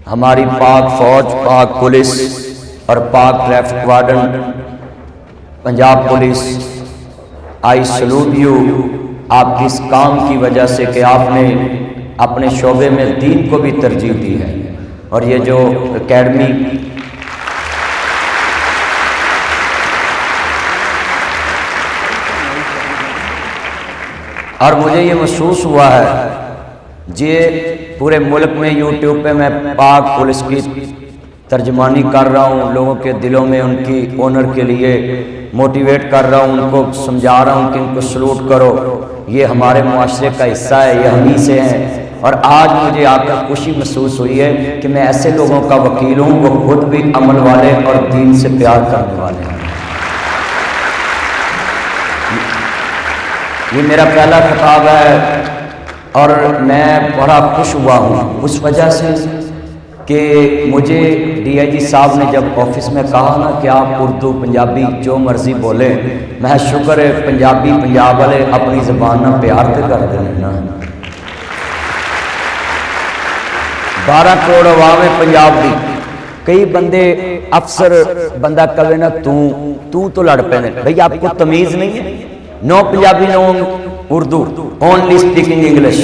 हमारी पाक फौज, पाक पुलिस और पाक traffic warden, Punjab police, I salute you आपकी इस काम की वजह से कि आपने अपने शोबे में दीन को भी तरजीह दी है। और ये जो एकेडमी और मुझे ये महसूस हुआ है जे पूरे मुल्क में यूट्यूब पे मैं पाक पुलिस की तर्जमानी कर रहा हूँ, लोगों के दिलों में उनकी ऑनर के लिए मोटिवेट कर रहा हूँ, उनको समझा रहा हूँ कि इनको सलूट करो, ये हमारे मुआशरे का हिस्सा है, ये हम ही से हैं। और आज मुझे आकर खुशी महसूस हुई है कि मैं ऐसे लोगों का वकील हूँ, वो खुद भी अमल वाले और दीन से प्यार करने वाले हैं। ये मेरा पहला खिताब है और मैं बड़ा खुश हुआ हूँ उस वजह से कि मुझे DIG साहब ने जब ऑफिस में कहा ना कि आप उर्दू पंजाबी जो मर्जी बोलें, मैं शुक्र है पंजाबी पंजाब वाले अपनी ज़बान ना प्यार तो कर देने ना। 12 करोड़ अवाम है पंजाब की। कई बंदे अफसर बंदा कहे ना तू तो लड़ पे भाई, आपको तमीज़ नहीं है? No Punjabi no Urdu, only speaking English.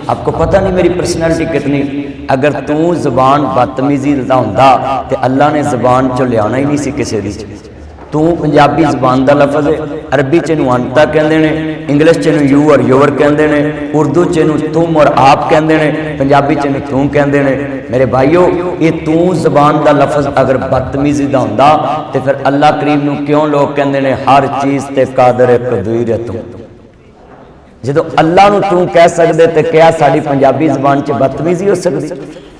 आपको पता नहीं मेरी पर्सनैलिटी कितनी। अगर तू जबान बदतमीजी का होंदा तो अल्लाह ने जबान चो लिया ही नहीं सी किसी दी। तू पंजाबी जबान का लफज है, अरबी च इनू अंता कहते हैं, इंग्लिश च इनू यू और योर कहते हैं, उर्दू च इनू तुम और आप कहते हैं, पंजाबी च इनू तू कहते हैं। मेरे भाईओ, ये तू जबान का लफज अगर बदतमीजी का होंदा तो फिर अल्लाह करीम नू क्यों लोग कहते हैं हर चीज़ ते कादर है कदीर है तू। जो अल्लाह नू तू कह सकते तो क्या साड़ी पंजाबी जबान च बदतमीजी हो सकती?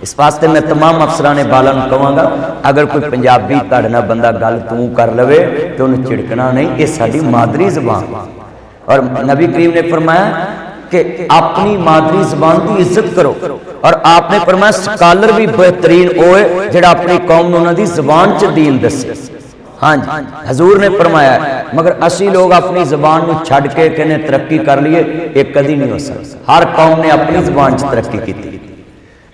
इस वास्ते मैं तमाम अफसरां ने बाला नू कहांगा, अगर कोई पंजाबी तुहाडे नाल बंदा गल तू कर लवे तो उन्हें चिड़कना नहीं, ये साड़ी मादरी जबान। और नबी करीम ने फरमाया कि अपनी मादरी जबान की इज्जत करो। और आपने फरमाया स्कॉलर भी बेहतरीन होए जिहड़ा अपनी कौम नूं उन्हां दी जबान च दीन दसे। हाँ जी, हजूर ने फरमाया, मगर असी लोग अपनी जबान को छड़ के कहने तरक्की कर लिए, एक कदी नहीं हो सकता। हर कौम ने अपनी जबान च तरक्की की।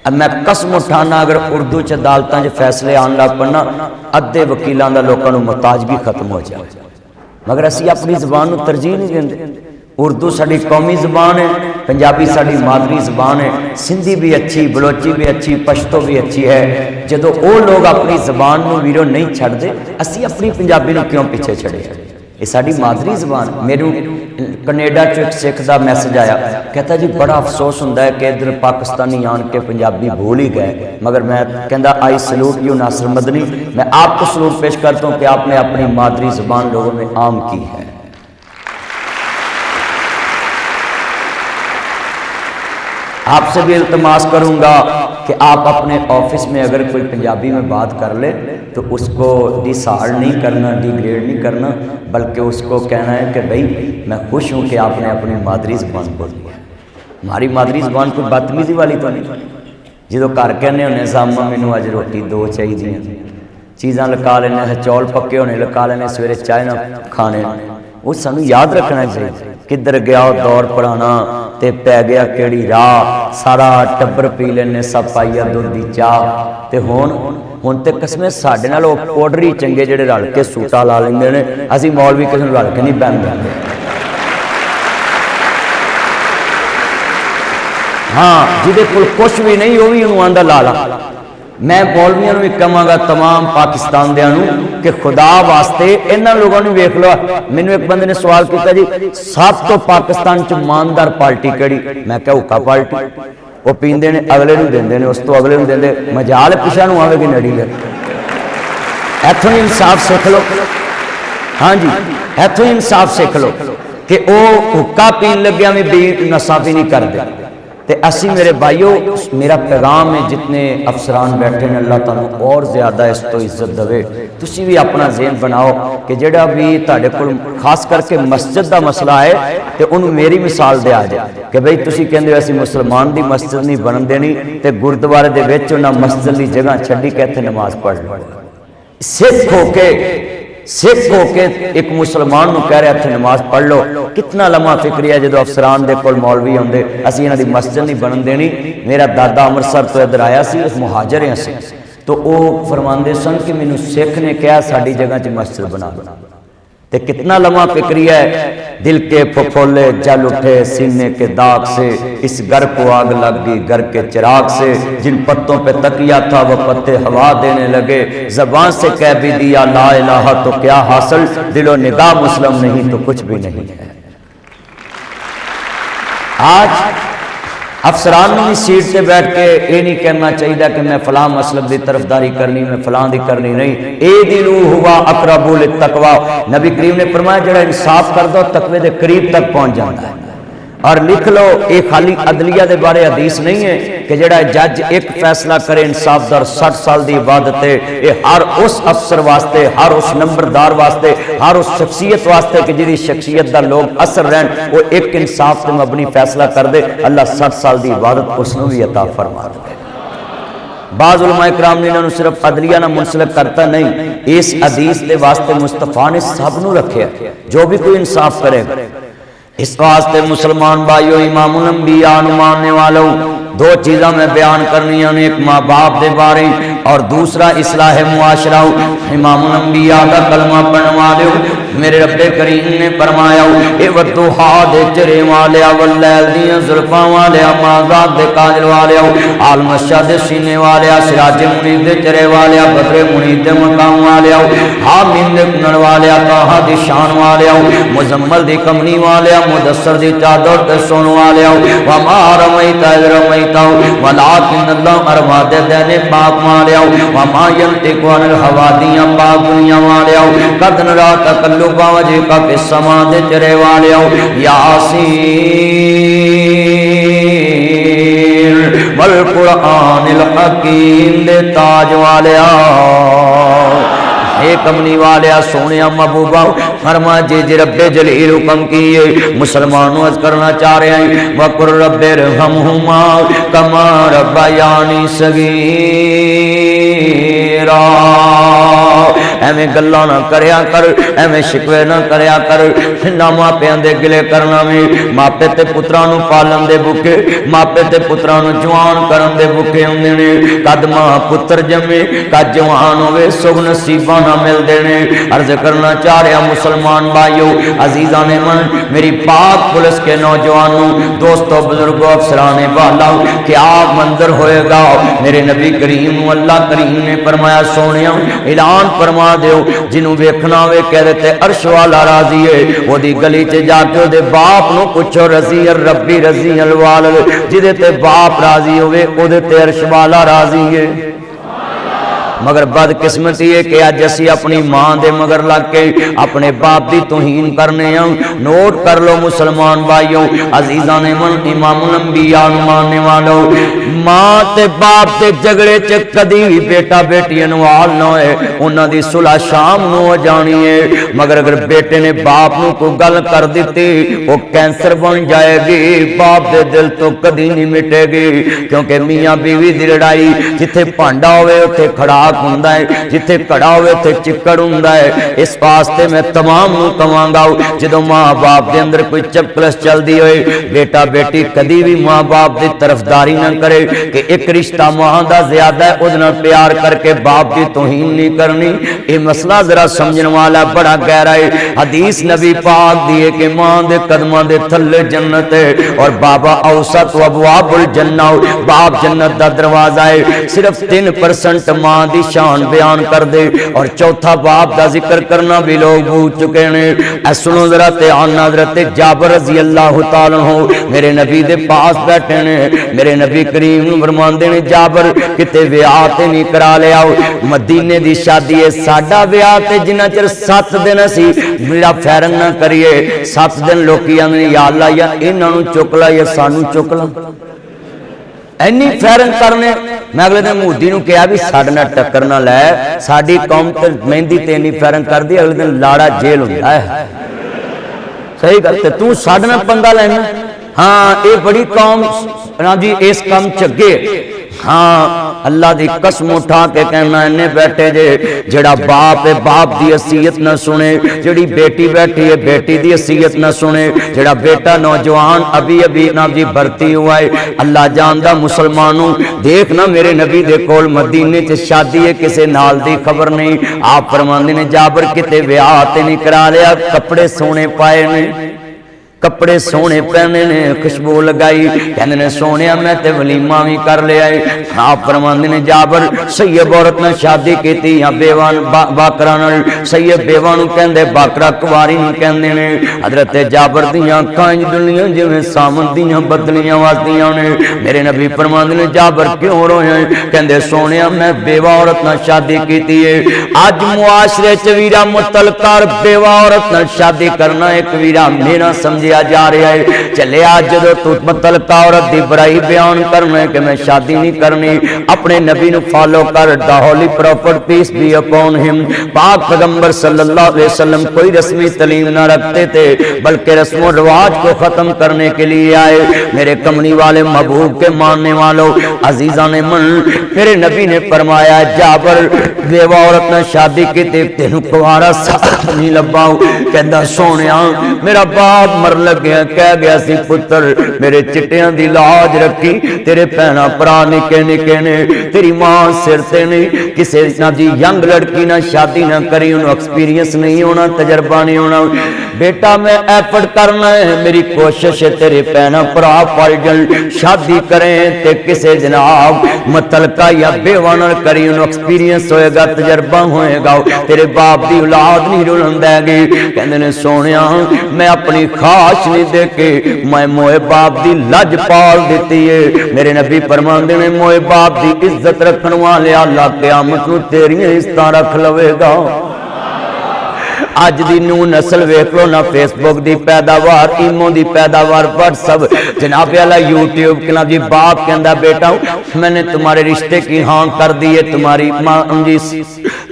अब मैं कसम उठाना, अगर उर्दू च अदालतों च फैसले आन लग पड़ना, अद्धे वकीलों का लोगों को मुताजगी खत्म हो जाए। मगर असी अपनी जबान को तरजीह नहीं देंगे। उर्दू साड़ी कौमी जबान है, पंजाबी साड़ी मादरी जबान है, सिंधी भी अच्छी, बलोची भी अच्छी, पश्तो भी अच्छी है। जो वो लोग अपनी जबान को वीरों नहीं छड़ते, असी अपनी पंजाबी को क्यों पीछे छड़े? ये साड़ी मादरी जबान। मेरे कनेडा चो एक सिख का मैसेज आया, कहता जी बड़ा अफसोस होंदा है कि इधर पाकिस्तानी आन के पंजाबी भूल ही गए। मगर मैं कहता आई सलूट यू नासिर मदनी, मैं आपको सलूट पेश करता हूँ कि आपने अपनी मादरी जबान लोगों में आम की है। आपसे भी इल्तमास करूंगा कि आप अपने ऑफिस में अगर कोई पंजाबी में बात कर ले तो उसको डिसार्ड नहीं करना, डिग्रेड नहीं करना, बल्कि उसको कहना है कि भाई मैं खुश हूँ कि आपने अपनी मादरी जबान बोली है। हमारी मादरी जबान कोई बदतमीजी वाली तो नहीं। जो घर कहने होने सामा मैनू अज रोटी 2 चाहिए, चीज़ां लगा लेने, चौल पक्के होने लगा लेने, सवेरे चाय ना खाने, वो सानू याद रखना चाहिए। किधर गया दौर पुराना ते पै गया केड़ी राह, सारा टब्बर पी लेने सब पाइया दुध दी चाह। ते हुण ते कसमें साडे नाल पाउडरी चंगे जिहड़े रल के सूटा ला लैंदे ने, असीं मौलवी किसे नूं रल के नहीं बहन देंगे। हाँ, जिहदे कोल कुछ भी नहीं वो भी उन्होंने आंदा ला ला। मैं मौलवियों भी कहांगा तमाम पाकिस्तान दियां नूं कि खुदा वास्ते इन्हां लोगों ने वेख लो। मैनू एक बंदे ने सवाल किया जी सब तो पाकिस्तान च ईमानदार पार्टी किहड़ी? मैं क्या हुक्का पार्टी। वो पींदे ने अगले नूं देंदे ने, उस तो अगले नूं देंदे, मजाल पिछा नूं आवेगी नड़ी है। इत्थों ही इंसाफ सीख लो। हाँ जी, इत्थों ही इंसाफ सीख लो कि वह हुक्का पीन लग्या भी नशा भी नहीं करते। ते असी मेरे भाईओ, मेरा पैगाम है जितने अफसरान बैठे हैं, अल्लाह तुहानू और ज़्यादा इस तो इज्जत देवे। तुसी भी अपना ज़हन बनाओ कि जिहड़ा भी तुहाडे कोल खास करके मस्जिद का मसला है तो उन्होंने मेरी मिसाल दिया जाए कि भाई तुसी कहंदे हो असीं मुसलमान की मस्जिद नहीं बनन देनी, तो गुरुद्वारे दे विच उन्हां मस्जिद की जगह छड्डी के इत्थे नमाज पढ़ लो। सिख होके सिख होके एक मुसलमान नूं कह रहा थे नमाज पढ़ लो, कितना लम्हा फिक्री है। जो अफसरान दे कोल मौलवी आउंदे, असीं इन्हां दी मस्जिद नहीं बनन देनी। मेरा दादा अमृतसर तो इधर आया सी, मुहाजिर हैं असीं, तो वह फरमाते सन कि मैनू सिख ने कहा साड़ी जगह च मस्जिद बना दो। ते कितना लम्हा फिक्री है। दिल के फफोले जल उठे सीने के दाग से, इस घर को आग लग गई घर के चिराग से। जिन पत्तों पे तकिया था वो पत्ते हवा देने लगे, जबान से कह भी दिया ला इलाहा तो क्या हासिल, दिलो निगाह मुस्लिम नहीं तो कुछ भी नहीं है। आज अफसरान भी सीट से बैठ के ये नहीं कहना चाहिए कि मैं फलां मसलब की तरफदारी करनी, मैं फलां दी करनी नहीं। ए दिलू हुआ अकरबुल तकवा, नबी करीम ने फरमाया जड़ा इंसाफ कर दो तकवे के करीब तक पहुंच जाता है। और लिख लो, ये खाली अदलिया के बारे हदीस नहीं है कि जड़ा जज एक फैसला करे इंसाफ दर 60 साल की इबादत है। ये हर उस अफसर वास्ते, हर उस नंबरदार वास्ते, हर उस शख्सियत वास्ते कि जिहदी शख्सियत का लोग असर रहन, वो एक इंसाफ से मबनी फैसला कर दे, अल्लाह 60 साल की इबादत उसनों भी अता फरमा दे। बाज़ उलमा इकराम ने इन्होंने सिर्फ अदलिया ना मुंसलिक करता नहीं, इस हदीस के वास्ते मुस्तफा ने सबनों रखे, जो भी कोई इंसाफ करेगा। इस वास्ते मुसलमान भाइयों, इमामुल अंबिया मानने वालों, दो चीज़ा मैं बयान करनी है, एक माँ बाप के बारे और दूसरा इस्लाह मुआशरा। इमामुल अंबिया का कलमा पढ़ने वाले मेरे रब्बे करीम ने फरमाया, ए वद्दुहा दे चरे वाले, वल्लैल दियां जुल्फां वाले, माज़ात दे काजल वाले, आलमशा दे सीने वाले, सिराज मुनीर दे चरे वाले, बदरे मुनीर दे मकाम वाले, हामिद दे कुनर वाले, ताहा दी शान वाले, मुजम्मल दी कमनी वाले, मुदस्सर दी चादर ते सोन वाले, वमा रमैता इज़ रमैता वलाकिन अल्लाह अरमा दे देने पाक वाले, वमा यंतिकु अनिल हवा दियां पाक दुनिया वाले, कद नरा तकल्लुबा वजहिका फिस समा दे चरे वाले, यासीन वल कुरआनिल हकीम दे ताज वाले। कमनी वाले सोने महबूबा फरमा जे रब्बे जलील हुक्म किए मुसलमानों अज करना चाह रहे हैं, वकुर रब्बे रहमहुमा कमा रब्बयानी सगीरा। एवें गल्लां ना करया कर, एवें शिकवे ना करया कर, ना मापियां दे गिले करना में। मापे ते पुत्रां नूं पालन दे भुखे, मापे ते पुत्रां नूं जवान करन दे भुखे हुंदे ने। कद मां पुत्र जमे कद जवान होवे, सुख नसीबां ना मिलदे ने। अर्ज करना चाह रहा मुसलमान भाइयों, अजीज़ान मन, मेरी पाक पुलिस के नौजवानों, दोस्तों, बुजुर्गों, अफसराने वाला, क्या मंजर होएगा। मेरे नबी करीम अल्लाह करीम ने फरमाया, सोनिया ऐलान फरमा दो जिन्हों वेखना होवे कह देते अर्श वाला राजी है, ओदी गली च जाके ओदे बाप नूं पुछो रजी अल रब्बी रजी अल वालिद, जिदे ते बाप राजी होवे ओदे ते अर्श वाला राजी है। मगर बदकिस्मती है कि अज असी अपनी मां दे मगर लग के अपने बाप की तौहीन करने। नोट कर लो मुसलमान भाइयों, अजीज़ां ने मन, इमामुल अंबिया मानने वालों, मां ते बाप के झगड़े च कदी भी बेटा बेटी इन्वाल ना होए, उन्हां दी सुलह शाम नूं हो जानी है। मगर अगर बेटे ने बाप नूं कोई गल कर दी वो कैंसर बन जाएगी, बाप दे दिल तो कदी नहीं मिटेगी। क्योंकि मियाँ बीवी की लड़ाई जिथे भांडा होवे उत्थे खड़ा हुंदा है, जिथे कड़ा होवे उत्थे चिक्कड़ हुंदा है। इस वास्ते मैं तमाम नूं कहांगा, जदों मां बाप दे अंदर कोई चपकलस चलदी होए, बेटा बेटी कदी भी मां बाप की तरफदारी ना करे कि एक रिश्ता मां दा ज्यादा है उहदे नाल प्यार करके बाप की तौहीन नहीं करनी। ये मसला जरा समझण वाला बड़ा गहरा है। हदीस नबी पाक दी है कि मां दे कदमां दे थल्ले जन्नत है और बाबा औसत अबवाबुल जन्ना, बाप जन्नत दा दरवाजा है। सिर्फ 3% मां दी शान बयान कर दे और चौथा बाप का जिक्र करना भी लोग भूल चुके हैं। सुनो जरा ध्यान हज़रत जाबर रज़ी अल्लाह तआला अन्हु मेरे नबी दे पास बैठे ने, मेरे नबी करीम फरमांदे ने, जाबर किते विआह ते नहीं करा लिया, मदीने दी शादी है, साडा विआह ते जिन्ना चिर 7 दिन असी मेरा फैरन ना करिए 7 दिन लोकी आंदे या अल्लाह या इन्हां नूं चुक ला या सानू चुक ला। इन्नी फैरन करने मैं अगले दिन मोदी नूं कहा भी साडे नाल टक्कर ना लै, साडी कौम ते मेहंदी ते इन्नी फैरन कर दी, अगले दिन लाड़ा जेल हुंदा है। सही गल, ते तू साडे नाल पंगा लैना। हाँ ये बड़ी कौम ना जी इस काम चगे हाँ अल्लाह दी कसम उठा के कहना इन्ने बैठे जे जेड़ा बाप है बाप दी वसीयत न सुने, जेड़ी बेटी बैठी है बेटी दी वसीयत न सुने, जेड़ा बेटा नौजवान अभी अभी ना जी भर्ती हुआ है। अल्लाह जानदा मुसलमानों देख ना मेरे नबी दे कोल मदीने च शादी है किसे नाल दी खबर नहीं। आप फरमांदे ने जाबर किते विआह ते नहीं करा लिया, कपड़े सोने पाए ने, कपड़े सोने पहने ने, खुशबू लगाई, कहते ने सोने मैं ते वलीमा भी कर लिया है। आप फरमांदे ने जाबर सैयब औरत ने शादी की या बेवान बाकरा नाल, सैयब बेवा नूं कहंदे बाकरा कुवारी नूं कहंदे ने। हजरत जाबर दीयां अखां इंज दुनिया जिवें सावन दीयां बदलियां वसदियां ने। मेरे नबी फरमांदे ने जाबर क्यों रोया? कहंदे सोने मैं बेवा औरत नाल शादी की है। अज मुआशरे च वीरा मुतलकार बेवा औरत नाल शादी करना एक वीरा मेरा समझे जा रहा है। चले आज जो तू मुतलका औरत की बुराई बयान करना है कि मैं शादी नहीं करनी, अपने नबी नु फॉलो कर। The holy prophet peace be upon him, पाक पैगंबर सल्लल्लाहु अलैहि वसल्लम कोई रस्मी तालीम ना रखते थे बल्कि रस्मों रिवाज को खत्म करने के लिए आए। मेरे कमनी वाले महबूब के मानने वालों अजीजा ने मन, मेरे नबी ने फरमाया जाबर बेवा औरत ने शादी की तेन कुवारा नहीं लब्बा। कहता सोने मेरा बाप मर लग्या कह गया सी पुत्र मेरे चिट्टियां दी लाज रखी, तेरे भैणा भरा निके निके ने, तेरी मां सिर ते नहीं, किसे ना जी यंग लड़की ना शादी ना करी, उन्हें एक्सपीरियंस नहीं होना, तजर्बा नहीं होना। बेटा मैं एफर्ट करना है, मेरी कोशिश है तेरे भैणा भरा पल जन शादी करें ते किसे जनाब मुतलका या बेवा नाल करी, उन्हें एक्सपीरियंस होएगा, तजर्बा होएगा, तेरे बाप दी औलाद नहीं रुलन देगी। कहंदे ने सोनिया मैं अपनी खास नहीं देके मैं मोए बाप दी लज पाल दी है। मेरे नबी फरमांदे ने मोए बाप दी इज्जत रखने वाले अल्लाह क़यामत नूं तेरियां इज्जतां रख लवेगा। अज दी नू नस्ल वेख लो ना, फेसबुक दी पैदावार, ईमो दी पैदावार, व्हाट्सएप जनाबे वाला यूट्यूब के जी बाप कहता बेटा मैंने तुम्हारे रिश्ते की हाँ कर दी है, तुम्हारी माँ जी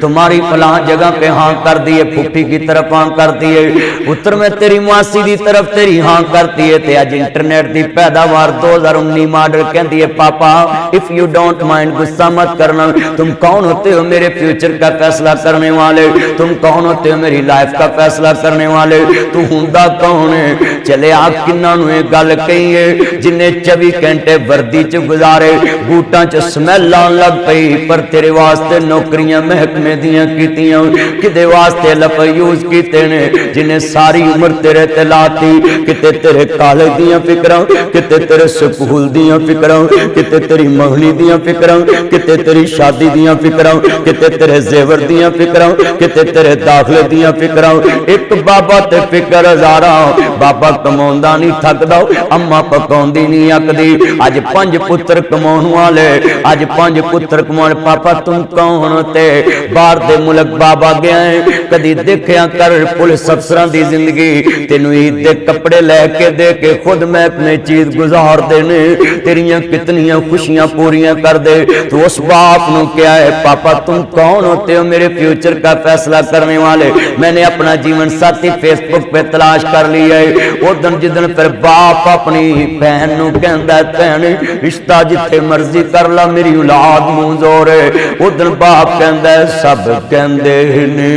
तुम्हारी फलां जगह पे हाँ कर दी है, फूफी की तरफ हाँ कर दी है, पुत्र में तेरी मासी की तरफ तेरी हाँ करती है। ते अज इंटरनेट की पैदावार 2019 मॉडल कहती है पापा इफ यू डोंट माइंड गुस्सा मत करना, तुम कौन होते हो मेरे फ्यूचर का फैसला करने वाले, तुम कौन होते हो मेरी लाइफ का फैसला करने वाले, तू हुंदा कौन है? चले आप किन्ना नूं ये गल कही है जिन्हें 24 घंटे वर्दी च गुजारे, बूटां च स्मैल आन लग पई, पर तेरे वास्ते नौकरियां महकमे दियां कीतियां, किदे वास्ते लफ्ज़ यूज कीते ने जिन्हें सारी उम्र तेरे ते लाती, किते तेरे कॉलेज दियां फिक्रां, किते तेरे स्कूल दियां फिक्रां, किते तेरी महली दियां फिक्रां, किते तेरी शादी दियां फिक्रां, किते तेरे जेवर दियां फिक्रां, किते तेरे दाखले दियां फिक्रां। एक बाबा ते फिक्र हजारां, बाबा कमाउंदा नहीं थकदा, अम्मा पकाउंदी नहीं अकदी। अज 5 पुत्र कमाउण वाले, अज 5 पुत्र कमाउण, पापा तुम कौन होते? बाहर दे मुल्क बाबा गया है, कदी देखिया कर पुलिस अफसरां दी जिंदगी, तेनू ईद दे कपड़े लैके दे के खुद महकमे चीज गुजार देने, तेरियां कितनियां खुशियां पूरियां कर दे। तो उस बाप नू क्या है पापा तुम कौन होते हो मेरे फ्यूचर का फैसला करने वाले? मैंने अपना जीवन साथी फेसबुक पे तलाश कर लिया है। उदन जिदन फिर बाप अपनी बहन नू कहंदा भैन रिश्ता जिथे मर्जी कर ला मेरी औलाद नू जोर है, उदन बाप कहंदा सब कहंदे ने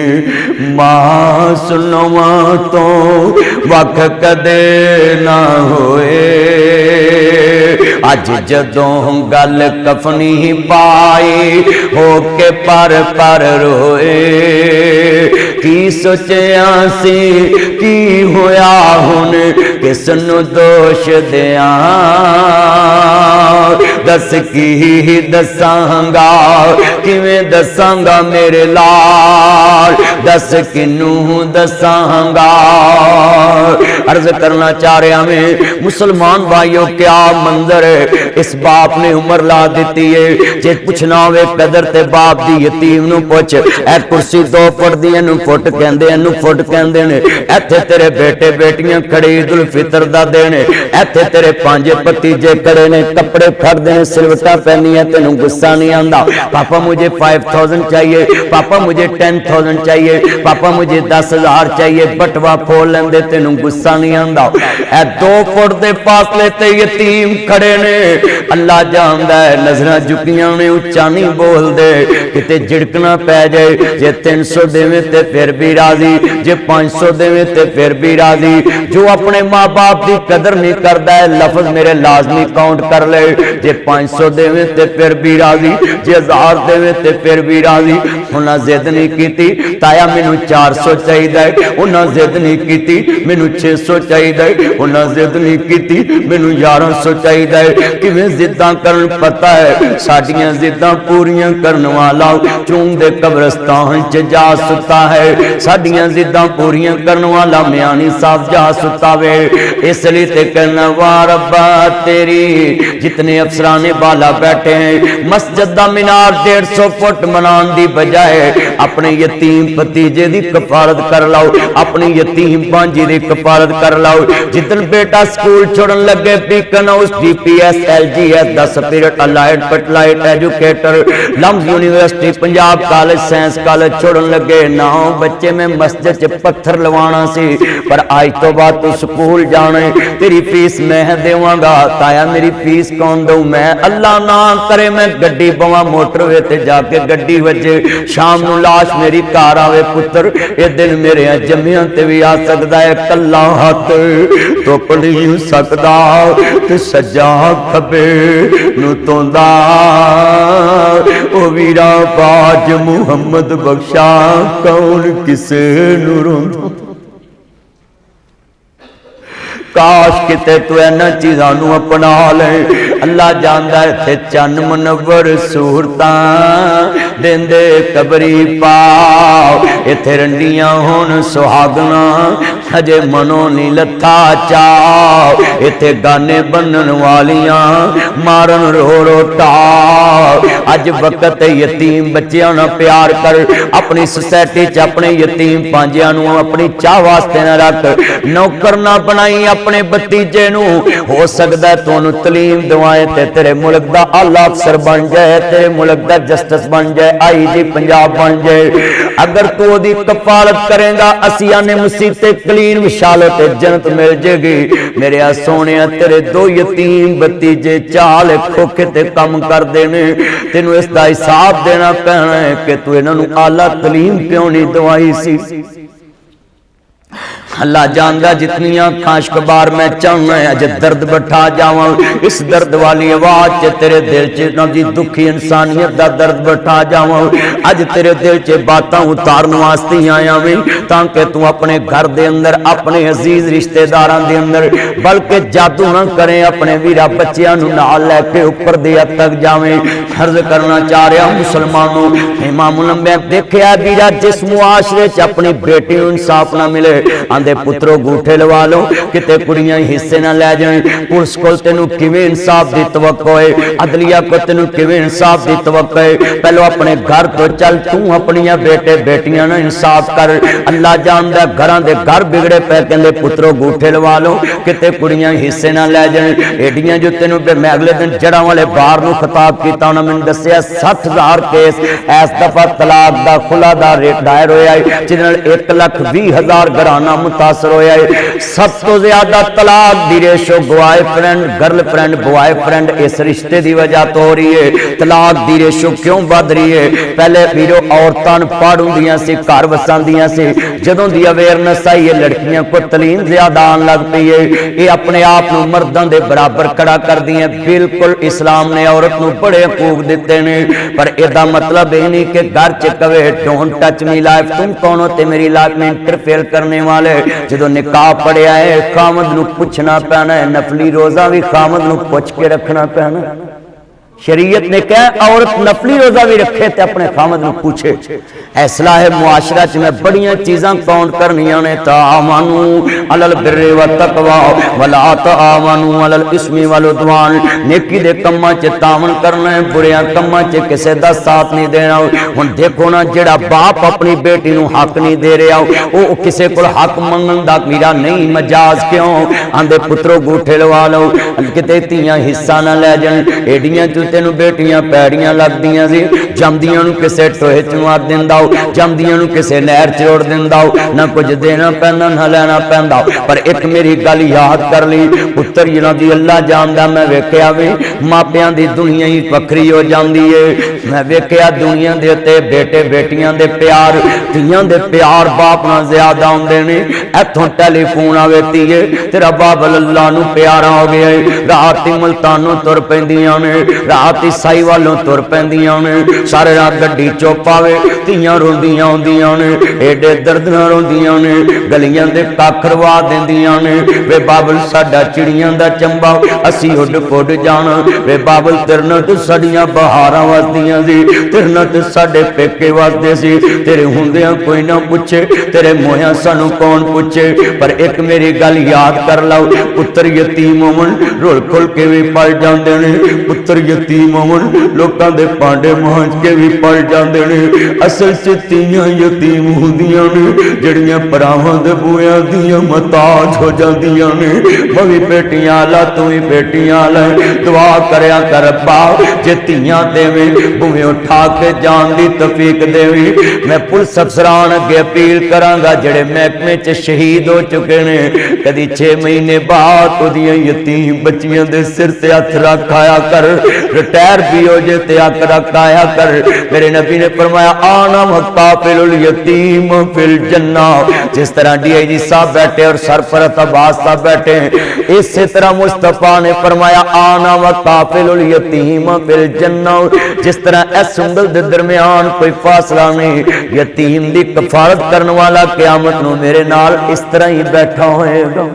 मां सुनवा तो वख कदे ना होए, अज जदों गल कफनी पाई होके पर रोए, की सोचिया सी की होया हुन किस नू दोष दिया, दस की दसांगा किवें दसांगा मेरे लाल, दस किनू दसांगा। अर्ज करना चाह रहा मैं मुसलमान भाइयों क्या मंजर है, इस बाप ने उम्र ला दी है। जे पूछना होवे कदर ते बाप दी यतीम नू पुछ, ए कुर्सी 2 फुट दी इनू फुट कहंदे, इनू फुट कहंदे ने, इत्थे तेरे बेटे बेटियां खड़े ईद उल फितर दा दिन, इत्थे तेरे 5 भतीजे खड़े ने, कपड़े कपड़े फटते हैं, सिलवटा पहनी है, तेन गुस्सा नहीं आता। पापा मुझे 5000 चाहिए, पापा मुझे 10,000 चाहिए, पापा मुझे 10,000 चाहिए, बटवा खोल लेंदे, तेन गुस्सा नहीं आता। ए 2 फुट के फासले ते यतीम खड़े ने, अल्लाह जानदा है, नजर झुकियां ने, उच्चा नहीं बोलते, किते झिड़कना पै जाए। जे 300 देवे ते फिर भी राजी, जे 500 देवे ते फिर भी राजी। जो अपने माँ बाप की कदर नहीं करता है, लफ्ज मेरे लाजमी काउंट कर ले। जे 500 देवे ते फिर भी राजी, जे 1000 देवे ते फिर भी राजी। उन्हें जिद नहीं की ताया मैनू 400 चाहिए, उन्हें जिद नहीं की मैनू 600 चाहिए, उन्हें जिद नहीं की मैनू 1100 चाहिए। किवें जिद्दां करन पता है, साडियां जिद्दां पूरियां करन वाला चूम दे कब्रस्तान च जा सुता है, साडियां जिद्दां पूरियां करन वाला म्यानी साहब जा सुता वे। इसलिए ते कहना वाह रब्बा तेरी, जितने अफसराने बाला बैठे हैं, मस्जिद दा मीनार 150 फुट मनाने की बजाय अपने यतीम भतीजे की कफालत कर लो, अपनी यतीम भांजी की कफालत कर लो। जिदन बेटा स्कूल छोड़न लगे बीकन हाउस DPS LGS दा स्पिरिट अलाइड पटलाइट educator LUMS university Punjab college science college छोड़न लगे, 9 बच्चे में मस्जिद च पत्थर लवाना सी, पर आज तो बाद तू स्कूल जाने, तेरी फीस मैं देवांगा। ताया मेरी फीस कौन दऊ? मैं अल्लाह ना करे मैं गड्डी पवा मोटरवे ते जाके गड्डी वजे, शाम नू लाश मेरी घर आवे। पुत्र ये दिन मेरे जम्मियां ते भी आ सकता है, कला हाथ धुप नहीं सकता ते सज्जा खबे नू तोंदा। ओ वीरा बाज मुहम्मद बख्शा कौन किसे नू रोंदा। काश किते तू इन्हां चीज़ों अपना ले। अल्लाह जानदा इत्थे चन मुनव्वर सूरतां देंदे कबरी पाओ, इत्थे रंडियां होन सुहागना हजे मनो नी लथा चाओ, इत्थे गाने बनन वालियां मारन रो रो टाओ। अज वक्त यतीम बच्चियां नाल प्यार कर, अपनी सोसाइटी च अपने यतीम भांजियां नूं अपनी चाह वास्ते ना रख, नौकर ना बनाई अपने भतीजे नूं। हो सकदा है तुहानूं तलीम दवाए ते तेरे मुल्क दा आला अफसर बन जाए, तेरे मुल्क दा जस्टिस बन जाए, IG पंजाब बन जाए। अगर तू ओदी कफालत करेगा, असिया ने मुसीबते कलीन विशाल ते जन्नत मिल जाएगी। मेरे सोने तेरे 2 यतीम भतीजे चाल खोखे ते कम कर देने, तेनू इसका हिसाब देना पैना है कि तू इन्हां नूं आला तलीम क्यों नहीं दवाई सी। अल्लाह जानदा जितनियां खाशकबार मैं चाहना है, अज दर्द बैठा जावां, इस दर्द वाली आवाज च तेरे दिल च नदी दुखी इंसानियत दा दर्द बैठा जावां। अज तेरे दिल च बातां उतारन वास्ते आया मैं, ताकि तू अपने घर दे अंदर अपने अजीज रिश्तेदारां दे अंदर बल्कि जादू ना करे, अपने वीरा बच्चियां नूं नाल लैके ऊपर दे तक जावें। अर्ज करना चाह रहा मुसलमानों, इमाम लंबे देखिया वीरा जिस मुआशरे च अपनी बेटी नूं इंसाफ ना मिले, आंदे पुत्रो गूठे लवा लो किते कुड़ियां हिस्से ना लै जाए। पुलिस को तेनू किवें इंसाफ दी तवक्को है, अदलिया को तेनू किवें इंसाफ दी तवक्को है। पहलो अपने घर तो चल, तू अपनियां बेटे बेटियां ना इंसाफ कर। अल्लाह जानदा घरां दे घर बिगड़े पे, कहंदे पुत्रो गूठे लवा लो किते कुड़ियां हिस्से ना लै जाए। एडियां जो तेनू मैं अगले दिन जड़ा वाले बार नूं खिताब कीता, उन्होंने मैनूं दस्सिया 60,000 केस इस दफा तलाक दा खुला दा रेट दायर होया है, जिहदे नाल 1,20,000 घराना मुतासर होया है। सब तो ज्यादा तलाक दी रेशो बॉयफ्रेंड गर्लफ्रेंड बॉयफ्रेंड इस रिश्ते की वजह तो हो रही है। तलाक दी रेशो क्यों बढ़ रही है? पहले वीरो औरतां पढ़ हुंदियां सी, घर वसांदियां सी, जदों दी अवेयरनेस आई है लड़कियां को तलीम ज्यादा आन लग पई है। ये अपने आप नूं मर्दां दे बराबर खड़ा कर दी है। बिल्कुल इस्लाम ने औरत नूं बड़े हकूक दिते ने, पर इहदा मतलब ये नहीं कि घर च कवे डोंट टच मी लाइफ, तुम कौन हो ते मेरी लाइफ में इंटरफेयर करने वाले। जो निकाह पढ़िया है खामद नूं पुछना पैना है, नफली रोजा भी खामद नूं पुछ के रखना पैना। शरीयत ने कहा औरत नफली रोजा भी रखे तो अपने खामद में पूछे। ऐसला है मुआशरा च मैं बड़ियां चीज़ां काउंट करनियां ने, तामानू अलल बिर्रे व तकवा वला तामानू अलल इस्मी वल उदवान। नेकी दे कम्मां च तावन करना है, बुरियां कम्मां च किसे दा साथ नहीं देना। हुण देखो ना, जेड़ा बाप अपनी बेटी नूं हक नहीं दे रहा वो किसे कोल हक मंगण दा मीरा नहीं, मजाज क्यों आंदे पुत्रो गूठे लवा लो किते धीआं हिस्सा ना लै जाण। एडियां च तेनू बेटियां पैड़ियां लगदियां सी, जमदियां नूं किसे टोहे च मार दिंदा, जमदियां नूं किसे नहर च छोड़ दिंदा, ना कुछ देना पैंदा ना लेना पैंदा। पर एक मेरी गल याद कर ली पुत्तर जिन्हां दी अल्लाह जानदा, मैं वेखिया वे मापियां दी दुनिया ही वखरी हो जांदी है। मैं वेखिया दुनिया दे उत्ते बेटे बेटियां दे प्यार, धीआं दे प्यार बाप नाल ज्यादा हुंदे ने। इत्थों टेलीफोन आवे धीए तेरा बाबल अल्लाह नूं प्यारा हो गया है, रात मुल्तानों तुर पैंदियां ने, रात ईसाई वालों तुर पैंदियां ने, सारे रात गड्डी चुप आवे धीआं रोंदियां आउंदियां ने, एडे दर्द नाल रोंदियां ने, गलियां दे कख रवा दिंदियां ने। वे बाबल साडा चिड़ियां दा चंबा असी उड पुड जाना, वे बाबल तेरे नाल ते साडियां बहारां वसदियां सी, तेरे नाल ते साडे पेके वसदे सी, तेरे हुंदियां कोई ना पुछे, तेरे मोहियां सानू कौन पुछे। पर एक मेरी गल याद कर लो, पुत्र यतीम होवन रोल खुल के भी पल जाते ने, पुत्र यतीम होवन लोगों के भांडे मांज के भी पल जाते ने। असल च धीआं यतीम होंदियां ने जड़ियां भरावां दे बूहियां दियां मताज हो जांदियां ने। मैं भी बेटियां ला तू भी बेटियां ला, दुआ करया कर बा जे धीआं देवे बूहे उठा के जान दी तौफीक देवी। मैं पुलिस अफसरान अगे अपील करांगा जेड़े महकमे च शहीद हो चुके ने, कदी 6 महीने बाद उहदियां यतीम बच्चियां दे सिर ते हथ रखाया कर, रिटायर भी हो जे ते हथ रखाया कर। मेरे नबी ने फरमाया आना वकाफिल यतीम फिल जन्ना। जिस तरह DIG साहब बैठे और सरफरत अब्बास साहब बैठे, इसी तरह मुस्तफा ने फरमाया आना वकाफिल यतीम फिल जन्ना। जिस तरह इस उंगल दे दरमियान कोई फासला नहीं, यतीम दी कफारत करने वाला क़यामत नूं मेरे नाल इस तरह ही बैठा होएगा।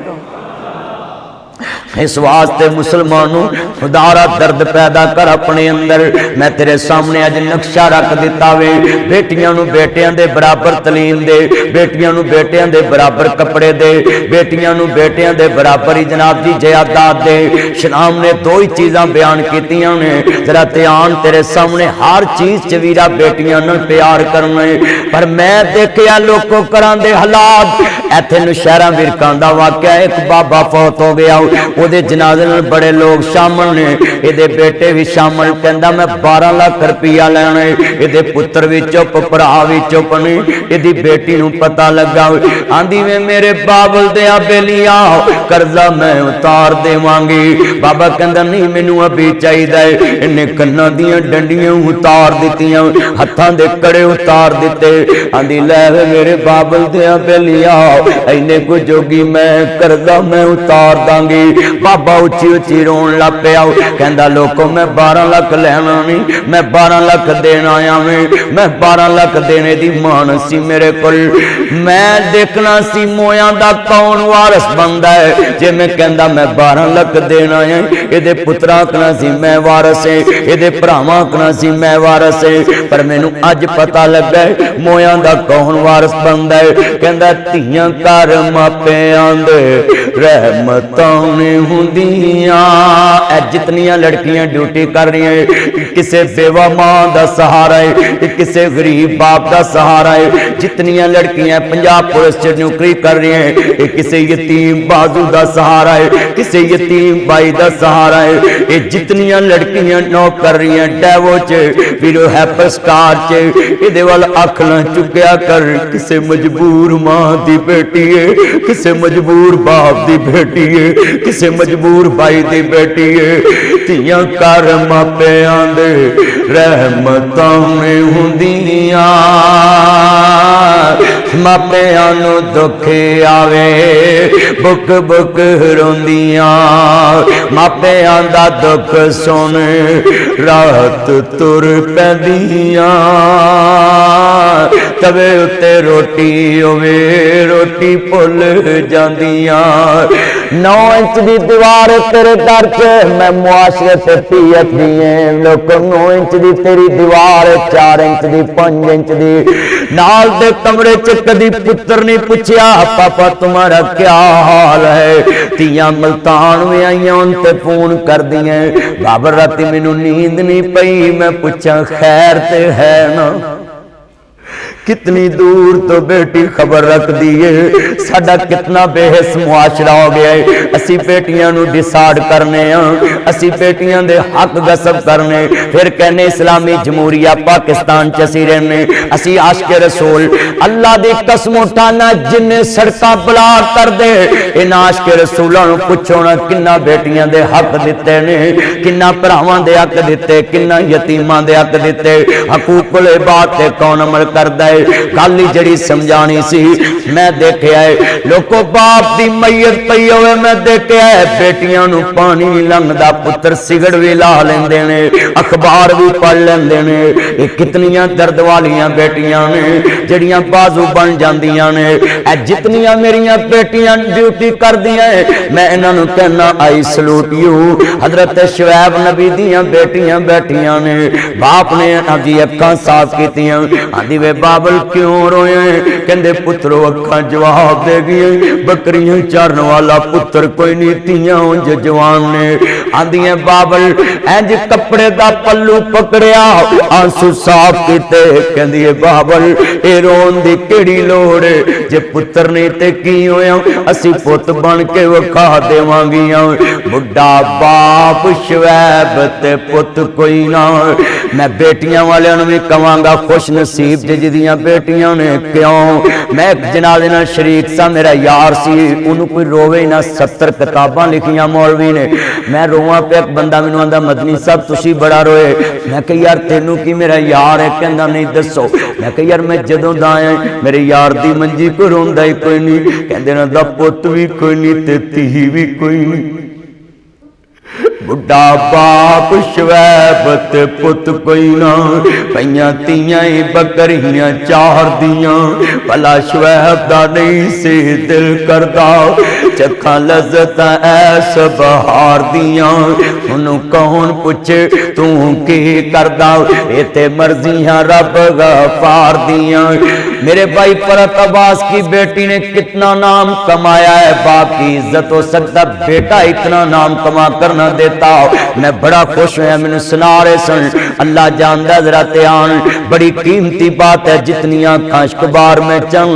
इस वास्ते मुसलमानों खुदारा दर्द पैदा कर अपने अंदर। मैं तेरे सामने अज नक्शा रख दिता वे, बेटियां नूं बेटियां दे बराबर तलीम दे, बेटियां नूं बेटियां दे बराबर कपड़े दे, बेटियां नूं बेटियां दे बराबर ही जनाब जी जायदाद दे। शनाम ने 2 ही चीज़ां बयान कीतियां ने, जरा ध्यान तेरे सामने हर चीज़ च वीरा बेटियां नाल प्यार करना है। पर मैं देखिया लोगों घरां दे हालात, इत्थे नौशहरा विरकां दा वाकया, एक बाबा फौत हो गया, ਉਹਦੇ जनाजे में बड़े लोग शामिल ने, ਇਹਦੇ बेटे भी शामिल। कहता मैं 12 लाख रुपया लेना है, ਇਹਦੇ पुत्र भी चुप भरा भी चुप ने। ਇਹਦੀ बेटी नूं पता लगा, आंदी में मेरे बाबल दिया बेलिया कर्जा मैं उतार देवांगी। बाबा कहता नहीं मैनू अभी चाहिए, इन्हें कन्ना दियां डंडियां उतार दित्तियां, हत्थां दे कड़े उतार दिते। आंदी लै मेरे बाबल दिया बेलिया इन्ने को जोगी मैं कर्जा मैं उतार दांगी। बाबा उची उची रोन लग पिया, कहता लोगों मैं 12 लाख लेना नहीं, मैं 12 लाख देना आया मैं 12 लाख देने दी मान सी मेरे को। मैं देखना सी मोया दा कौन वारस बनता है। जे मैं कहता मैं 12 लाख देना है, ये पुत्रा आखना सी मैं वारस है, ये भरावां आखना सी मैं वारस है। पर मैनू अज पता लगा मोया दा कौन वारस बनता है। कहता धीआं घर मापिआं दे रहमतां ने हुंदियां। जितनियां लड़कियां ड्यूटी कर रही हैं, किसे बेवा मां दा सहारा है, किसे गरीब बाप दा सहारा है। जितनियां लड़कियां पंजाब पुलिस च नौकरी कर रही हैं, किसे यतीम बाजू दा सहारा है, किसे यतीम बाई दा सहारा है। ये जितनियां लड़कियां नौक कर रही हैं डेवो च फिर हैपर स्टार च, इहदे वल अख ना चुक्या कर। किसे मजबूर मां दी बेटी है, किसे मजबूर बाप दी बेटी है, किसे मजबूर भाई दी बेटी है। धीआं घर मापिआं दे रहमतां ने हुंदियां। मापिआं नूं दुख आवे बुक बुक रोंदियां, मापिआं दा दुख सुन रात तुर पैंदियां। तवे उत्ते रोटी होवे रोटी भुल जांदियां। 9 इंच दी दीवार तेरे दर च मैं मुआशरे ते पीयत दिए लोग 9 इंच दी तेरी दीवार 4 इंच दी 5 इंच दी नाल दे कमरे च कदी पुत्र नहीं पूछया पापा तुम्हारा क्या हाल है। तियां मुल्तान में आईयां उनते फोन कर दिए बाबर राती मैनू नींद नहीं पई मैं पूछा खैर ते है ना। कितनी दूर तो बेटी खबर रख दी है साडा कितना बेहस मुआशरा हो गया है। असी बेटियां नू डिसाइड करने असी बेटियां दे हक गसब करने फिर कहने इस्लामी जमहूरिया पाकिस्तान च असी रहने असी आशिक रसूल अल्लाह दी कसम उठाना जिन्ने सड़कां ब्लॉक कर दे इन आशिक रसूलां नू पुछो ना किन्ना बेटियां दे हक दिते ने किन्ना भरावां दे हक दिते किन्ना यतीमां दे हक दिते। हकूकुल इबाद ते कौन अमल करदा है गल ही जड़ी समझानी सी। मैं देखा है लोगों बाप दी मैयत पई होवे मैं देखा है बेटियां नू पानी नहीं लंघदा पुत्र सिगड़ भी ला लेंदे ने अखबार भी पढ़ लेंदे ने। ये कितनियां दर्द वालियां बेटियां ने जड़ियां बाजू बन जांदियां ने। जितनियां मेरियां बेटियां ड्यूटी करदियां मैं इन्हां नू कहना आई सलूट यू। हजरत शुएब नबी दियां बेटियां बैठियां ने बाप ने आदी अखां साफ कीतियां आदी वे बाबल क्यों रोए कहंदे पुत्रो अखां जवाब दे गई बकरियां चारन वाला पुत्र कोई नहीं तियां उंज जवान ने आंदियां बाबल इंज कपड़े दा पल्लू पकड़िया आंसू साफ कीते कहंदी बाबल ए रोन दी केड़ी लोड़ जे पुत्र नहीं ते की होया असी पुत बन के वखा देवांगियां। बुढ़ा बाप शुएब ते पुत कोई ना। मैं बेटियां वालियां नूं भी कहांगा खुश नसीब जिहदियां बेटियां ने क्यों मैं जनाजे नाल शरीक सा मेरा यार सी उन्होंने कोई रोवे ना 70 किताबां लिखियां मौलवी ने। मैं रोवां पे एक बंदा मैनूं आंदा मदनी साहब तुसी बड़ा रोए मैं कहा यार तेनू की मेरा यार है कहंदा नहीं दसो मैं कहा यार मैं जदों दा आया मेरे यार दी मंजी कोई रोंदा ही कोई नहीं कहंदे ना दा पुत भी कोई नहीं ते धी भी कोई नहीं। बुढ़ा बाप शुएब ते पुत कोई ना पईयां तियां ही बकरियां चार दियां भला शुएब दा नहीं से दिल करदा चखा लज़्ज़त ऐस बहार दियां उन्हों कौन पूछे तू की करदा ये ते मर्जियां रब गफार दियां। मेरे भाई परत अब्बास की बेटी ने कितना नाम कमाया है बाप की इज्जत हो सकता बेटा इतना नाम कमा कर ना देता। मैं बड़ा खुश हुआ मैंने सुना रहे सुन अल्लाह जानदा जरा ध्यान बड़ी कीमती बात है जितनियां काशकबार में चल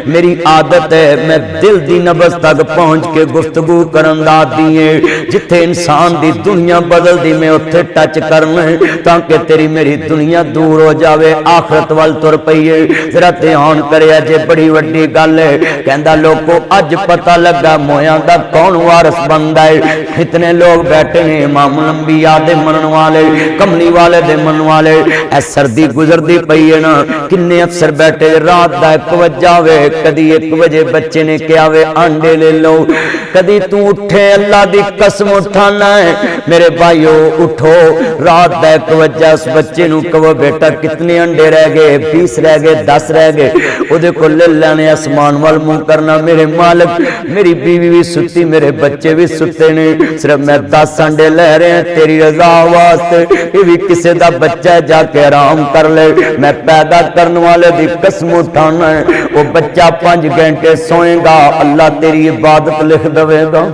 मेरी आदत है मैं दिल दी नब्ज तक पहुंच के गुफ्तगू करन दा दिए जिथे इंसान दी दुनिया बदल दी मैं उत्थे टच करना ताकि तेरी मेरी दुनिया दूर हो जावे आखरत वाल तुर पईए। जरा ध्यान करे जे बड़ी वड्डी गल है कहंदा लोगों अज पता लगा मोया दा कौन वारिस बनदा है। इतने लोग बैठे ने इमाम अंबिया दे मनन वाले कमली वाले दे मनन वाले ऐ सर्दी गुजरदी पई है ना किन्ने अफसर बैठे रात दा 1 बजे वे कदी 1 बजे बच्चे ने क्या वे अंडे ले लो कदी तू उठे अल्लाह दी कसम उठाना है मेरे भाइयों उठो रात दा 1 बजे उस बच्चे नू कहो बेटा कितने अंडे रह गए 20 रह गए 10 रह गए ओदे को ले लेने आसमान वाल मुंह करना मेरे मालिक मेरी बीवी भी सुती मेरे बच्चे भी सुते ने सिर्फ मैं 10 अंडे ले रहे हैं तेरी रजा वास्ते ये भी किसी दा बच्चा है जाके आराम कर ले। मैं पैदा करने वाले दी कसम उठाना है वो बच्चा 5 घंटे सोएगा अल्लाह तेरी इबादत लिख देगा।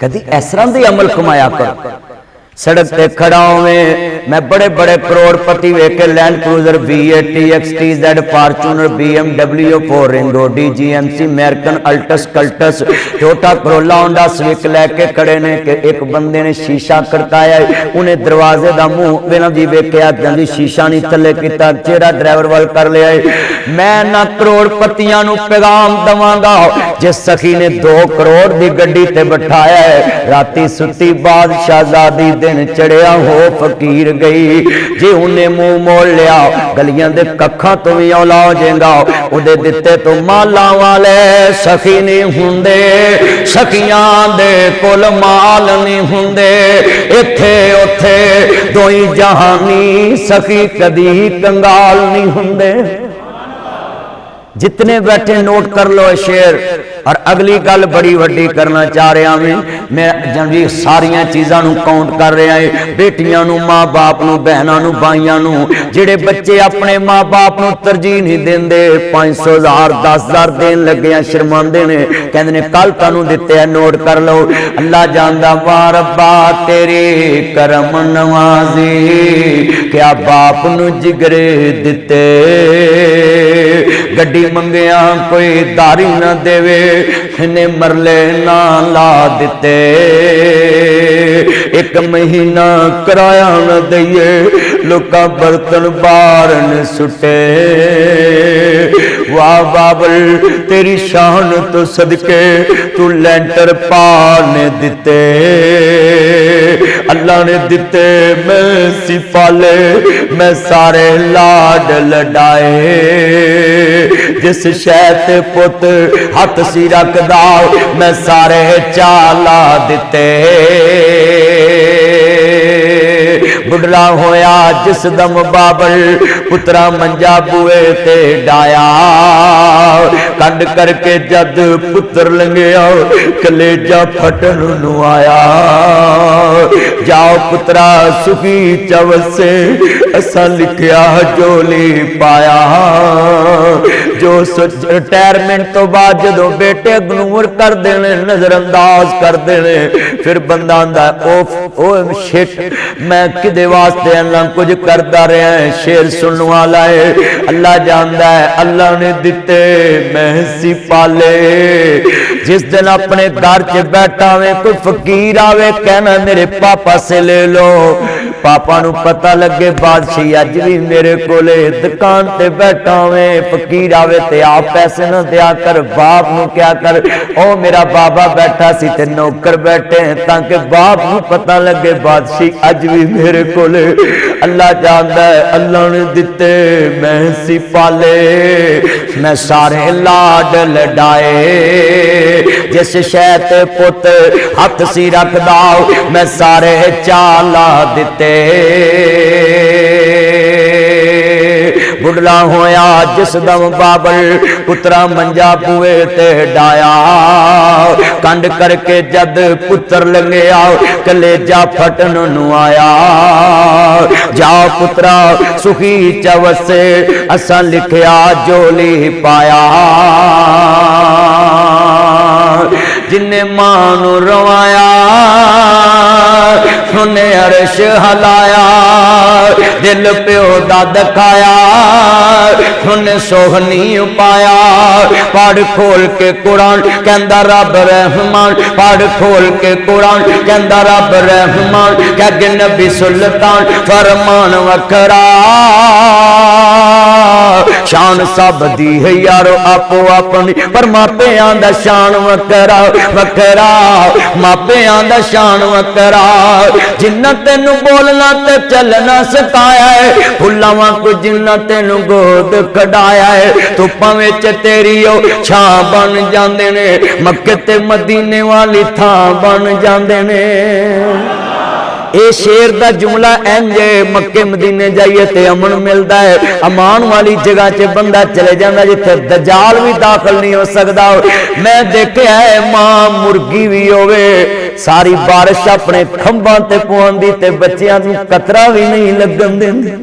कदी इस तरह दी अमल कमाया कर सड़क पे खड़ा में मैं बड़े बड़े करोड़पति वेखे Land Cruiser V8 XTZ Fortuner BMW 4 रेंगो DGMC American Altis Cultus Toyota Corolla Honda Civic लेके खड़े ने कि एक बंदे ने शीशा खड़काया उन्हें दरवाजे का मुंह बिना जी वेख्या जल्दी शीशा नहीं थले किया चेहरा ड्राइवर वाल कर लिया। मैं ना करोड़पतियां नू पैगाम दवांगा जिस सखी ने 2 करोड़ की गड्डी ते बिठाया है राती सुती बाद शहजादी दिन चढ़िया हो फकीर गई। जे उन्हें मुंह मोड़ लिया गलियां दे कखां तो भी औला हो जाएगा। उहदे दिते तो माला वाले सखी नहीं हुंदे, सखियां दे कोल माल नहीं हुंदे। इत्थे उथे दोई जहानी सखी कदी कंगाल नहीं हुंदे। जितने बैठे नोट कर लो शेर। और अगली गल बड़ी वड्डी करना चाह रहा मैं जी सारिया चीज़ों को काउंट कर रहा है। बेटियां माँ बाप नू, बहनों नू, भाइयों नू, जेड़े बच्चे अपने माँ बाप नू तरजीह नहीं देंदे 500,000 10,000 देन लगे शर्मांदे ने, कहंदे ने कल तुहानू दिते है नोट कर लो। अल्लाह जानदा वाह रब्बा तेरी करम नवाजी, क्या बाप नू जिगरे दिते। गड्डी मंगिया कोई दारी ना देवे, इन्हें मरले ना ला दिते। एक महीना किराया न दईए, लोका बर्तन बाहर न सुटे। वाह बाबल तेरी शान तो सदके तू लैंटर पाने दिते। अल्लाह ने दिते मैं सिपाले, मैं सारे लाड लडाए। जिस शैत पुत हथ सी रखदा, मैं सारे चाला दिते। बुढ़ला होया जिस दम बाबल, पुत्रा मंजा बुए ते डाया। कंड करके जद पुत्र लंघिया, कलेजा फटन नु आया। जाओ पुत्रा सुखी चवसे, असा लिखिया जोली पाया। जो रिटायरमेंट तो बाद जो बेटे इग्नोर कर देने, नजरअंदाज कर देने, फिर बंदा आंदा ओ शिट मैं किदे वास्ते अल्लाह कुछ करता रहा है। शेर सुनने वाला है, अल्लाह जानता है। अल्लाह ने दिते मैं सी पाले। जिस दिन अपने घर च बैठा वे कोई फकीर आवे, कहना मेरे पापा से ले लो। पापा नू पता लगे बादशाही अज भी मेरे कोले दुकान ते बैठा वे, फकीर आवे ते आप पैसे न दिया कर, बाप नू क्या कर ओ मेरा बाबा बैठा सी ते नौकर बैठे हैं, ताकि बाप नू पता लगे बादशाही अज भी मेरे कोले। अल्लाह जानदा है, अल्लाह ने दिते मैं सी पाले, मैं सारे लाड लडाए। जिस शैत पुत हथ सी रखदा, मैं सारे चाला दिते। बुढ़ला होया जिस दम बाबल, पुत्रा मंजा बुए ते डाया। कंड करके जद पुत्र लंघिया, कलेजा फटन नु आया। जाओ पुत्रा सुखी चवसे, असा लिखिया जोली पाया। जिन्ने मां नू रवाया, उन्हें अरश हलाया। दिल प्यो दा दखाया, उन्हें सोहनी पाया। पढ़ खोल के कुरान कहंदा रब रहमान, पढ़ खोल के कुरान कहंदा रब रहमान। कह नबी सुल्तान फरमान वखरा, शान सब दी है यारो आपो अपनी, पर मापियां दा शान वखरा वखरा। मापियां दा शान वखरा। जिन्ना तेनू बोलना ते चलना सिखाया है, फुल्लां वांगू जिन्ना तेनू गोद कढ़ाया है। धुप्पां विच तेरी ओ छां बन जांदे ने, मक्के ते मदीने वाली थां बन जांदे ने। ये शेर का जुमला इंज मक्के मदीने जाइए तो अमन मिलता है। अमान वाली जगह च बंदा चले जाता जिथे दजाल भी दाखिल नहीं हो सकता। मैं देखा है मां मुर्गी भी होवे, सारी बारिश अपने खंभा ते पवांदी ते बच्चियां नूं कतरा भी नहीं लगन देंदी।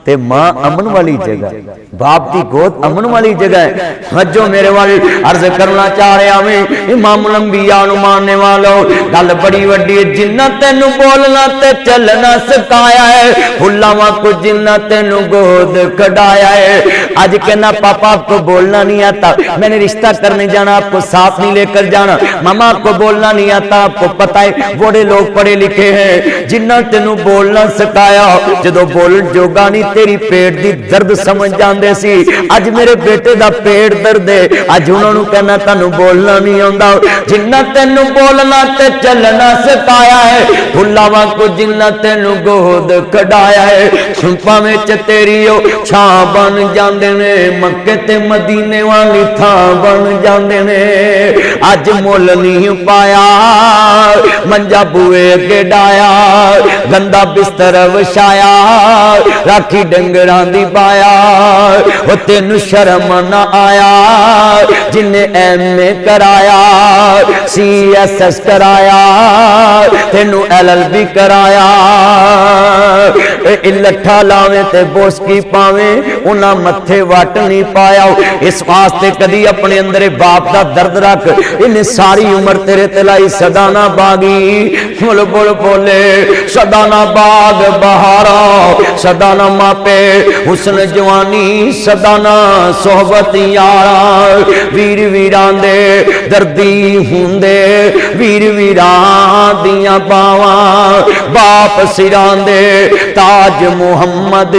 ते मां अमन वाली जगह, बाप की गोद अमन वाली जगह है। वजो मेरे वाली अर्ज करना चाह रहा मैं, इमामुल अंबिया नूं मानने वालों गल बड़ी वड्डी है। जिन्ना तेनू बोलना ते चलना सिखाया है, फुल्लां वांगू जिन्ना तेनू गोद कढ़ाया है। आज कहना पापा आपको बोलना नहीं आता, मैंने रिश्ता करने जाना, आपको साथ नहीं लेकर जाना। मामा आपको बोलना नहीं आता, आपको पता है बड़े लोग पढ़े लिखे हैं। जिन्ना तेनू बोलना सिखाया, जो बोल जोगा नहीं तेरी पेट दी दर्द समझ जाते सी। अज मेरे बेटे दा पेट दर्द है, अज उन्होंने कहना तैनू बोलना नहीं आउंदा, जिन्ना तैनू बोलना ते चलना सिखाया है, फुल्लावां को जिन्ना तैनू गोद कढ़ाया है, भावें च तेरी ओ छां बन जांदे ने, मक्के ते मदीने वाली थां बन जांदे ने। अज मुल नहीं पाया, मंजा बूए अगे डाया, गंदा बिस्तर विछाया, राखी डंगरां दी पाया, ओ तेनू शर्म ना आया, जिन्हें MA कराया, CSS कराया, तेनू LLB कराया, लट्ठा लावे ते बोसकी पावे, उन्हां मत्थे वट नहीं पाया। इस वास्ते कदी अपने अंदर बाप का दर्द रख, इन्हें सारी उम्र तेरे ते लाई सदा ना बागी। बोल बोल बोले सदा ना बाग बहारा, सदा ना मापे हुस्न जवानी, सदा ना सोहबत यारा। वीर वीरां दे दर्दी हुंदे, वीर वीरां दियां बावां, बाप सिरां दे ताज मुहम्मद,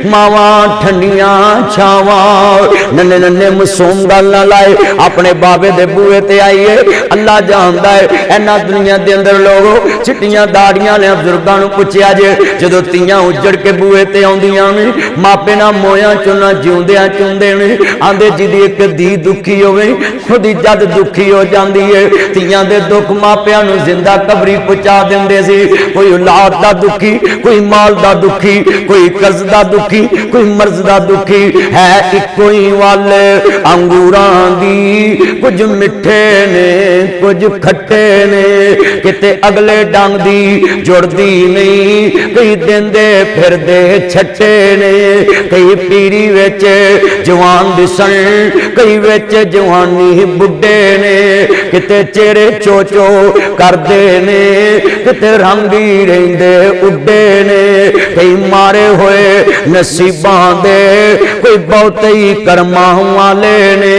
मावा ठंडियां छावां। नन्हे नन्हे मासूम गल ना लाए, अपने बाबे दे बूहे ते आइए। अल्लाह जानदा है इन्हां दुनिया दे अंदर लोग चिट्टियां दाड़ियां ने बुजुर्गां नूं पुछया जे, जदों तियां उजड़ के बूहे ते आउंदियां ने, मापे ना मोयां चों ना जिउंदियां चुंदे ने, आंदे जिहदी इक धी दुखी होवे खुदी जद दुखी हो जांदी है। तियां दे दुख मापियां नूं जिंदा कबरी पहुंचा दिंदे सी। कोई औलाद दा दुखी, कोई माल दा दुखी, कोई कर्ज दा दुखी, कोई मर्ज दा दुखी है, इक्को ही वल अंगूरां दी, कुछ मिठे ने कुछ खट्टे ने, किते अगले डंग दी जुड़दी नहीं, कई देंदे फिरदे छट्टे ने, कई पीरी विच जवान दिसन, कई विच जवानी बुढ़े ने, किते चेहरे चोचो करदे ने, किते रंग ही रहिंदे उड्डे ने, कई मारे होए नसीबां दे, कोई बहुते ही करमां वाले ने,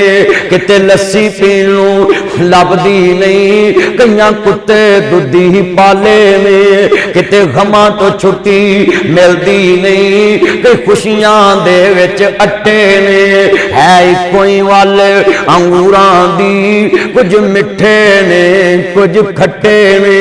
किते लस्सी पीण नूं लभदी नहीं, कईयां कुत्ते दुधी ही पाले ने, किते गमां तो छुट्टी मिलदी नहीं, कई खुशियां दे विच अट्टे ने, है इक्को ही वल अंगूरां दी, कुछ मिठे ने कुछ खट्टे ने।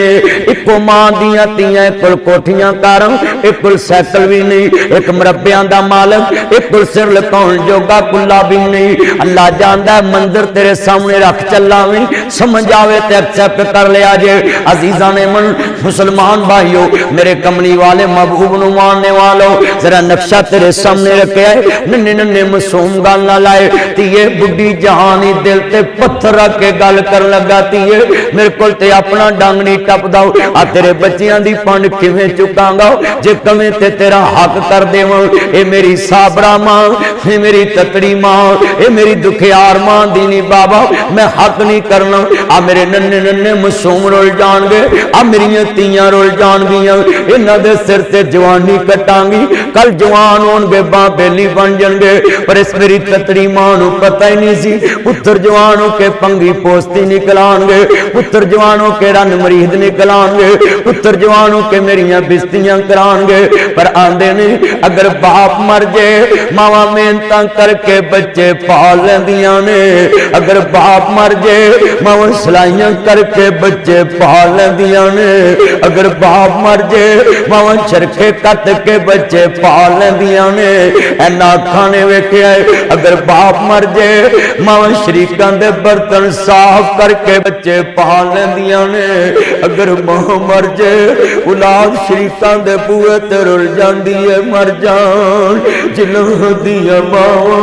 इक्को मां दियां तियां, एक कोल कोठियां कारां, एक कोल सैकल भी नहीं, एक मुरब्बियां दा मालक, एक कोल सिर लकाउण जोगा कुल्ला भी नहीं। अल्लाह जानदा है मंदिर तेरे सामने रख चलावी, समझ आवे ते एक्सेप्ट कर लिया जे। अजीजा ने मन मुसलमान भाइयों, मेरे कमली वाले महबूब नूं मानने वालों, जरा नक्शा तेरे सामने रखे है, नन्हे नन्हे मासूम गल ना लाए। तीए बुढ़ी जहानी दिल ते पत्थर रख के गल कर लगा, तीए मेरे कोल ते अपना डंग नहीं टपदा, आ तेरे बच्चियां दी पंड किवें चुकांगा, जे कवें ते तेरा हक कर देवां। ए मेरी साबरा मां, ए मेरी ततड़ी मां, ए मेरी दुखियार मां दी नहीं बाबा, मैं हक नहीं करना। आ मेरे नन्हे नन्हे मासूम रुल जाणगे, आ मेरियां तियां रुल जाणगियां, इन्हां दे सिर ते जवानी कटांगी, कल जवान होणगे बां बेली बन जाणगे। पर इस मेरी ततड़ी मां नूं पता ही नहीं सी, पुत्र जवान हो के पंगी पोस्ती निकलाणगे, पुत्र जवान हो के रन मरीद निकलाणगे, पुत्र जवान हो के मेरियां बिस्तियां कराणगे। पर आंदे ने अगर बाप मर जाए, मावां मेहनतां करके बच्चे पाल लैंदियां ने, अगर बाप मर जाए, मावां सलाइयां करके बच्चे पाल लैंदियां ने, अगर बाप मर जाए, मावां चरखे कट के बच्चे पाल लैंदियां ने। ऐना अखां ने वेखिया अगर बाप मर जाए, मावां शरीकां दे बर्तन साफ करके बच्चे पाल लैंदियां ने, अगर मां मर जाए, औलाद शरीकां दे बूहे ते रुल जांदी है। मर जान जिन्हां दियां मावां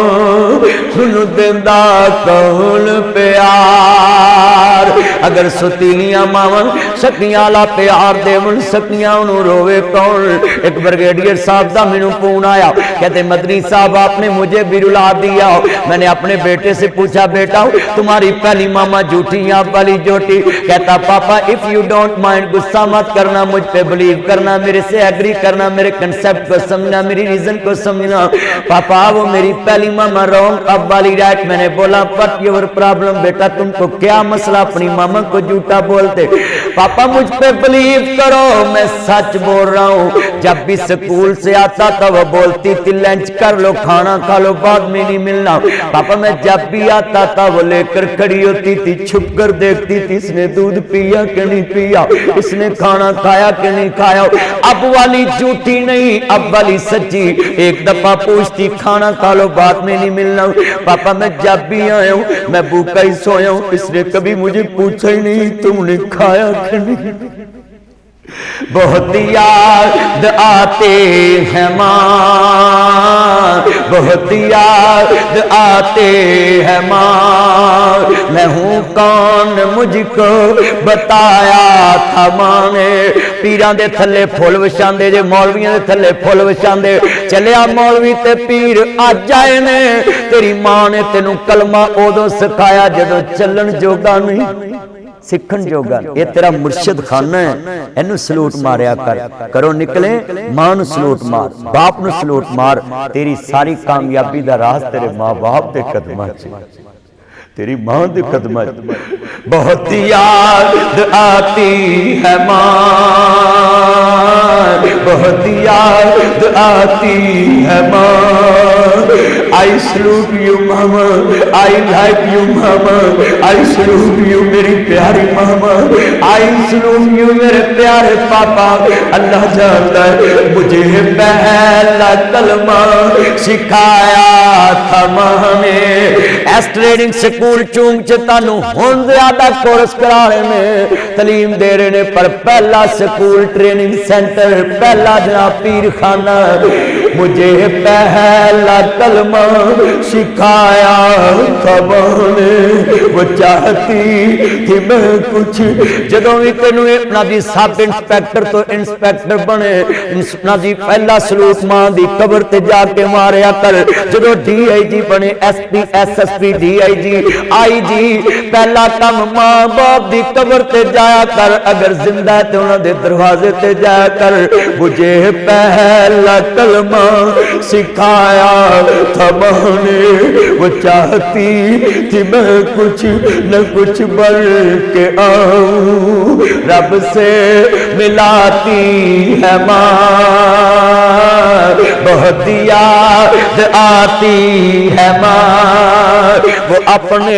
उन्हूं दिंदा कौन प्यार। अगर सुतीलियां मावां सकियां वाला प्यार देवन, सकियां उन्हूं रोवे कौन। एक ब्रिगेडियर साहब दा मैनूं फोन आया, कहते मदनी साहब आपने मुझे भी रुला दिया। मैंने अपने बेटे से पूछा, बेटा तुम्हारी पहली मामा झूठी या वाली झूठी? कहता पापा इफ यू डोंट माइंड, गुस्सा मत करना, मुझ पे बिलीव करना, मेरे से एग्री करना, मेरे कंसेप्ट को समझना, मेरी रीजन को समझना। पापा वो मेरी पहली मामा रॉन्ग, अब वाली राइट। मैंने बोला व्हाट योर प्रॉब्लम बेटा, तुमको क्या मसला, अपनी मामा को झूठा बोलते? पापा पापा मुझ पे बिलीव करो, मैं सच बोल रहा हूँ। जब भी स्कूल से आता था वो बोलती थी लंच कर लो, खाना खा लो, बाद में नहीं मिलना। पापा मैं जब भी आता था वो लेकर खड़ी होती थी, छुप कर देखती थी इसने दूध पिया कि नहीं पिया, इसने खाना खाया कि नहीं खाया। अब वाली झूठी नहीं, अब वाली सच्ची। एक दफा पूछती खाना खा लो, बाद में नहीं मिलना। पापा मैं जब भी आया हूँ मैं भूखा ही सोया हूँ, इसने कभी मुझे पूछा ही नहीं तुमने खाया कि नहीं। बहुत याद आते हैं माँ, बहुत याद आते हैं माँ, मैं हूँ कौन मुझको बताया था माँ ने। पीरां दे थल्ले फुल विछांदे जे, मौलवियां दे थल्ले फुल विछांदे, चलिया मौलवी ते पीर अज आए ने। तेरी माँ ने तेनू कलमा उदों सिखाया जदों चलन जोगा नहीं, सिखण जोगा। ये तेरा मुर्शिद खाना है, इनू सलूट मारिया कर। करो निकले मां नू सलूट मार, बाप नू सलूट मार। तेरी सारी कामयाबी दा राज तेरे मां बाप दे कदमां च, तेरी मां दे कदमां च। बहुत याद आती है मां, बहुत याद आती है मां। I salute you mama, I like you mama, I salute you मेरी प्यारी मामा, आई सलूट यू मेरे प्यारे पापा। अल्लाह जानता है मुझे पहला कलमा सिखाया था मां ने। एस ट्रेनिंग स्कूल चूंग च तानू हुण ज्यादा कोर्स करा रहे ने, तलीम दे रहे ने, पर पहला स्कूल ट्रेनिंग सेंटर, पहला जनाब पीर खाना। मुझे पहला कलमा सिखाया था मां ने, वो चाहती थी मैं कुछ। जदों भी तेनू अपना दी सब इंस्पैक्टर तो इंस्पैक्टर बने, अपना दी पहला सलूट मां दी कबर ते जाके मारिया कर। जदों DIG बने, SP SSP DIG IG, पहला काम मां बाप दी कबर ते जाया कर। अगर जिंदा है तो उन्हां दे दरवाजे ते जाया कर। मुझे पहला कलमा सिखाया था मां ने, वो चाहती थी मैं कुछ न कुछ बन के आऊं। रब से मिलाती है मां, बहुत याद आती है मां। वो अपने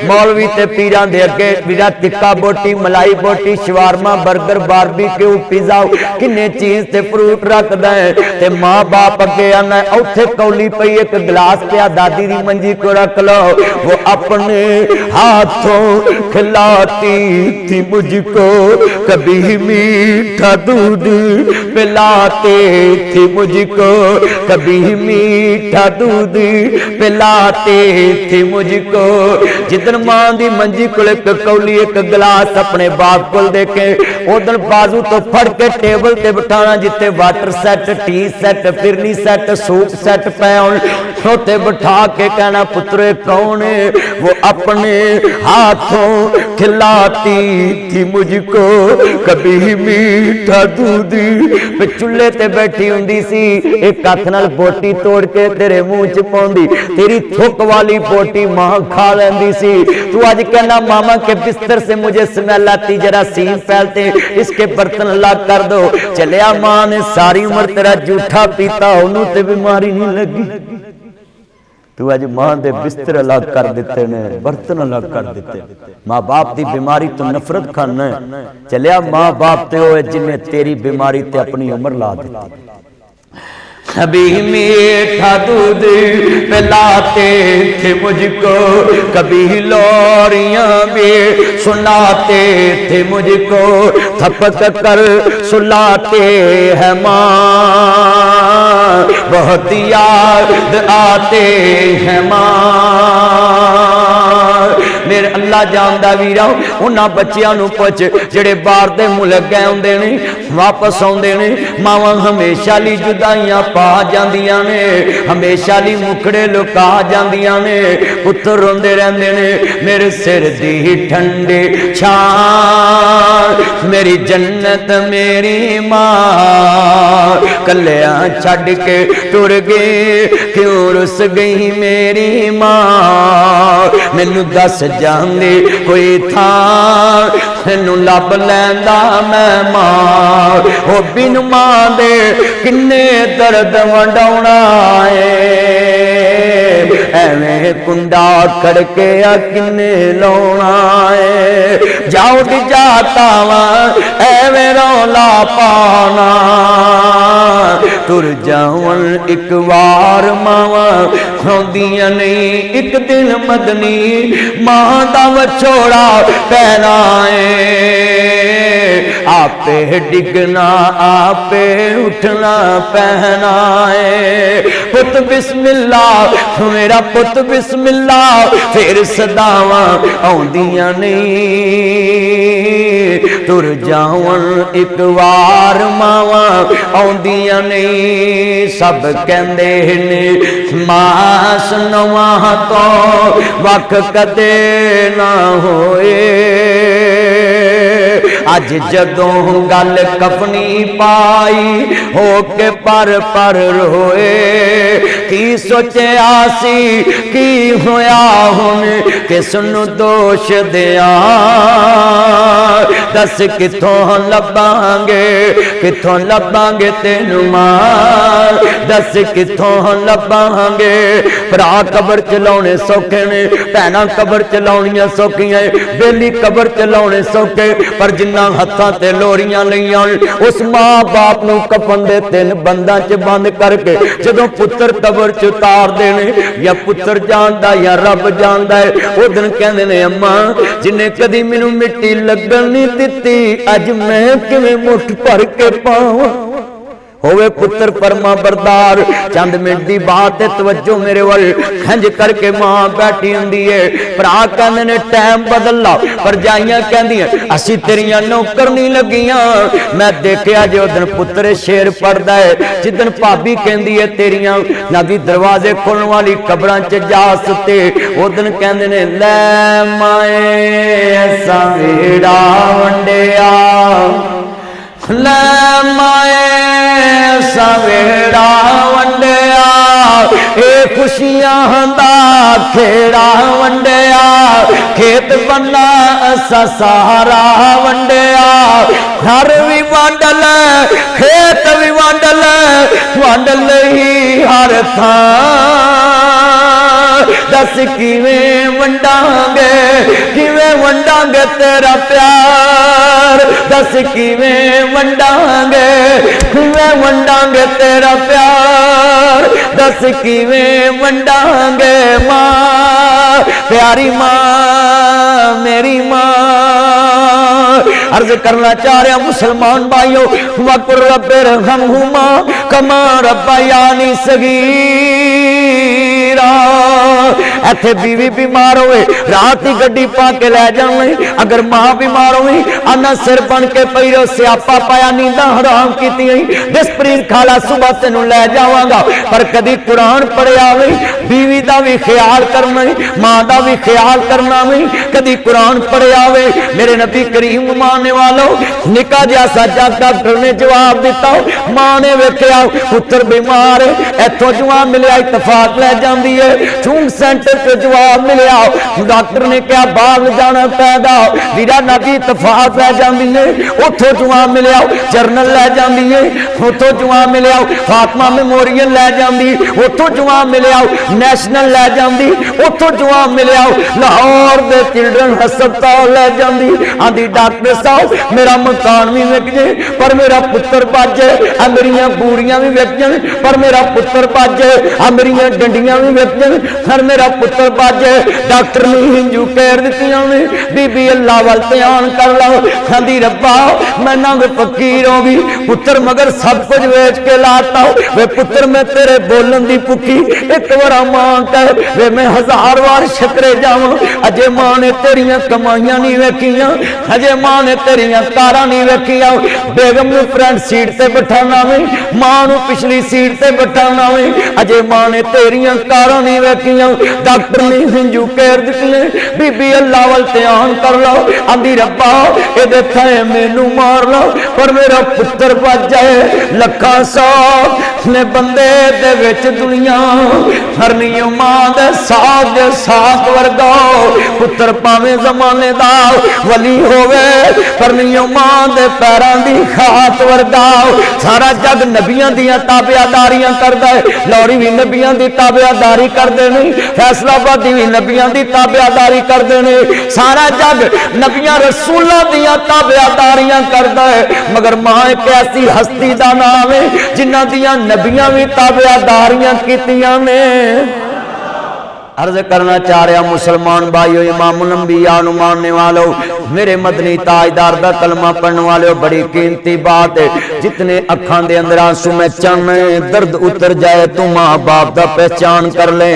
मौलवी ते पीरां दे अगे पीरा टिक्का बोटी, मलाई बोटी, शवारमा, बर्गर, बारबीक्यू, पिज़्ज़ा, किन्ने चीज ते फ्रूट रखदा है। ते मां बाप अगे आना उथे कौली पई एक गिलास पिया, दादी दी मंजी को रख लो। वो अपने हाथों खिलाती थी मुझको, कभी मीठा दूध पिलाते थी मुझको, कभी मीठा दूध पिलाते थे मुझको। जिदन मां दी मंजी को एक कौली एक गिलास अपने बाप को देके, उदन बाजू तो फड़ के टेबल ते बिठाना, जिते water set, T set, phirni set, soup set पे छोटे बिठा के कहना पुत्रे कौन है। वो अपने हाथों खिलाती थी मुझको, कभी मीठा दूध पे चूल्हे ते बैठी हुंदी सी, एक हथ नाल बोटी तोड़ के तेरे मुंह च पाउंदी, तेरी थुक वाली बोटी मां खा लेंदी सी। तू आज कहना मामा के बिस्तर से मुझे स्मेल आती, जरा सीन फैलते इसके बर्तन अलग कर दो। चलिया मां ने सारी उम्र तेरा जूठा पीता, उन्हों ते बीमारी नहीं लगी। तू अज मां दे बिस्तर अलग कर दिते ने, बर्तन अलग कर दिते। मां बाप दी बीमारी तो नफरत खाना है। चलिया मां बाप ते होए जिन्हें तेरी बीमारी ते अपनी उम्र ला दी। कभी मीठा दूध पिलाते थे मुझको, कभी लोरियां भी सुनाते थे मुझको, थपक कर सुलाते हैं माँ, बहुत याद आते हैं माँ। मेरे अल्लाह जानदा वीरा उन्हां बच्चियां नूं पुछ जिहड़े बाहर दे मुल्क गए हुंदे ने, वापस आउंदे ने, मावां हमेशा लई जुदाइयां पा जांदियां ने, हमेशा लई मुखड़े लुका जांदियां ने, पुत्तर रोंदे रहंदे ने। मेरे सिर दी ठंडी छां मेरी जन्नत मेरी मां, कल्लियां छड्ड के टुर गई क्यों रुस गई मेरी मां, मैनू दस ਜਾਂਦੀ ਕੋਈ ਥਾਂ, ਤੈਨੂੰ ਲੱਭ ਲੈਂਦਾ ਮੈਂ ਮਾਂ। ਉਹ ਬਿਨ ਮਾਂ ਦੇ ਕਿੰਨੇ ਦਰਦ ਵੰਡਾਉਣਾ ਏ, ਐਵੇਂ ਕੁੰਡਾ ਖੜਕਿਆ ਕਿੰਨੇ ਲਾਉਣਾ ਏ। ਜਾਉ ਜਾਤਾ ਵਾ ਐਵੇਂ ਰੌਲਾ ਪਾਣਾ, ਤੁਰ ਜਾਵਣ ਇੱਕ ਵਾਰ ਮਾਵਾਂ ਖਾਂਦੀਆਂ ਨਹੀਂ, ਇੱਕ ਦਿਨ ਮਦਨੀ ਮਾਂ ਦਾ ਵਿਛੋੜਾ ਪੈਣਾ ਏ। आपे डिगना आपे उठना पहना है। पुत बिस्मिल्लाह मेरा पुत बिस्मिल्लाह, फिर सदावां आउंदियां नहीं। तुर जावन एक वार मावां आउंदियां नहीं। सब कहंदे ने मास नवां तो वख कदे ना होए। अज जदों गल कफनी पाई हो के पर रोए। की सोचा सी की होया हुण किसनू दोष दिया। दस किथों लभांगे तेनू मां। दस किथों लभांगे। भरा कबर चलाने सौखे ने, भैणां कबर चलाउणियां सौखियां, बेली कबर चलाने सौखे, पर जिन्ना हत्थां ते लोरियां लईआं उस मां बाप नूं कफन दे 3 बंदां च बंद करके जदों पुत्र कबर च उतार देने, या पुत्र जानदा या रब जानदा है। उस दिन कहंदे ने अम्मा जिन्ने कदी मैनूं मिट्टी लगन नहीं दित्ती, अज मैं किवें मुठ भर के पावां। होवे पुत्र फरमा बरदार। चंद मिनट दी बात है, तवज्जो मेरे वल। खंज करके मां बैठी हुंदी है, भरा कहंदे ने टाइम बदल ला। भरजाइयां कहंदियां असी तेरियां नौकर नहीं लगियां। मैं देखिया जो दिन पुत्र शेर पढ़दा है, जिदन भाभी कहंदी है तेरियां नदी दरवाजे खोलण वाली कबरां च जा सुते, उस दिन कहंदे ने लै माए ऐसा वेड़ा वंडिया। लै माए सवेड़ा वंडिया, ए खुशियां दा खेड़ा वंडिया। खेत बन्ना असा सारा वंडिया। घर भी वंड ले खेत भी वंड ले, वंड लई हर थां। दस किवें वंडांगे तेरा प्यार। दस किवें वंडांगे तेरा प्यार। दस किवें वंडांगे मां प्यारी मां मेरी मां। अर्ज करना चाह रहा मुसलमान भाइयों, वकुर रब्बे रहमहुमा कमा रब्बयानी सगीरा। इत्थे बीवी बीमार होवे रात ही गड्डी पा के लै जावे, अगर मां बीमार होवे आना सिर बन के पई रहो, स्यापा पाया नींदा हराम कीती। जसप्रीत खाला सुबह तेनू लै जावांगा, पर कदी कुरान पढ़िया वे, बीवी दा भी ख्याल करना, मां दा भी ख्याल करना वे, कदी कुरान पढ़िया वे। मेरे नबी करीम माने वालों, निका जिहा साजा डॉक्टर ने जवाब दिता। मां ने वेखिया पुत्र बीमार है, इथों जवाब मिलिया इतफाक लै जांदी है। चूंग सेंटर च जवाब मिलिया, डॉक्टर ने कहा बाहर जाना पैदा, वीरा नबी इतफाक लै जांदी है। उथों जवाब मिलिया जर्नल लै जांदी है, उथों जवाब मिलिया फातिमा मेमोरियल लै जांदी, उथों जवाब मिलिया नेशनल लै जांदी, उथों जवाब मिलिया लाहौर दे चिल्ड्रन हस्पताल लै जांदी। आंदी डॉक्टर साहब मेरा मकान भी विक जाए पर मेरा पुत्र बच जाए, मेरियां बूरियां भी विक जाए पर मेरा पुत्र बच जाए, मेरियां डंडियां भी विक जाए पर मेरा पुत्र बच जाए। डॉक्टर ने हिंजू कह दित्तियां ने बीबी अल्लाह वाल ध्यान कर लो। कहंदी रब्बा मैं ना फकीर हो गई, पुत्र मगर सब कुछ वेच के लाता वे पुत्र मैं तेरे बोलन दी भुखी एक बार मां कह वे मैं 1000 बार छतरे जावां। अजे मां ने तेरियां कमाइयां नहीं वेखियां, अजे मां ने तेरियां कारां नहीं वेखिया बेगम नूं फ्रंट सीट ते बिठाना वे मां नूं पिछली सीट ते बिठाना वे अजे मां ने तेरियां कारां नहीं वेखिया डॉक्टर ने हिंजू केर दित्ती बीबी अल्लाह वल ध्यान कर लो आंदी रब्बा इहदे थे मैनू मार लो पर मेरा पुत्र बच जाए लखा सौ ने बंदे दे विच दुनिया हरनी मां दे साथ वर्गा पुत्र पावे जमाने दा वली होवे पर नहीं मां दे पैरां दी खात वर्गा सारा जग नबियां दियां ताबियादारियां करदा है लौरी भी नबियां दी ताबियादारी करदे ने फैसलाबादी भी नबियां दी ताबियादारी करदे ने सारा जग नबियां रसूलां दियां ताबियादारियां करदा है मगर मां एक ऐसी हस्ती दा नाम है जिन्हां दियां नबियां भी ताबियादारियां कीतियां ने अर्ज करना चाह रहा मुसलमान भाइयों इमामुल अंबिया नु मानने वालों मेरे मदनी ताजदार दा कलमा पढ़ने वालों बड़ी कीमती बात है जितने अखां दे अंदर आंसू में चन्न दर्द उतर जाए तू मां बाप दा पहचान कर ले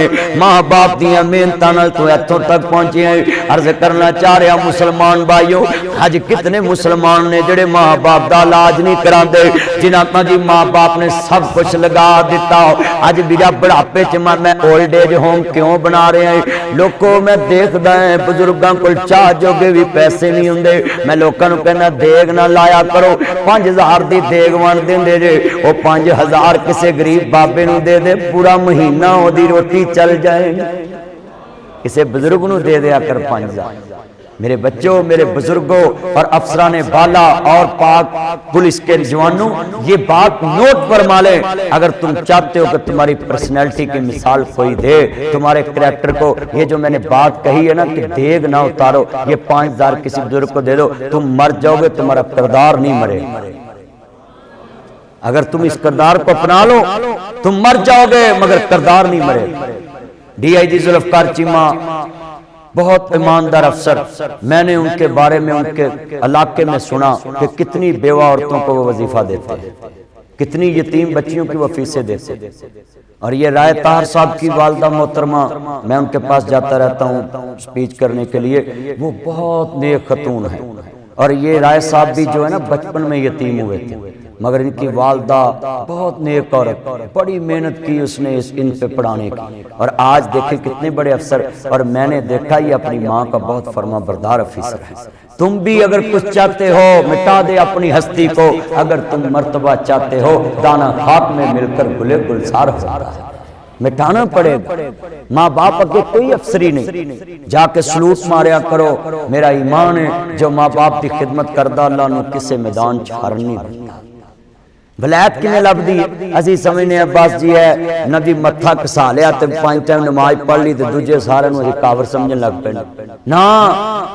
मां बाप दियां मेहनतां नाल तू इत्थों तक पहुंचे है अर्ज करना चाह रहा मुसलमान भाइयों अज कितने मुसलमान ने जेड़े मां बाप दा इलाज नहीं करांदे जिन्हां दी मां बाप ने सब कुछ लगा दिता अज मेरा बुढ़ापे च मैं ओल्ड एज होम क्यों बना रहे हैं लोगों मैं देखदा है बुजुर्गों को चाह जोगे भी पैसे नहीं हुंदे मैं लोगों को कहना देग ना लाया करो 5000 दी देग वंड देंदे जे वो 5000 किसी गरीब बाबे नूं दे दे पूरा महीना ओदी रोटी चल जाए किसी बुजुर्ग नूं दे दिया कर 5000 मेरे बच्चों मेरे बुजुर्गों और अफसरान बाला और पाक पुलिस के जवानों ये बात नोट फरमा ले अगर तुम चाहते हो कि तुम्हारी पर्सनैलिटी की मिसाल कोई दे तुम्हारे करैक्टर को ये जो मैंने बात कही है ना कि देग ना उतारो ये 5000 किसी बुजुर्ग को दे दो तुम मर जाओगे तुम्हारा किरदार नहीं मरे अगर तुम इस किरदार को अपना लो तुम मर जाओगे मगर किरदार नहीं मरे DIG जुल्फकार चीमा बहुत ईमानदार अफसर मैंने उनके बारे में उनके इलाके में सुना कि कितनी बेवा औरतों को वो वजीफा देते हैं कितनी यतीम बच्चियों की वो फीसें देते और ये राय ताहर साहब की वालदा मोहतरमा मैं उनके पास जाता रहता हूँ स्पीच करने के लिए वो बहुत नेक खतून है और ये राय साहब भी जो है ना बचपन में यतीम हुए थे मगर इनकी वालदा बहुत नेक औरत बड़ी मेहनत की उसने इन पे पढ़ाने की और आज देखे कितने बड़े अफसर और मैंने देखा ये अपनी माँ का बहुत फर्मा बरदार अफसर है तुम भी अगर कुछ चाहते हो मिटा दे अपनी हस्ती को अगर तुम मर्तबा चाहते हो दाना खाक में मिलकर गुले गुलजार हो जाता है मिटाना पड़ेगा माँ बाप अगे कोई अफसरी नहीं जाके सलूट मारिया करो मेरा ईमान है जो माँ बाप की खिदमत करदा अल्लाह नूं किसे मैदान हार नहीं बनता वलैत किवें लभदी असीं समझने अब्बास जी है नदी मत्था घसा लिया ते 5 टाइम नमाज पढ़ ली ते दूजे सारे नूं असीं कावर समझण लग पे ना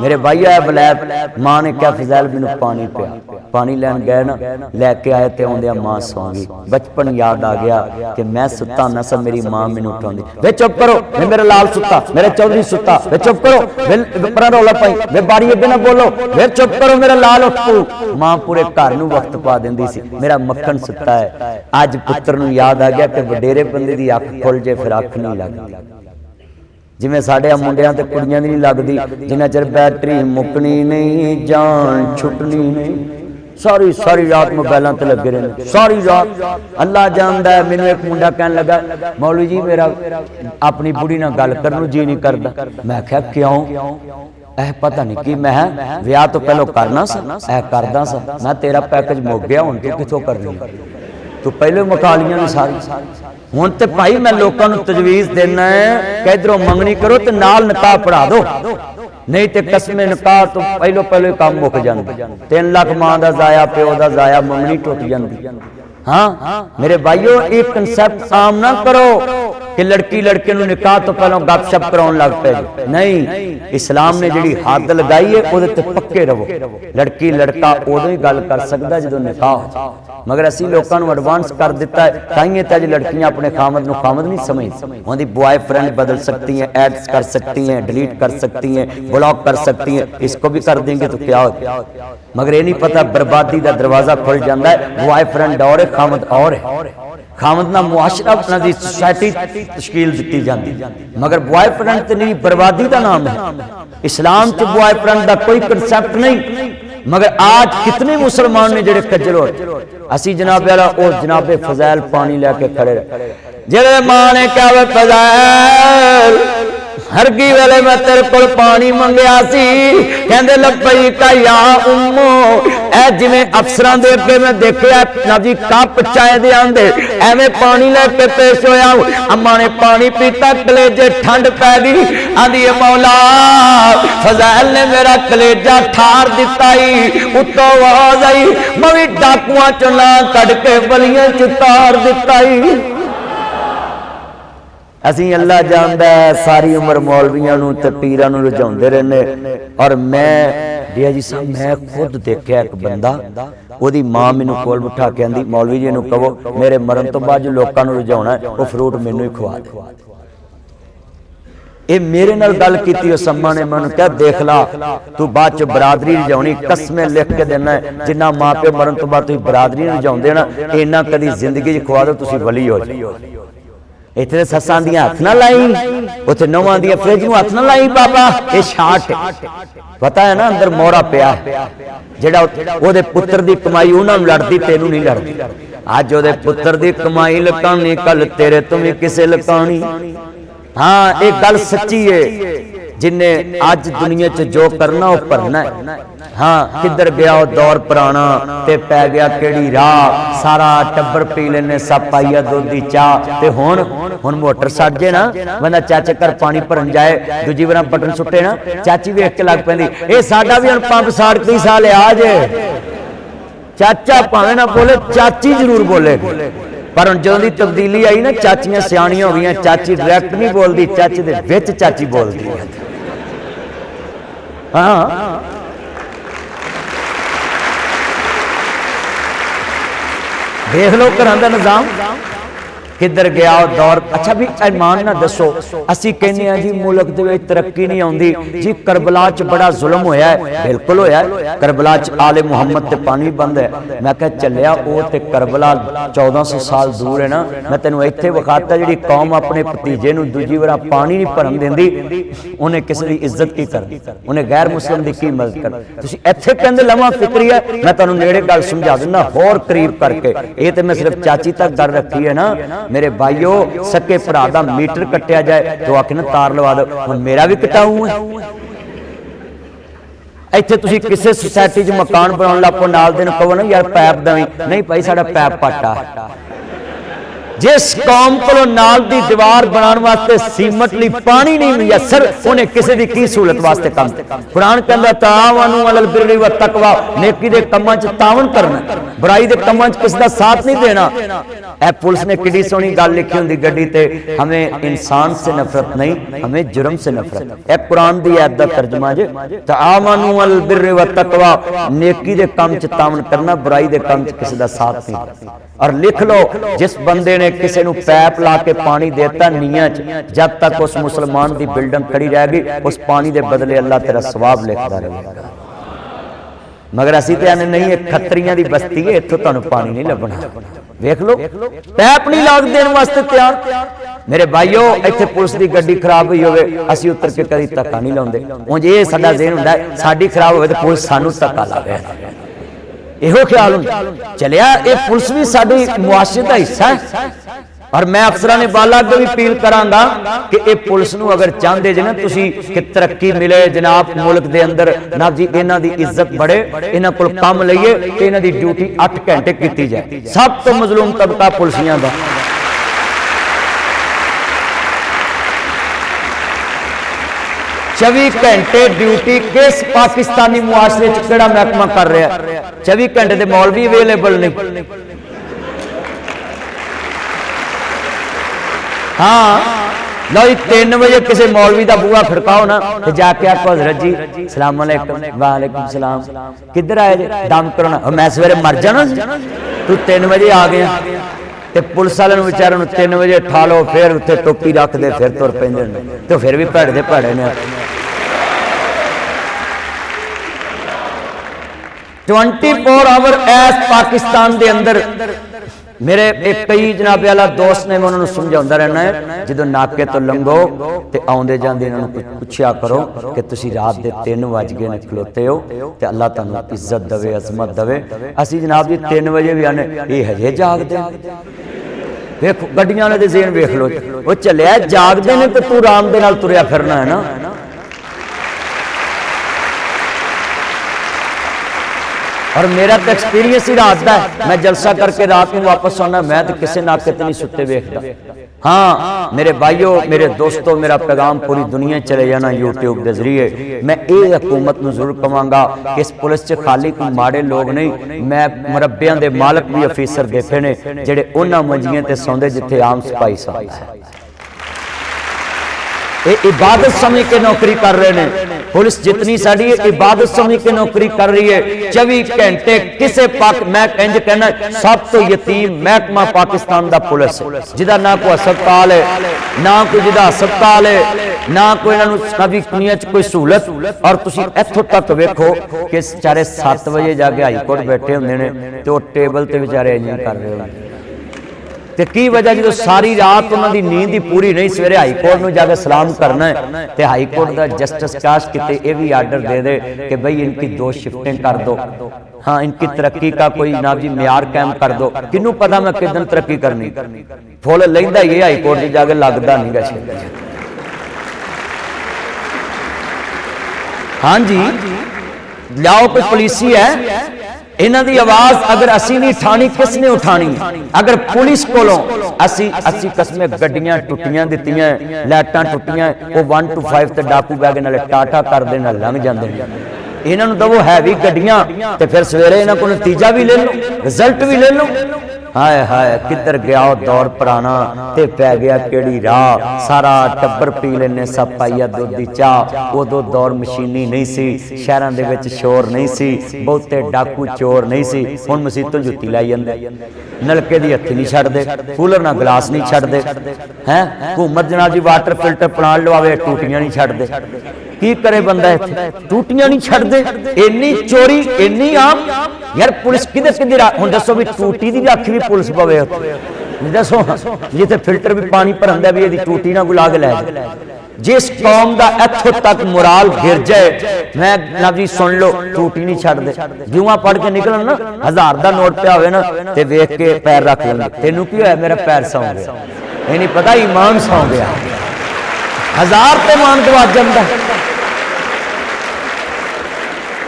मेरे भाईया है वलैत मां ने क्या फजैल मैनूं पानी पिया पानी लैन गए ना लैके आए ते आउंदियां मां सौ गई बचपन याद आ गया कि मैं सुता ना सा मेरी मां मैनूं उठाउंदी वे चुप करो वे मेरा लाल सुता मेरा चौधरी सुता वे चुप करो वे परा रौला पाई वे बारी अगे ना बोलो वे चुप करो मेरा लाल उठ पू मां पूरे घर नूं वक्त पा दिंदी सी मेरा मक्खन सुता है अज पुत्र नूं याद आ गया कि वडेरे बंदे दी अख खुल जे फिर अख नहीं लगदी जिवें साडे मुंडियां ते कुड़ियां दी नहीं लगदी जिन्ना चਿਰ बैटरी मुकनी नहीं जान छुटनी नहीं सारी सारी रात मोबाइलों ते लगे रहने सारी रात अल्लाह जानदा है मैनूं एक मुंडा कहन लगा मौलवी जी मेरा अपनी बुढ़ी नाल गल करन नूं जी नहीं करदा मैं आख्या क्यों पता नहीं कि मैं विआह तो पहलों करना सा करदा सा मैं तेरा पैकेज मुक गया हुण तू किथों करनी तू पहले मुका लियां ने सारी हुण ते भाई मैं लोकां नूं तजवीज़ देना है कि इधरों मंगनी करो ते नाल निकाह पढ़ा दो नहीं तो कसमे निकाह तो पहले काम मुक जांदे 3 लाख मां दा जाया प्यो दा जाया मंगनी टुट जांदी हाँ मेरे भाइयों एक कंसेप्ट आम ना करो कि लड़की लड़के नूं निकाह तो पहलों गपशप कराउण लग पे नहीं इस्लाम ने जिहड़ी हद लगाई है उहदे ते पक्के रहो लड़की लड़का उदों ही गल कर सकदा जदों निकाह हो मगर असीं लोकां नूं एडवांस कर दिता है ताइए ते अज लड़कियां अपने खामद नूं खामद नहीं समझदी उहदी बॉयफ्रेंड बदल सकती हैं एड्स कर सकती हैं डिलीट कर सकती हैं ब्लॉक कर सकती हैं इसको भी कर देंगे तो क्या हो मगर ये नहीं पता बर्बादी का दरवाजा खुल जाता है बॉयफ्रेंड और है खामद और है खामद ना मुआशरा अपना दी सोसाइटी तश्कील दी जाती मगर बॉयफ्रेंड तो नहीं बर्बादी का नाम है इस्लाम च बॉयफ्रेंड का कोई कंसेप्ट नहीं मगर आज कितने मुसलमान ने जेड़े कज्जल हो असी जनाबे वाला वो जनाबे फजैल पानी लैके खड़े जेड़े मां ने क्या फजैल हरगी वेले मैं तेरे को पानी मंगया सी कहंदे लब्बैका या उम्मो ऐ जिवें अफसरां दे अगे मैं देखिया ना जी कप चाय दे आंदे एवें पानी लेके पेश होया अम्मा ने पानी पीता कलेजे ठंड पै गई आंदी मौला फजैल ने मेरा कलेजा ठार दिता ही उत्तों आवाज आई मैं भी डाकुआं चों ना कढ के बलियां च तार दिता ही असी अल्लाह जानदा सारी उम्र मौलवियां नूं ते पीरां नूं रुझाउंदे रहने और मैं डिया जी साहब मैं खुद देखिया एक बंदा ओदी मां मैनूं कोल बिठा के आंदी मौलवी जी नूं कहो मेरे मरण तो बाद जो लोकां नूं रुझाउणा वो फ्रूट मैनूं ही खवा दे ये मेरे नाल गल कीती उस अम्मा ने मैनूं कहा देख ला तू बाद च बरादरी रिझाउणी कसमें लिख के देना जिन्ना मां प्यो मरण तो बाद तुसीं बरादरी रिझाउंदे ना इन्ना कदी जिंदगी च खवा दो तुसीं वली हो जाओ इतने सस्सां दियां हथ ना लाई उथे नौवां दियां फ्रिज नूं हथ ना लाई बाबा ये शाट पता है ना अंदर मोहरा पिया जेड़ा ओदे पुत्र दी कमाई उन्हां नूं लड़दी तेनूं नहीं लड़दी अज ओदे पुत्र दी कमाई लकानी कल तेरे तो भी किसे लकानी हाँ एक गल सच्ची है जिन्हें अज दुनिया च जो करना वो भरना है हाँ किधर गया वो दौर पुराना ते पै गया केड़ी राह सारा टब्बर पी लेने सब पाइया दूध दी चाह ते हुण मोटर सड़ जे ना बंदा चाचे घर पानी भरन जाए दूजी बार बटन सुट्टे ना चाची वेख के लग पैंदी ए साडा भी हुण पंप साड़ कई साल आ जे चाचा भावें ना बोले चाची जरूर बोले पर हुण जदों दी तब्दीली आई ना चाचियां सियाणियां हो गईयां चाची डायरैक्ट नहीं बोलदी चाची दे विच चाची बोलदी है हाँ देख लो घरां दा निजाम किधर गया दौर अच्छा भी ईमान ना दसो असी कहने जी मुल्क दे विच तरक्की नहीं आउंदी जी करबला च बड़ा जुल्म होया है बिल्कुल होया है करबला च आले मुहम्मद ते पानी बंद है मैं कह चलिया ओ ते करबला 1400 साल दूर है ना मैं तैनूं इत्थे विखाता जिहड़ी कौम अपने भतीजे नूं दूजी बार पानी नहीं भरन देंदी उन्हें किसी दी इज्जत की करनी उन्हें गैर मुस्लिम दी की मदद कर तुसीं इत्थे कहंदे लवां फिक्री है मैं तुहानूं नेड़े गल समझा दिंदा होर करीब करके ये ते मैं सिर्फ चाची तक गल रखी है ना मेरे भाइयों सके भरा दा मीटर कटिया जाए तो आके ना तार लवा दो हुण मेरा भी कटाऊ है इत्थे तुसीं किसी सोसाइटी च मकान बनाउण लग पो नाल दे नूं कहो ना यार पैप दवीं नहीं भाई साडा पैप पाटा जिस कौम को नाल दी दीवार बनाने वास्ते सीमट ली पानी नहीं मुयसर उन्हें किसी दी की सहूलत वास्ते काम कुरान कहंदा तावनु अलल बिर्रि व तकवा नेकी दे कम्मां च तावन करना बुराई दे कम्मां च किसी दा साथ नहीं देना ए पुलिस ने किड्डी सोहनी गल लिखी हुंदी गड्डी ते हमें इंसान से नफरत नहीं हमें जुर्म से नफरत ए कुरान दी आयत दा तर्जुमा जे तावनु अलल बिर्रि व तकवा नेकी दे काम च तावन करना बुराई दे काम च किसी दा साथ नहीं और लिख लो जिस बंदे ने किसी नूं पैप ला के पानी देता नीयां च जब तक उस मुसलमान दी बिल्डिंग खड़ी रहेगी उस पानी दे बदले अल्लाह तेरा सवाब लिखता रहेगा मगर असी तो आने नहीं एक खतरियां दी बस्ती है इत्थों तुहानूं पानी नहीं लभना वेख लो पैप नहीं लाग देने वास्ते तैयार मेरे भाईओ इत्थे पुलिस दी गड्डी खराब हुई होवे असी उतर के कदी धक्का नहीं लाउंदे उंज ये साडा ज़हन हुंदा है साडी खराब होवे ते पुलिस सानूं धक्का लावे इहो ख्याल हुंदा चलिया ये पुलिस भी साडी मुआशरे दा हिस्सा है और मैं अफसरां ने बाला अगे भी अपील करांगा कि ये पुलिस नूं अगर चाहते जे ना तुसीं कि तरक्की मिले जनाब मुल्क दे अंदर ना जी इन्हां दी इज्जत बढ़े इन्हां कोल काम लईए ते इन्हां दी ड्यूटी 8 घंटे कीती जाए सब तो मजलूम तबका पुलिसियां दा 24 घंटे ड्यूटी किस पाकिस्तानी मुआशरे च केड़ा महकमा कर रहा है 24 घंटे दे मौलवी अवेलेबल नहीं हाँ लो 3 बजे किसी मौलवी का बूहा खड़काओ ना तो जाके आखो हजरत जी सलाम अलैकुम वालेकुम सलाम किधर आए जे दम करो मैं सवेरे मर जाना तू 3 बजे आ गया ते पुलिस वाले बेचारे 3 बजे उठा लो फिर उत्थे टोपी रख दे फिर तुर पैंदे तो फिर भी भैड़े दे भैड़े ने 24 आवर ऐस पाकिस्तान दे अंदर मेरे एक कई जनाबे वाला दोस्त ने मैं उन्होंने समझाता रहना है जो नाके तो लंघो तो आउंदे जांदे इन्होंने कुछ पूछया करो कि तुसी रात के 3 वज गए ने खलोते हो तो अल्लाह तुहानू इज्जत देवे अजमत देवे। असी जनाब जी 3 बजे भी आने ये हजे जागदे वेखो गड्डियां वाले जेन वेख लो वो चलिया जागदे ने तो तू आराम दे नाल तुरिया फिरना है ना। और मेरा तो एक्सपीरियंस ही रात का है, मैं जलसा करके रात में वापस आना मैं तो किसी नाके ते नहीं सुते वेखदा। हाँ मेरे भाइयों मेरे दोस्तों मेरा पैगाम पूरी दुनिया चले जाना यूट्यूब के जरिए। मैं ये हुकूमत नूं जरूर कहांगा कि इस पुलिस च खाली कोई माड़े लोग नहीं, मैं मुरब्बियां दे मालक भी अफीसर देखे ने जिहड़े उन्हां मंजियां ते सौंदे जिथे आम सिपाही सौंदा है। ये इबादत समझ के नौकरी कर रहे हैं। पुलिस जितनी साड़ी इबादत समझ के नौकरी कर रही है 24 घंटे किसे पाक मैं इंज कहना सब तो यतीम महकमा पाकिस्तान दा पुलिस जिदा ना कोई अस्पताल है ना कोई जिदा अस्पताल है ना कोई इन्हों नवी दुनिया च कोई सहूलत। और तुसी इत्थों तक वेखो कि बेचारे 7 बजे जाके हाईकोर्ट बैठे होंदे ने ते वो टेबल ते बेचारे इंज कर रहे होंदे ते की वजह जो सारी रात उन्होंने नींद ही पूरी नहीं सवेरे हाईकोर्ट में जाकर सलाम करना है तो हाईकोर्ट का जस्टिस काश किते ये भी आर्डर दे दे कि भाई इनकी 2 शिफ्टें कर दो। हाँ इनकी तरक्की का कोई जनाब जी म्यार कायम कर दो। किनू पता मैं किस दिन तरक्की करनी फुल लेंदा ये हाईकोर्ट से जाके लगता नहीं गा। हाँ जी लाओ कोई पुलिसी है इन्हां दी आवाज अगर असी नहीं उठानी किसने उठानी। अगर पुलिस कोलों असी कसमें गड्डियां टुटियां दित्तियां लाइटां टुटियां वो 1 to 5 ते डाकू बैग नाल टाटा कर दे नाल लंघ जांदे ने। इन्हां नूं दवो हैवी गड्डियां ते फिर सवेरे इन्हां कोल नतीजा भी ले लो रिजल्ट भी ले लो। हाय हाय किधर गया दौर पुराना ते पै गया केड़ी राह सारा टब्बर पी लेने सब पाइया दुध दी चाह। उदों दौर मशीनी नहीं सी शहरां दे विच शोर नहीं सी बहुते डाकू चोर नहीं सी। हुण मसीतों जुत्ती लाई जांदे नलके दी हत्थी नहीं छड्डदे कूलर ना गिलास नहीं छड्डदे हैं हुकूमत जनाब जी वाटर फिल्टर प्लांट लवावे टूटियां नहीं छड्डदे। की करे बंदा इत्थे टूटियां नहीं छड्डदे इन्नी चोरी इन्नी आम यार पुलिस किधर किधर हुण दसो भी टूटी दी राखी भी पुलिस पवे दसो जिथे फिल्टर भी पानी भरंदा भी इहदी टूटी ना कोई ला के लै जाए। जिस कौम का इत्थों तक मुराल गिर जाए मैं जनाब जी सुन लो टूटी नहीं छड्डदे जुआ पढ़ के निकलन ना 1000 का नोट पिया होवे ना ते वेख के पैर रख लेंगे तेनू की होया मेरा पैर सौ गया ये नहीं पता ईमान सौ गया 1000 ते मान गवा जांदा।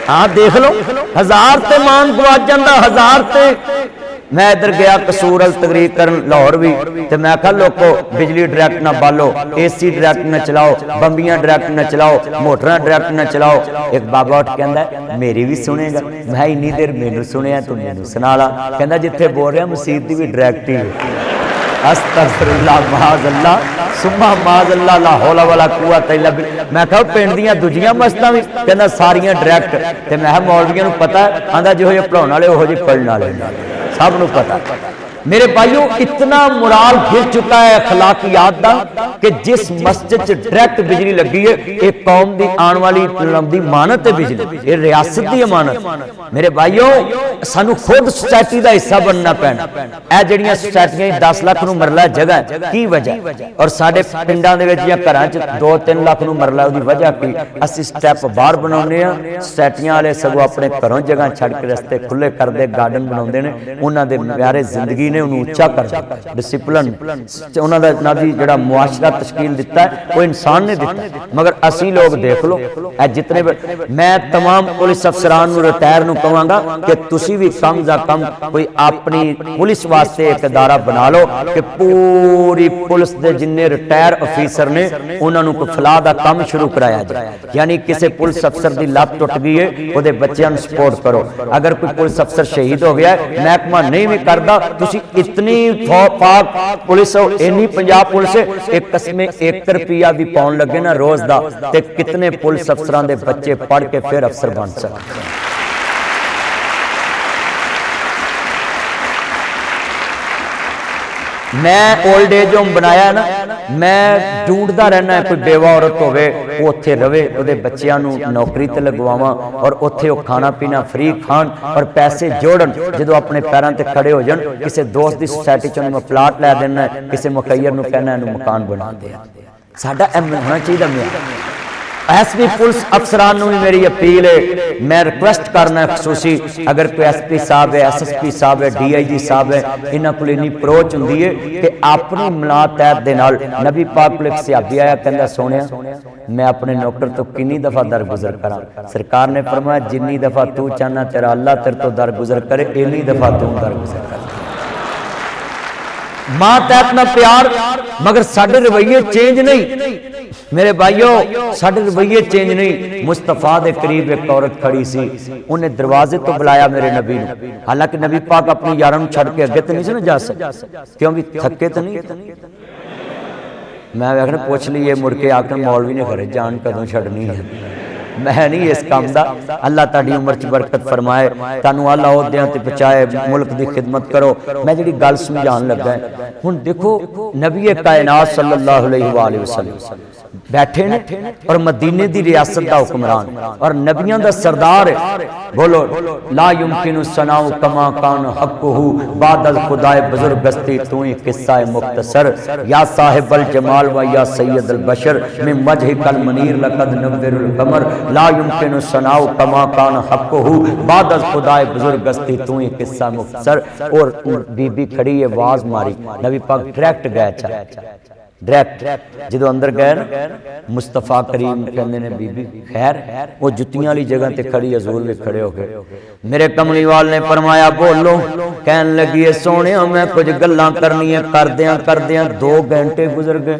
हाँ देख लो 1000 ते मान गवा जांदा 1000 ते। मैं इधर गया कसूर अल तकरीर करन लाहौर भी ते मैं कहा लोगो बिजली डायरेक्ट ना बालो AC डायरेक्ट ना चलाओ बंबियां डायरेक्ट ना चलाओ मोटरां डायरेक्ट ना चलाओ। एक बाबा उठ कहंदा मेरी भी सुनेगा मैं इन्नी देर मैनू सुनिया तू मैनू सुना ला कहंदा जिथे बोल रहा मसीत दी भी डायरेक्ट ही अस्तगफिरुल्लाह माज़अल्लाह सुम्मा माज़अल्लाह ला हौला वला कुव्वत इल्ला बिल्लाह। मैं कहा पिंड दियां दूजियां मस्तां भी कहंदा सारियां डायरेक्ट ते मैं मौलवियां नूं पता आंदा जो ये पढ़ाउण वाले ओहो जी पढ़न वाले सब नूं पता। मेरे भाइयों इतना मुराल गिर चुका है अखलाकियात दा कि जिस मस्जिद च डायरेक्ट बिजली लगी है एक कौम दी आने वाली लंबी मानत है बिजली ये रियासत दी अमानत। मेरे भाइयों सानू खुद सोसाइटी का हिस्सा बनना पैना। ए जड़ियां सोसाइटियां 10 लाख नूं मरला जगह की वजह और साडे पिंडां दे विच जां घरां च 2-3 लाख नूं मरला उहदी वजह की असीं स्टैप बाहर बनाउने आ। सोसाइटियां वाले सगों अपने घरों जगह छड़ के रस्ते खुले करदे गार्डन बनाउंदे ने उन्हां दे प्यारे जिंदगी ने उन्होंने उच्चा कर डिसिपलिन उन्होंने जनाब जी जो मुआशरा तश्कील दिता है वो इंसान ने दिता। मगर असी लोग देख लो जितने मैं तमाम पुलिस अफसरान रिटायर कहूँगा कि तुसी भी कम जा कम कोई अपनी पुलिस वास्ते एक अदारा बना लो कि पूरी पुलिस के जिन्ने रिटायर अफीसर ने उन्होंने कोई फलाह का काम शुरू कराया जाए। यानी किसी पुलिस अफसर की लत टुट गई है वो बच्चों सपोर्ट करो। अगर कोई पुलिस अफसर शहीद हो गया है महकमा नहीं भी करता तुसी इतनी पाक पुलिस हो इन्नी पंजाब पुलिस एक कसमें 1 रुपया भी पाउन लगे ना रोज का ते कितने पुलिस अफसरां दे बच्चे पढ़ के फिर अफसर बन सकते हैं। मैं ओल्ड एज होम बनाया ना, मैं ढूंढता रहना है कोई बेवा औरत होवे वो उत्थे रवे, उहदे बच्चियां नूं नौकरी ते लगवावां और उत्थे वो खाना पीना फ्री खान और पैसे जोड़न, जो अपने पैरों ते खड़े हो जान। किसी दोस्त की सोसाइटी चों मैं प्लाट लै देना है, किसी मुखैयर नूं कहना इहनूं मकान बना दे। साडा एम होना चाहिए। मैं एसपी पुलिस अफसरान भी मेरी अपील है, मैं रिक्वेस्ट करना खसूसी, अगर कोई एसपी साहब है, SSP साहब है, DIG साहब है, इन्हों को इन्नी अप्रोच होंगी है कि अपनी मुलाकात दे नाल नबी पाक कोल एक सहाबी आया, कहंदा सोहणिया मैं अपने नौकर तो किन्नी दफा दरगुजर करा। सरकार ने फरमाया जिन्नी दफा तू चाहना तेरा अल्लाह तेरे तो दरगुजर करे, इन्नी दफा तू दरगुजर कर। मां तहत ना प्यार, मगर साडे रवैये चेंज नहीं मेरे भाइयों, साडे रवैये चेंज नहीं। मुस्तफा दे करीब एक औरत खड़ी सी, उन्हें दरवाजे तो बुलाया मेरे नबी नूं। हालांकि नबी पाक अपनी यारां नूं छड़ के अगे तो नहीं सी जा सकते, क्यों भी थके तो नहीं। मैं आखना पूछ लीए मुड़ के आखना मौलवी ने घरे जान कदों छड़नी है। मैं नहीं इस काम का। अल्लाह ताड़ी उम्र च बरकत फरमाए, तानू अल्लाह ओहदियां ते पहुंचाए, मुल्क दी खिदमत करो। मैं जी गल समझान लगा है, हुण देखो नबी कायनात सल्लल्लाहु अलैहि वसल्लम बैठे ने और मदीने दी रियासत दा हुक्मरान और नबियां दा सरदार है। बोलो ला युमकिनु सनाउ कमा कान हक़्क़ुहु बादल खुदाए बुजुर्गस्ती तू ही किस्सा मुख्तसर या साहिबल जमाल व या सैयदल बशर मिन वजहिकल मनीर लक़द नव्वरुल कमर ला युमकिनु सनाउ कमा कान हक़्क़ुहु बादल खुदाए बुजुर्गस्ती तू ही किस्सा मुख्तसर। और बीबी खड़ी है, आवाज मारी, नबी पाक डायरेक्ट गए, डायरेक्ट जो अंदर गए ना, मुस्तफा करीम कहते ने बीबी खैर, वो जुतियां वाली जगह ते खड़ी, हजूर भी खड़े हो गए। मेरे कमली वाल ने फरमाया बोलो, कहन लगी है सोने मैं कुछ गल्लां करनियां, करदियां करदियां 2 घंटे गुजर गए।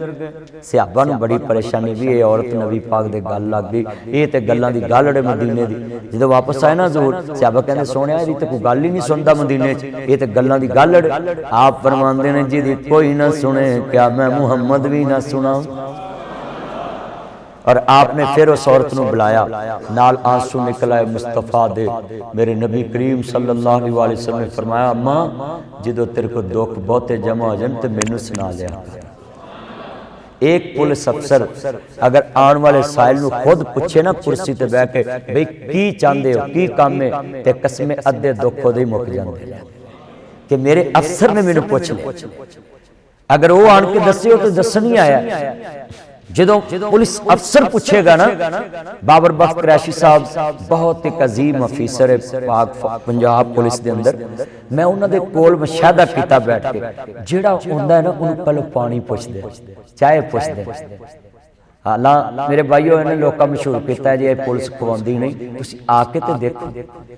सहाबा नूं बड़ी परेशानी भी, ये औरत नबी पाक दे गल लग गई, ये ते गल्लां दी गल है मदीने दी। जो वापस आए ना हजूर, सहाबा कहंदे सोने दी तो कोई गल ही नहीं सुनता मदीने च, ये ते गल्लां दी गल है। आप फरमांदे ने जिहदी कोई ना सुने क्या मैं मुहम्मद भी ना सुना। और आपने फिर उस औरत को बुलाया, नाल आंसू निकल आए मुस्तफा दे। मेरे नबी करीम सल्लल्लाहु अलैहि वसल्लम ने फरमाया मां जो तेरे को दुख बहुते जमा हो जाए तो मैनू सुना लिया। एक पुलिस अफसर अगर आने वाले साहिल नूं खुद पूछे ना कुर्सी ते बैठ के बई की चाहते हो की काम है, ते कसमे अद्धे दुख खुद ही मुक जाते कि मेरे अफसर ने मैनू पूछ लिया। अगर वो आन के दस्से तो दसन ही आया। जो पुलिस अफसर पूछेगा ना, बाबर बख्त कुरैशी साहब बहुत एक अजीम अफीसर है पाक पंजाब पुलिस के अंदर, मैं उन्होंने कोल मुशाहदा किया बैठ के, जिहड़ा हुंदा है ना उन्होंने पहले पानी पुछदे, चाय पुछदे। हाँ मेरे भाईओ इन्हें लोग मशहूर किया जी पुलिस खवाती नहीं, तुसीं आके तो देखो,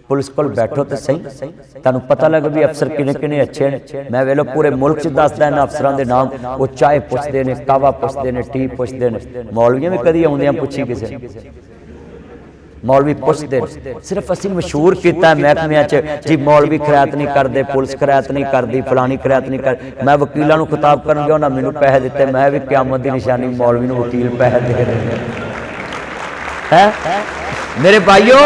पुलिस को बैठो तो सही, तुहानूं पता लगे भी अफसर किने किने अच्छे हैं। मैं वेलो पूरे मुल्क च दसदा इन्हां अफसरां दे नाम, वो चाय पुछदे ने, कावा पुछदे ने, टी पुछदे ने। मौलवियां भी कदी आउंदियां पुछी किसे, मौलवी पुछदे सिर्फ असीं मशहूर किया महकमियां च जी मौलवी खैरात नहीं करते, पुलिस खैरात नहीं करती, फलानी खैरात नहीं कर। मैं वकीलों को खिताब कर गया, उन्होंने मैनू पैसे दिते, मैं भी क्यामत की निशानी मौलवी नूं वकील पैसे दे रहे हैं। मेरे भाइयों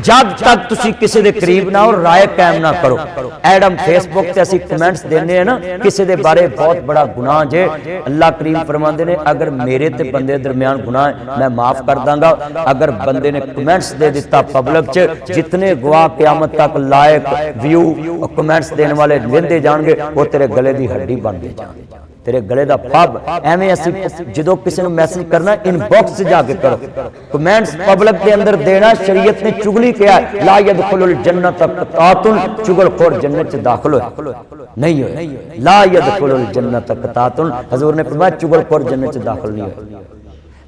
जब तक तुसी किसी दे करीब ना हो राय कायम ना करो। एडम फेसबुक ते असी कमेंट्स देने हैं ना किसी दे बारे बहुत बड़ा गुनाह जे, अल्लाह करीम फरमाते ने अगर मेरे ते बंदे दरमियान गुनाह है मैं माफ कर दांगा। अगर बंदे ने कमेंट्स दे दिता पब्लिक च, जितने गवाह क़यामत तक लायक व्यू कमेंट्स देने वाले लेंदे जाएंगे वो तेरे गले की हड्डी बन के जाएंगे, तेरे गले का पब। एवें असी जो किसी को मैसेज करना इनबॉक्स जाके करो, कमेंट्स पब्लिक के अंदर देना। शरीयत ने चुगली किया ला यदखुलुल जन्नत क़तातुन, चुगलखोर जन्नत च दाखिल हो नहीं हो, ला यदखुलुल जन्नत क़तातुन, हजूर ने फरमाया चुगलखोर जन्नत च दाखिल नहीं हो।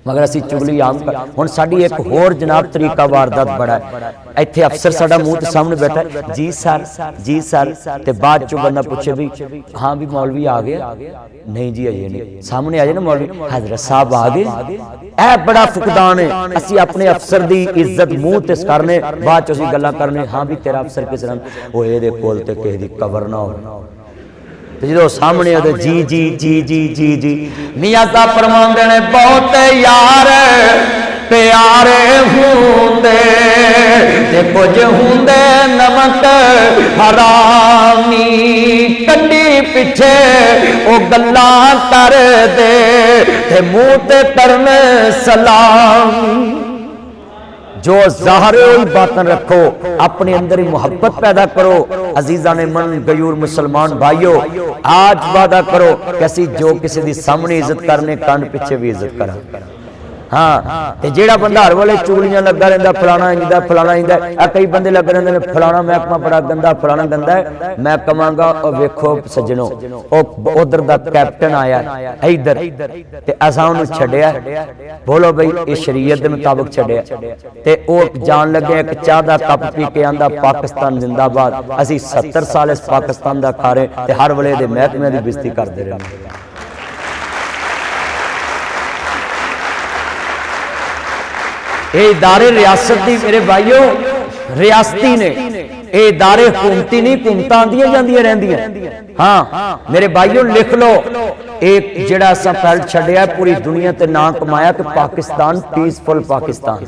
मगर असी चुगली आम कर। हुण साडी एक होर जनाब तरीका वारदात बड़ा है, इत्थे अफसर साडा मुंह ते सामने बैठा है जी सर ते बाद चो बंदा पूछे भी हाँ भी मौलवी आ गया, नहीं जी अजे नहीं, सामने आ जाए ना मौलवी हजरत साहब आ गए। ए बड़ा फुकदान है, असी अपने अफसर दी इज्जत मुंह ते करने, बाद चो असी गल्लां करने हाँ भी तेरा अफसर किस तरह ओ इहदे कोल ते किसे दी कबर ना हो। जो सामने आते जी जी जी जी जी जी मियां साहब फरमांदे ने बहुत यार प्यारे होंदे ते कुछ होंदे नमक हरामी कड्डी पिछे ओ गल्लां कर दे ते मुंह ते करन सलामी। जो ज़ाहिर बातें रखो, अपने अंदर ही मोहब्बत पैदा करो। अजीज़ा ने मन गयूर मुसलमान भाइयों, आज वादा करो कि असी जो किसी दी सामने इज्जत करने कंड पिछे भी इज्जत करा। हाँ, ते जेड़ा बंदा हर वाले चूड़ियां लगा रहिंदा फलाना इंदा फलाना इंदा, आ कई बंदे लग रहिंदे ने फलाना महकमा बड़ा गंदा फलाना गंदा है। मैं कहांगा ओ वेखो सज्जनों, ओ उधर दा कैप्टन आया इधर ते असां उहनूं छड्डिया, बोलो बई इस शरीयत दे मुताबिक छड्डिया ते ओ जान लगे एक चाह दा कप पी के आंदा पाकिस्तान जिंदाबाद। असीं 70 साल इस पाकिस्तान दा खा रहे ते हर वेले दे महकमे दी बेइज्जती करदे रहे। ये इदारे रियासत दी मेरे भाइयों रियासती ने, ये इदारे हुकूमती नहीं, हुकूमतां आंदियां जांदियां रहंदियां। हाँ मेरे भाइयों लिख लो, एक जिहड़ा असां पहल छड्डिया पूरी दुनिया ते नाम कमाया कि पाकिस्तान पीसफुल पाकिस्तान,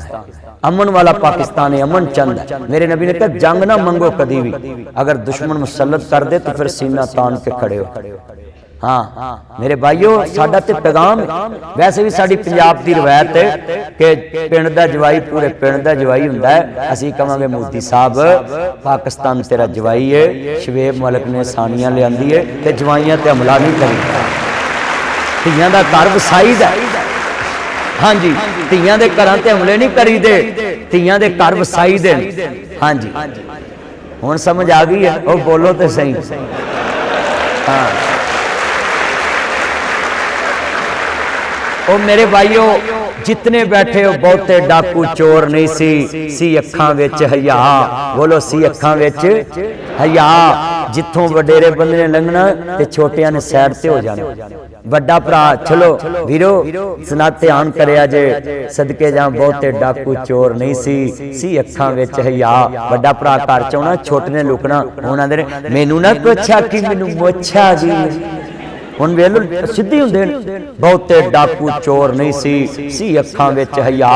अमन वाला पाकिस्तान है, अमन चंद है। मेरे नबी ने कहा जंग ना मंगो कदी भी, अगर दुश्मन मुसल्लत कर दे तो फिर सीना तान के खड़े हो। हाँ मेरे भाइयों साडा ते पैगाम है। वैसे भी साडी पंजाब दी रवायत है कि पिंड दा जवाई पूरे पिंड दा जवाई हुंदा है। असीं कहांगे मोदी साहब पाकिस्तान तेरा जवाई है, शवेब मलिक ने सानियां लियांदी है ते जवाइयां ते हमला नहीं करीदा। धीआं दा घर वसाईदा, हाँ जी धीआं दे घरां ते हमले नहीं करीदे, धीआं दे घर वसाईदे। हाँ जी हुण समझ आ गई है, ओ बोलो ते सही। हाँ ओ मेरे भाइयों जितने बैठे हो बहुते डाकू चोर नहीं सी अखां विच हया। बोलो सी अखां विच हया। जिथों वडेरे बंदे ने लंघना ते छोटियां ने साइड ते हो जाना। वड्डा भरा चलो वीरो सुना ध्यान करया जे सदके जां बहुते डाकू चोर नहीं सी अखां विच हया। वड्डा भरा घर च आउणा, छोटे ने लुकना, उन्हां दे मैनू ना पुछा कि मैनू मोछा जी हुण वेलो सिद्धि हुंदे बहुते डाकू चोर नहीं सी अखां विच हया।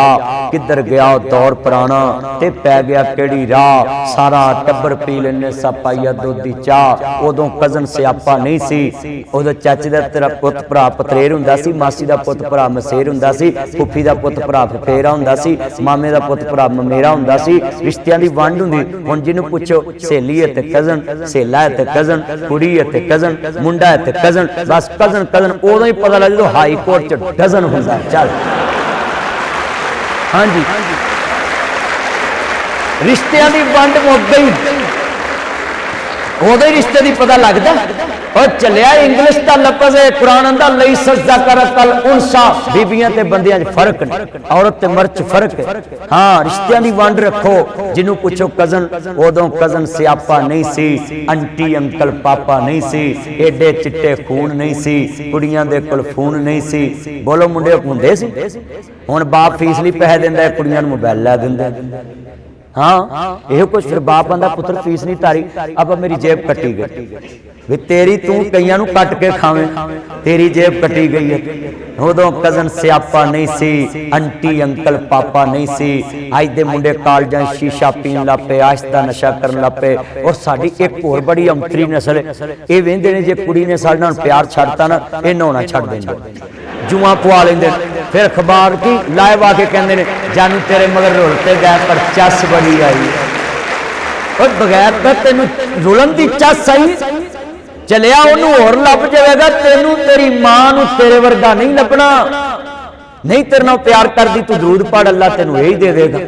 किधर गया दौर पुराना ते पै गया केड़ी राह, सारा टब्बर पी लेने सा पाइया दुध दी चाह। उदों कजन सियापा नहीं सी, उदों चाचे दा तेरा पुत भरा पतरेर हुंदा सी, मासी दा पुत भरा मसेर हुंदा सी, फुफी दा पुत भरा फफेरा हुंदा सी, मामे दा पुत भरा ममेरा हुंदा सी। रिश्तियां दी वंड हुंदी। हुण जिन्नू पुछो सहेली है ते कजन, सहेला है ते कजन, कुड़ी है ते कजन, मुंडा है ते कजन, बस कजन कजन उदों ही पता लग जो हाई कोर्ट च डजन हुंदा। चल हाँ जी रिश्तियां दी वंड मुक गई, उदों ही रिश्ते दी पता लगदा। और चलिया इंग्लिश का लफ्ज़ है, कुरान आंदा लैसा ज़कर कल उनसा, बीबियां ते बंदियां च फर्क नहीं, औरत ते मर्द च फर्क है। हाँ रिश्तियां दी वंड रखो। जिन्हों पूछो कजन, उदों कजन सियापा नहीं सी, आंटी अंकल पापा नहीं सी, एडे चिट्टे खून नहीं सी, कुड़ियां दे कोल फोन नहीं सी। बोलो मुंडे हुंदे सी। हुण बाप फीस लई पैसे दिंदा है, कुड़ियां नूं मोबाइल लै दिंदा। हाँ यह कुछ फिर बाप आंदा पुत्र फीस नहीं तारी, अब मेरी जेब कटी गई। भी तेरी तू कईयां नूं कट के खावे, तेरी जेब कटी गई है। उदों कजन सियापा नहीं सी, आंटी अंकल पापा नहीं सी। अज दे मुंडे कालजां शीशा पीन लग पे, आश दा नशा करन लग पे। और साडी एक होर बड़ी अंतरी नस्ल है, ये वेंदे ने जे कुड़ी ने साडे नाल प्यार छड्डता ना, ये नहाउणा छड्ड देंदे, जुआ पवा लेंदे। फिर अखबार की लाइव आके कहंदे ने जानू तेरे मगर रुलते गए पर चस बड़ी आई। और बगैर तो तेनू रुलन दी चस आई, चलिया ओनू होर लभ जाएगा, तेनू तेरी मां नू तेरे वर्गा नहीं लभना। नहीं तेरे नाल प्यार करदी तू दरूद पढ़, अल्लाह तेनू यही दे देगा।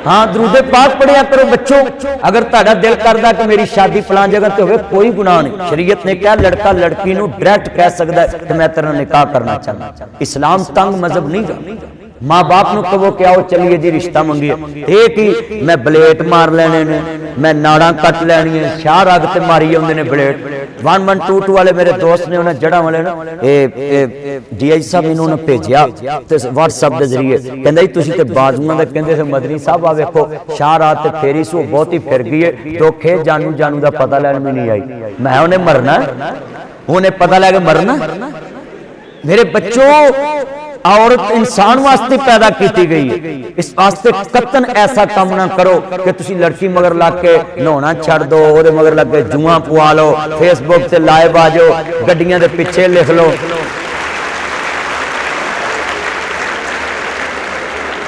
हाँ दरूदे पाक पढ़िया करो बच्चों। अगर तुहाडा दिल करदा कि मेरी शादी फलां जगह ते होवे, कोई गुनाह नहीं। शरीयत ने कहा लड़का लड़की नू डायरेक्ट कह सकदा है कि मैं तेरे नाल निकाह करना चाहना। इस्लाम तंग मजहब नहीं गा। माँ बाप नू कहो कि आओ चलिए जी रिश्ता मंगिए, एक ही मैं ब्लेट मार लेने ने, मैं नाड़ा कट लैनी है, शाह रग ते मारी आउंदे ने ब्लेट। 1122 वाले मेरे दोस्त ने उन्हें जड़ा वाले ना DI साहब मैनूं उन्हें भेजिया ते WhatsApp के जरिए, कहंदा जी तुसीं ते बाजुआं दा कहंदे थे मदनी साहब आ वेखो शाह रात ते फेरी सू बहुत ही फिर गई है, धोखे जानू जानू दा पता लैन भी नहीं आई। मैं उन्हें मरना, उन्हें पता लैके मरना। मेरे बच्चों औरत इंसान वास्ते पैदा की गई है, इस वास्ते कतन ऐसा काम ना करो कि तुसी लड़की मगर लग के नहाना छड़ दो, ओदे मगर लग के जुआ पवा लो, फेसबुक से लाइव आ जाओ, गड्डियां दे पिछे लिख लो।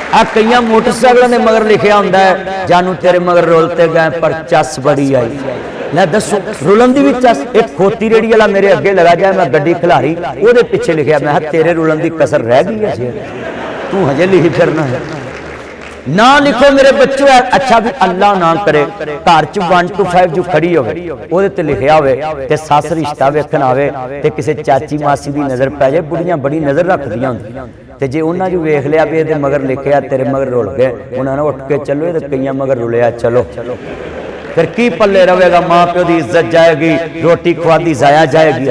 आ कई मोटरसाइकिलों के मगर लिखा होंदा है जानू तेरे मगर रोलते गए पर चस बड़ी आई। मैं दसो रुलन की भी चस। एक खोती रेड़ी वाला मेरे अगे लगा जाए, मैं गड्डी खिलारी, वो पिछे लिखा, मैं तेरे रुलन की कसर रह गई है, तू हजे लिखी फिरना है। ना लिखो मेरे बच्चों। अच्छा भी अल्लाह ना करे घर च 1 to 5 जो खड़ी हो लिखा हो सस रिश्ता वेखन आवे ते किसी चाची मासी की नज़र पै जाए, बुढ़ियां बड़ी नज़र रखदियां होंदियां ते जे उन्हां जो वेख लिया भी ये मगर लिखा तेरे मगर रुल गए, उन्होंने उठ के चलो, ये कई मगर रुलिया चलो, फिर की पल्ले रहेगा, माँ प्यो की इज्जत जाएगी, रोटी खुआदी जाया जाएगी।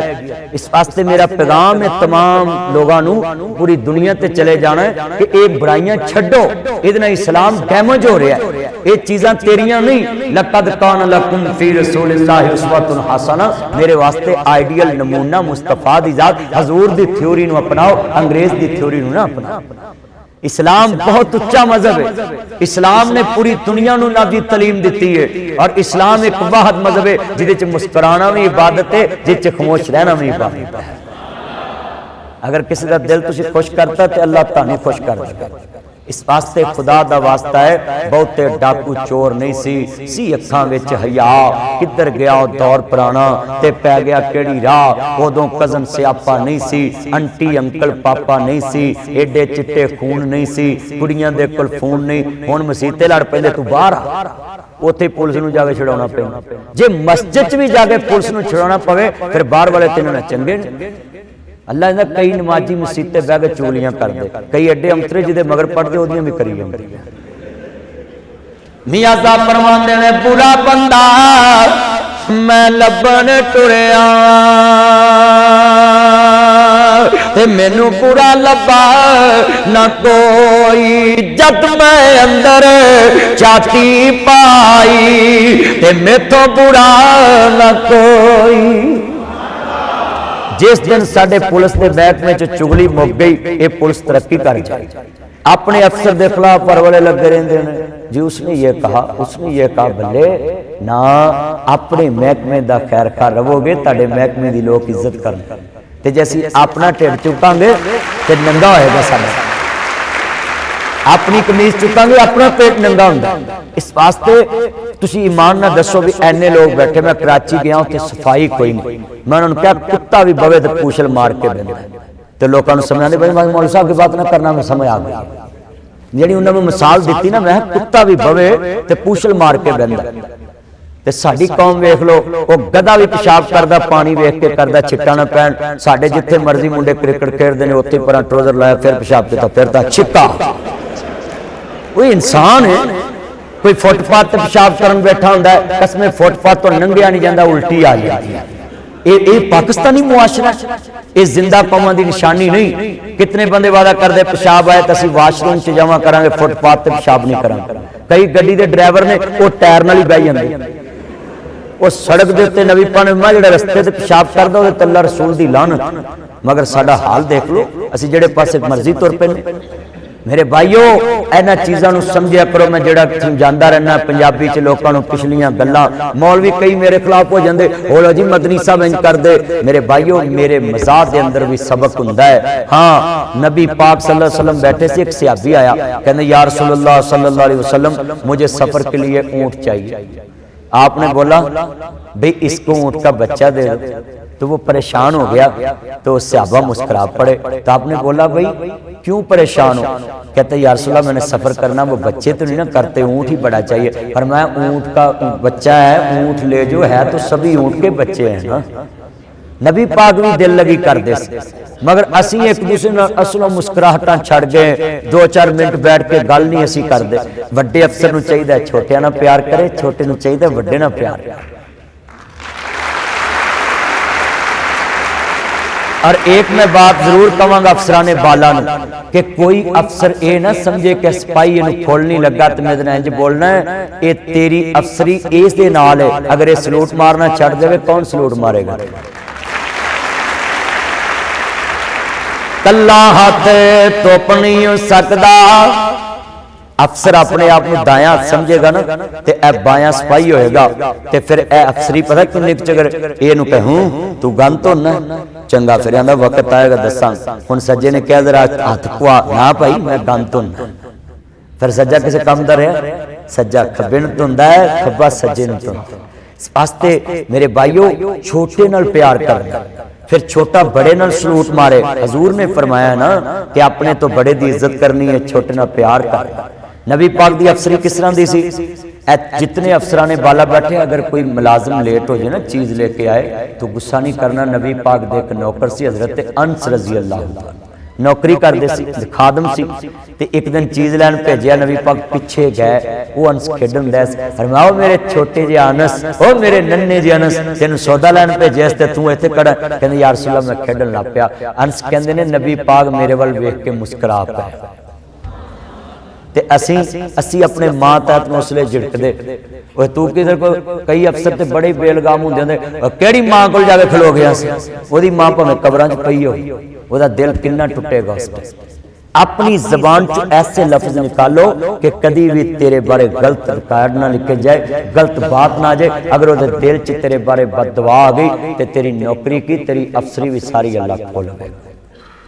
इस वास्ते मेरा पैगाम है तमाम लोगों को पूरी दुनिया ते चले जाना है कि ये बुराइयां छड्डो, इहदे इस्लाम डैमेज हो रहा है, ये चीज़ां तेरियां नहीं। लक़द कान लकुम फी रसूलिल्लाहि उस्वतुन हसना, मेरे वास्ते आइडियल नमूना मुस्तफा दी जात, हजूर दी थ्योरी नूं अपनाओ, अंग्रेज दी थ्योरी नूं ना अपनाओ। इस्लाम बहुत उच्चा मजहब है, इस्लाम ने पूरी दुनिया को नबी तलीम दी है, और इस्लाम एक वाहद मजहब है जिहदे च मुस्कुराना भी इबादत है, जिस खामोश रहना भी इबादत है। अगर किसी का दिल तुसी खुश करता तो अल्लाह तुहानू खुश कर देगा। इस वास्ते खुदा दा वास्ता है, बहुते डाकू चोर नहीं सी अखां विच हया, किधर गया दौर पुराना ते पै गया केड़ी राह, उदों कजन सियापा नहीं सी, आंटी अंकल पापा नहीं सी, एडे चिट्टे खून नहीं सी, कुड़ियां दे कोल फोन नहीं, हुण मसीते लड़ पैंदे तू बाहर आ, उत्थे पुलिस नूं जाके छुड़ाउणा पैंदा। जे मस्जिद च भी जाके पुलिस नूं छुड़ाउणा पवे फिर बाहर वाले तेनों ना चंगे ने। अल्लाह ने कई नमाजी मसीते बह के चुगलियां करते, कई एडे अंतरे जिदे मगर पढ़ते ओदियां भी करी जांदे। मियां साहब फरमांदे ने बुरा बंदा मैं लभन टुरिया ते मैनू बुरा लभा ना कोई, जद मैं अंदर चाटी पाई ते मेथों बुरा ना कोई। जिस दिन साडे पुलिस के महकमे च चुगली मुक गई, ये पुलिस तरक्की कर जाए। अपने अफसर के खिलाफ परवले लगे रहते हैं जी, उसने ये कहा उसने ये कहा, भले ना अपने महकमे का खैर खा रवोगे ताडे महकमे की लोग इज्जत करन, जे असीं अपना ढिड चुकांगे तो नंगा होएगा साडा, अपनी कमीज चुकांगे अपना पेट नंगा हुंदा। इस वास्ते तुसी ईमान ना दसो भी ऐने लोग बैठे, मैं कराची गया उत्थे सफाई कोई नहीं, मैं उन्होंने कहा कुत्ता भी बवे तो पूछल मार के बंदा, तो लोगों को समझाते भाई मौलवी साहब की बात ना करना, मैं समझ आ गया जी उन्होंने मिसाल दी ना, मैं कुत्ता भी बवे तो पूछल मार के बंदा। ते साडी कौम वेख लो, वो गधा भी पेशाब करदा, पानी वेख के करदा, छिक्का ना पैन। साडे जिथे मर्जी मुंडे क्रिकेट खेलते हैं उत्थे पर ट्रोजर लाया फिर पेशाब किया फिर तो छिक्का। कोई इंसान है, कोई फुटपाथ पर पेशाब करन बैठा होंदा है, कसमें फुटपाथ तो नंगिया नहीं जाता, उल्टी आ जाती है। ये पाकिस्तानी मुआशरा, ये जिंदा कौमां की निशानी नहीं। कितने बंदे वादा करते पेशाब आए तो असं वाशरूम च जावा करांगे, फुटपाथ पर पेशाब नहीं करांगे। कई गड्डी के ड्राइवर ने वो टायर नाल ही बह जांदे, वो सड़क के उत्ते नवी पाने मैं जो रस्ते से पेशाब करता वो तल्ला रसूल की लानत। मगर साडा हाल देख लो, असीं जेड़े पासे मर्जी तुर पैने। मेरे भाईओ इन्हां चीज़ों को समझिया करो, मैं जेड़ा समझाता रहना पंजाबी च लोगों को पिछलियां गल्लां। मौलवी कई मेरे खिलाफ हो जाते, बोलो जी मदनी साहब इंज कर दे। मेरे भाईओ मेरे मज़ाक के अंदर भी सबक हुंदा है। हाँ, नबी पाक सल्लल्लाहु अलैहि वसल्लम बैठे से, एक सहाबी आया, कहते या रसूलल्लाह सल्लल्लाहु अलैहि वसल्लम मुझे सफर के लिए ऊँट चाहिए। आपने बोला भाई इसको ऊँट का बच्चा दे दो, तो वो परेशान हो गया। तो सहाबा मुस्कुरा पड़े। तो आपने बोला भाई क्यों परेशान हो? कहते या रसूल अल्लाह मैंने सफर करना, वो बच्चे तो नहीं ना करते, ऊँट ही बड़ा चाहिए। पर मैं ऊँट का बच्चा है, ऊँट ले जो है तो सभी ऊँट के बच्चे हैं ना। नबी पाक भी दिल लगी कर दे, मगर असी एक दूसरे असलों मुस्कुराहटां छड़ गए। 2-4 मिनट बैठ के गल नहीं असी करते। वड्डे अफसर नूं चाहिए छोटियां नाल प्यार करे, छोटे नूं चाहिए वड्डे नाल प्यार। और एक मैं बात जरूर कहूँगा अफसराने बाला कि कोई अफसर ये ना समझे कि सिपाही इन्हू फुल नहीं लगा तो मैं इंज बोलना है, ये तेरी अफसरी इस दे नाल है। अगर ये सलूट मारना छड़ देवे कौन सलूट मारेगा? कला हाथ धुप नहीं सकदा। अफसर अपने आप को दाया समझेगा ना ते ए बाया सिपाही होएगा ते फिर ए अफसरी पता किन्ने चगर एनू कहूं तू गन तो ना चंगा फिर आंदा वक्त आएगा दसां। हुण सज्जे ने कह जरा हाथ कुआ ना भाई मैं गन तो ना। फिर सज्जा किसे काम दा रहा, सज्जा खब्बे नूं धुंदा है, खब्बा सज्जे नूं धुंदा। इस वास्ते मेरे भाइयों छोटे नाल प्यार करना, फिर छोटा बड़े नाल सलूट मारे। हजूर ने फरमाया ना कि अपने तो बड़े दी इज्जत करनी है, छोटे नाल प्यार करना। नबी पाक दी अफसरी किस तरह दी सी? जितने अफसरां ने बाला बैठे अगर कोई मुलाजिम लेट हो जाए ना चीज लेके आए तो गुस्सा नहीं करना। नबी पाक दे एक नौकर सी हजरत अनस रजी अल्लाह अन्हु, नौकरी करते सी, खादम सी ते एक दिन चीज लैन भेजिया। नबी पाक पिछे गए, वो अनस खेडन दे फरमाओ मेरे छोटे जे अनस, ओ मेरे नन्हे जे अनस तेन सौदा लैन भेजिया ते तू इत्थे खड़ा। कहंदे या रसूल अल्लाह मैं खेडन लग पिया। अनस कहंदे ने नबी पाक मेरे वल वेख के मुस्कुरा पे ते असी अपने मां तहत में उसले झिड़कदे ओए तू किधर को। कई अफसर ते बड़े बेलगाम हुंदे ने, केड़ी मां कोल जाके खलो गया सी, ओदी मां भावें कबरां च पई हो, ओदा दिल किन्ना टुटेगा उस टाइम। अपनी जबान च ऐसे लफ्ज निकालो कि कभी भी तेरे बारे गलत रिकॉर्ड ना लिखे जाए, गलत बात ना आ जाए। अगर वो दिल च तेरे बारे बददुआ आ गई तो तेरी नौकरी की तेरी अफसरी भी सारी अल्लाह खोल देगा।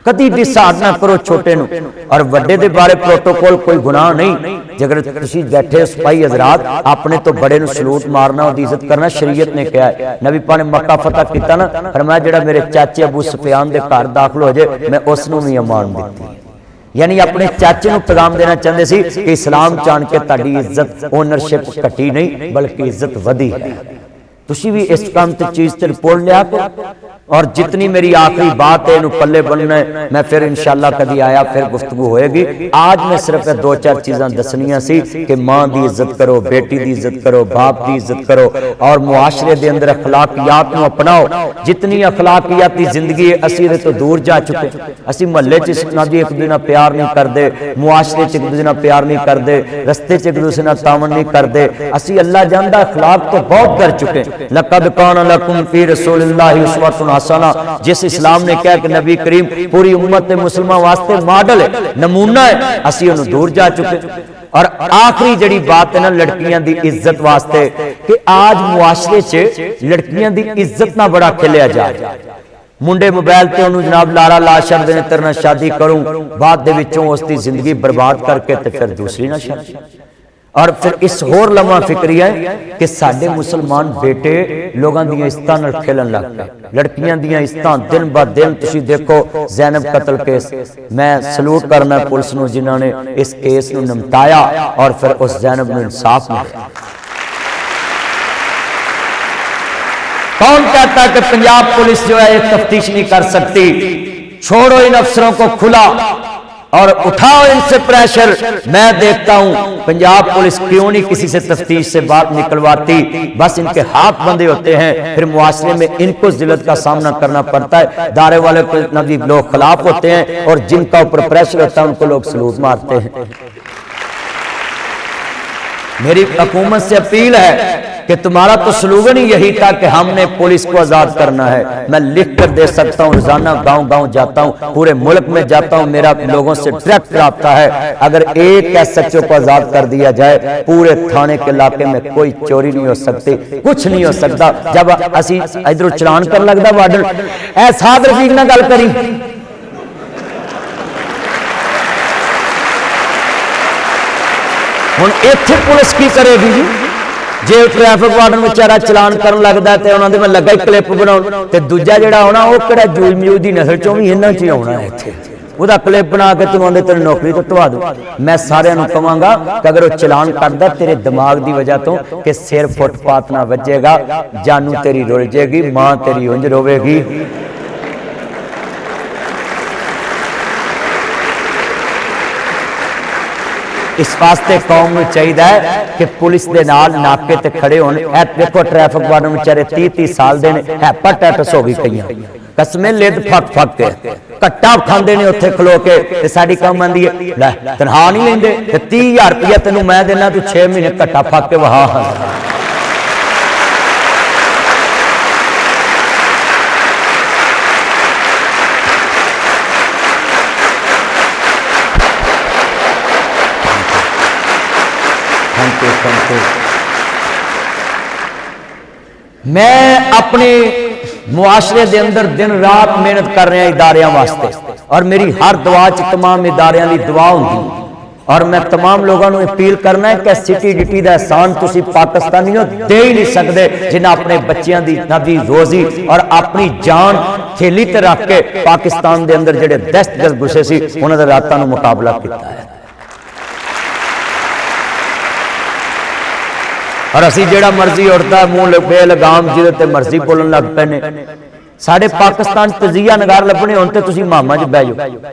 कदी डिसाइड ना करो छोटे नू और वड्डे दे बारे प्रोटोकॉल कोई गुनाह नहीं। जगर तुसी बैठे सिपाही हजरात अपने तो बड़े नू सलूट मारना, उसकी इज्जत करना शरीयत ने कहा है। नबी पाक ने मक्का फतह किया ना, फरमाया जेड़ा मेरे चाचे अबू सुफियान दे घर दाखिल हो जाए मैं उसनू भी अमान दी। यानी अपने चाचे नू पैगाम देना चाहते सी कि इस्लाम जान के ताड़ी इज्जत ओनरशिप घटी नहीं बल्कि इज्जत वधी है। तुसी भी इस काम ते चीज ते रिपोर्ट लिया करो। और जितनी मेरी आखिरी बात है इनू पल्ले बनना है, मैं फिर इंशाअल्लाह कभी आया फिर गुफ्तगू होएगी। आज मैं सिर्फ दो चार चीज़ां दसनियां सी कि मां की इज्जत करो, बेटी की इज्जत करो, बाप की इज्जत करो और मुआशरे दे अंदर अखलाकियात नू अपनाओ। जितनी अखलाकियाती जिंदगी असी इहदे तो दूर जा चुके। असी महल्ले च एक दूसरे नाल प्यार नहीं करते, मुआशरे च एक दूसरे नाल प्यार नहीं करते, रस्ते च एक दूसरे नाल तावन नहीं करते। असी अल्लाह जानदा अखलाक तो बहुत कर चुके। लक़द कान लकुम फी रसूलिल्लाहि उस्वतुन हसना, जिस इस्लाम ने कहा कि नबी करीम पूरी उम्मत मुसलमान वास्ते मॉडल है, नमूना है, असी उन्हें दूर जा चुके। और आखिरी जड़ी बात है ना लड़कियां दी इज्जत वास्ते कि आज मुआशरे च लड़कियां दी इज्जत ना बड़ा खिलिया जा। मुंडे मोबाइल ते उन्होंने जनाब लारा ला छड़दे ने तेरे नाल शादी करूं, बाद दे विचों उसकी जिंदगी बर्बाद करके ते फिर दूसरी ना शादी। और फिर इस होर लम्हा फिक्री है कि साडे मुसलमान बेटे लोगों दी इज्जतां नाल खेलन लग पे। लड़कियां दी इज्जतां दिन ब दिन तुसीं देखो ज़ैनब कतल केस, मैं सलूट करना पुलिस नूं जिन्हां ने इस केस नूं निपटाया और फिर उस ज़ैनब नूं इंसाफ मिला। कौन कहता है कि पंजाब पुलिस जो है एक तफ्तीश नहीं कर सकती? छोड़ो इन अफसरों को खुला और उठाओ इनसे प्रेशर। मैं देखता हूं पंजाब पुलिस क्यों नहीं किसी से तफ्तीश से बात निकलवाती, बस इनके हाथ बंधे होते हैं, फिर मुआशरे में इनको जिल्लत का सामना करना पड़ता है। दारे वाले को नबी लोग खिलाफ होते हैं और जिनका ऊपर प्रेशर होता है उनको लोग सलूट मारते हैं। मेरी हुकूमत से अपील है कि तुम्हारा तो स्लोगन ही यही था कि हमने पुलिस को आजाद करना है। मैं लिख कर दे सकता हूँ, रोजाना गांव-गांव जाता हूँ, पूरे मुल्क में जाता हूँ, मेरा लोगों से डायरेक्ट राब्ता है। अगर एक एसएचओ को आजाद कर दिया जाए पूरे थाने के इलाके में कोई चोरी नहीं हो सकती, कुछ नहीं हो सकता। जब असी इधरों चलान कर लगता वार्डन ए साद रफीक ना गल करी, हुण इत्थे पुलिस की करेगी जी? जे ट्रैफिक वार्डन बेचारा चलान करन लगदा ते उन्हां दे मैं लगा ही क्लिप बनाउण ते दूजा जिहड़ा आउणा ओह किहड़ा जूल मजूद दी नस्ल चों भी इन्हां च ही आउणा है इत्थे, ਉਹਦਾ क्लिप बना के तू आंदे तेरी नौकरी तो ढवा दूं। मैं सारिਆਂ ਨੂੰ ਕਹਾਂਗਾ कि अगर वो चलान करदा तेरे दिमाग की वजह तो कि सिर फुटपाथ ना वजेगा, जानू तेरी रुल जाएगी, मां तेरी उंज रोवेगी। इस वास्ते कौम को चाहिए कि पुलिस के नाल नाके ते खड़े होने। देखो ट्रैफिक वार्डन बेचारे 30-30 साल दे ने, हैपाटाइटिस हो गई कई, कसमें लिद फक फक के कट्टा खांदे ने उत्थे खलो के ते साडी कौम आंदी है लै तनखा नहीं लेंदे ते 30,000 रुपया तेनू मैं देना, तू 6 महीने कट्टा फक के वहा। के संतो। मैं अपने मुआशरे के अंदर दिन रात मेहनत कर रहा इदारियां वास्ते, और मेरी हर दुआ च तमाम इदारियां की दुआ होंगी, और मैं तमाम लोगों को अपील करना है कि सिटी डिटी का एहसान तुसी पाकिस्तानियों दे ही नहीं सकते जिन्हें अपने बच्चों की नदी रोजी और अपनी जान थैली ते रख के पाकिस्तान के अंदर जिहड़े दहशतगर्द घुसे सी उन्हां दे रातां नूं मुकाबला किया है। और असी जेड़ा मर्जी उड़ता मूँह बेलगाम जिहदे ते मर्जी बोलन लग पे ने। साडे पाकिस्तान तजिया नगार लभने होण ते तुसीं मामा च बह जाओ,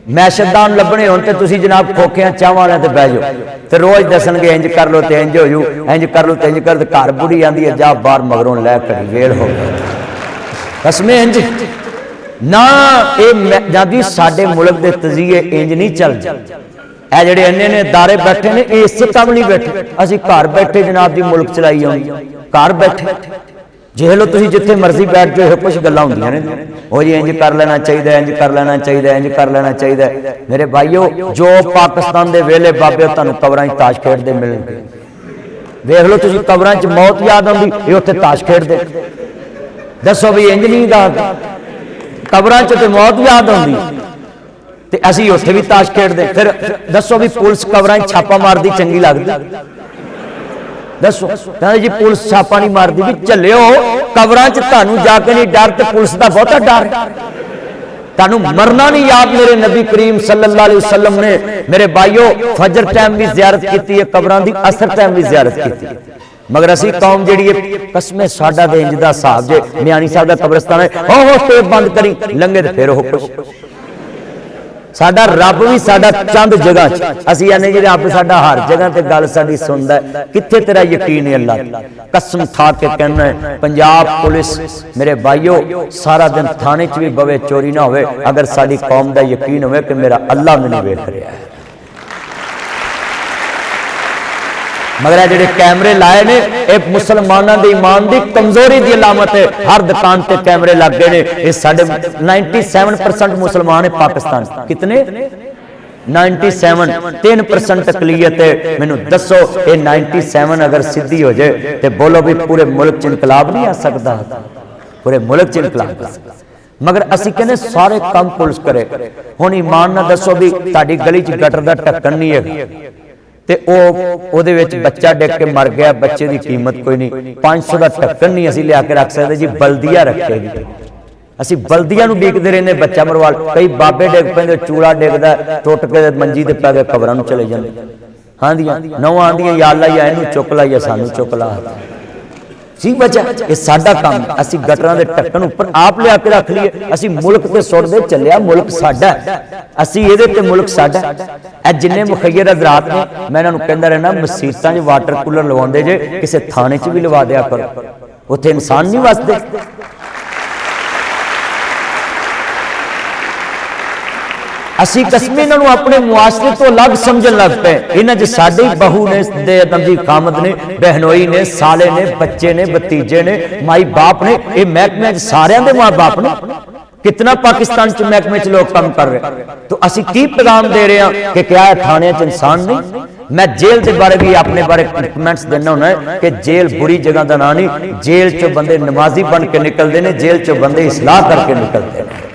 मैशदान लभने होण ते तुसीं जनाब खोखियां चावां वाले ते बह जाओ, ते रोज दसणगे इंज कर लो ते इंज हो जू, इंज कर लो ते इंज कर, घर बुढ़ी आंदी है जा बाहर मगरों लै घड़ी वेल हो गया कसमें इंज ना। ये जादी साडे मुल्क दे तजीए इंज नहीं चलदे। ए जेड़े अन्ने ने दारे बैठे ने इस काम नहीं बैठे, असी घर बैठे जनाब जी मुल्क चलाई आउंदी, घर बैठे जे लो तुसीं जिथे मर्जी बैठ जाओ कुछ गल्लां होंदियां ने, ओ जी इंज कर लेना चाहिए, इंज कर लेना चाहिए, इंज कर लेना चाहिए। मेरे भाईओ जो पाकिस्तान दे वेले बाबे तुहानूं कबरां च ताश खेडदे मिलणगे। वेख लो तुसीं कबरां च मौत याद आउंदी, ये उत्थे ताश खेडदे। दसो भी इंज नहीं दा कबरां च ते मौत याद आउंदी ते असी उत्थे भी ताश खेडदे। फिर दसो भी पुलिस कबरां च छापा मारदी चंगी लगदी? दसो कहते जी पुलिस छापा नहीं मारती, भी झल्लिओ कबरां च तुहानूं जाके नहीं डर ते पुलिस दा बहुता डर, तुहानूं मरना नहीं याद। मेरे नबी करीम सल्लल्लाहु अलैहि वसल्लम ने मेरे भाईओ फजर टाइम भी जियारत की है कबरां दी, असर टाइम भी जियारत की, मगर असी कौम जिहड़ी कसमें साडा ते इंज दा हिसाब जे मियानी साहब दा कब्रिस्तान है हो टेप बंद करी लंघे ते फिर हो कुछ। साडा रब भी साडा चंद जगह असी आने जी रब साडा हर जगह ते गल साडी सुनदा है। कित्थे तेरा यकीन है अल्लाह? कसम खा के कहना है पंजाब पुलिस मेरे भाईओ सारा दिन थाने च भी बवे चोरी ना होवे अगर साडी कौम दा यकीन होवे कि मेरा अल्लाह मैनूं वेख रहा है। मगर जेडे कैमरे लाए ने ये मुसलमानों के ईमान की कमजोरी की अलामत है। हर दुकान पे कैमरे लग गए ने। ये साढ़े 97% मुसलमान है पाकिस्तान। कितने? 97। 3% अकलीयत है। मैनू दसो ये 97 अगर सीधी हो जाए तो बोलो भी पूरे मुल्क च इनकलाब नहीं आ सकता? पूरे मुल्क च इनकलाब आ सकता। मगर असी कहने सारे काम पुलिस करे। हुण ईमान ना दसो भी तुहाडी गली च गटर दा ढक्कन नहीं है ते ओदे विच बच्चा डिग के मर गया, बच्चे की कीमत कोई नहीं, 500 का ढक्कन नहीं असी लिया के रख सकते जी, बल्दिया रखेगी। असी बल्दिया नूं देखते रहने बच्चा मरवा। कई बाबे डिग पैंदे, चूड़ा डिगदा टुट के मंजी ते पै गए कबरां नूं चले जांदे। हाँ दियां नौं आंदियां या अल्लाह या इहनूं चुक ला या सानूं चुक ला। सी बचा ये साडा काम। असी गटरां दे ढक्कन उपर आप लिया के रख लीए। असी मुल्क ते सुटदे चलिया मुल्क साडा, असी इहदे ते मुल्क साडा। ए जिन्ने मुखैयर हज़रात ने मैं इन्हां नूं कहंदा रहना मसीतां 'च वाटर कूलर लवाउंदे जे, किसी थाने 'च भी लवा दिया करो, उत्थे इंसान नहीं वसदे। असी कसमें इन्हां नूं अपने मुआशरे तो अलग समझन लग पे। इन्हां 'च साडे बहू ने दमजी कामद ने, बहनोई ने, साले ने, बच्चे ने, भतीजे ने, माई बाप ने, ये महकमे सारियां दे मां बाप ने। कितना पाकिस्तान च महकमे च लोग काम कर रहे। तो असी की पैगाम दे रहे हैं कि क्या है थाने च इंसान नहीं? मैं जेल के बारे भी अपने बारे कमेंट्स देना होना है कि जेल बुरी जगह का ना नहीं। जेल चो बंदे नमाजी बन के निकलते हैं, जेल चो बंदे इसलाह करके निकलते हैं।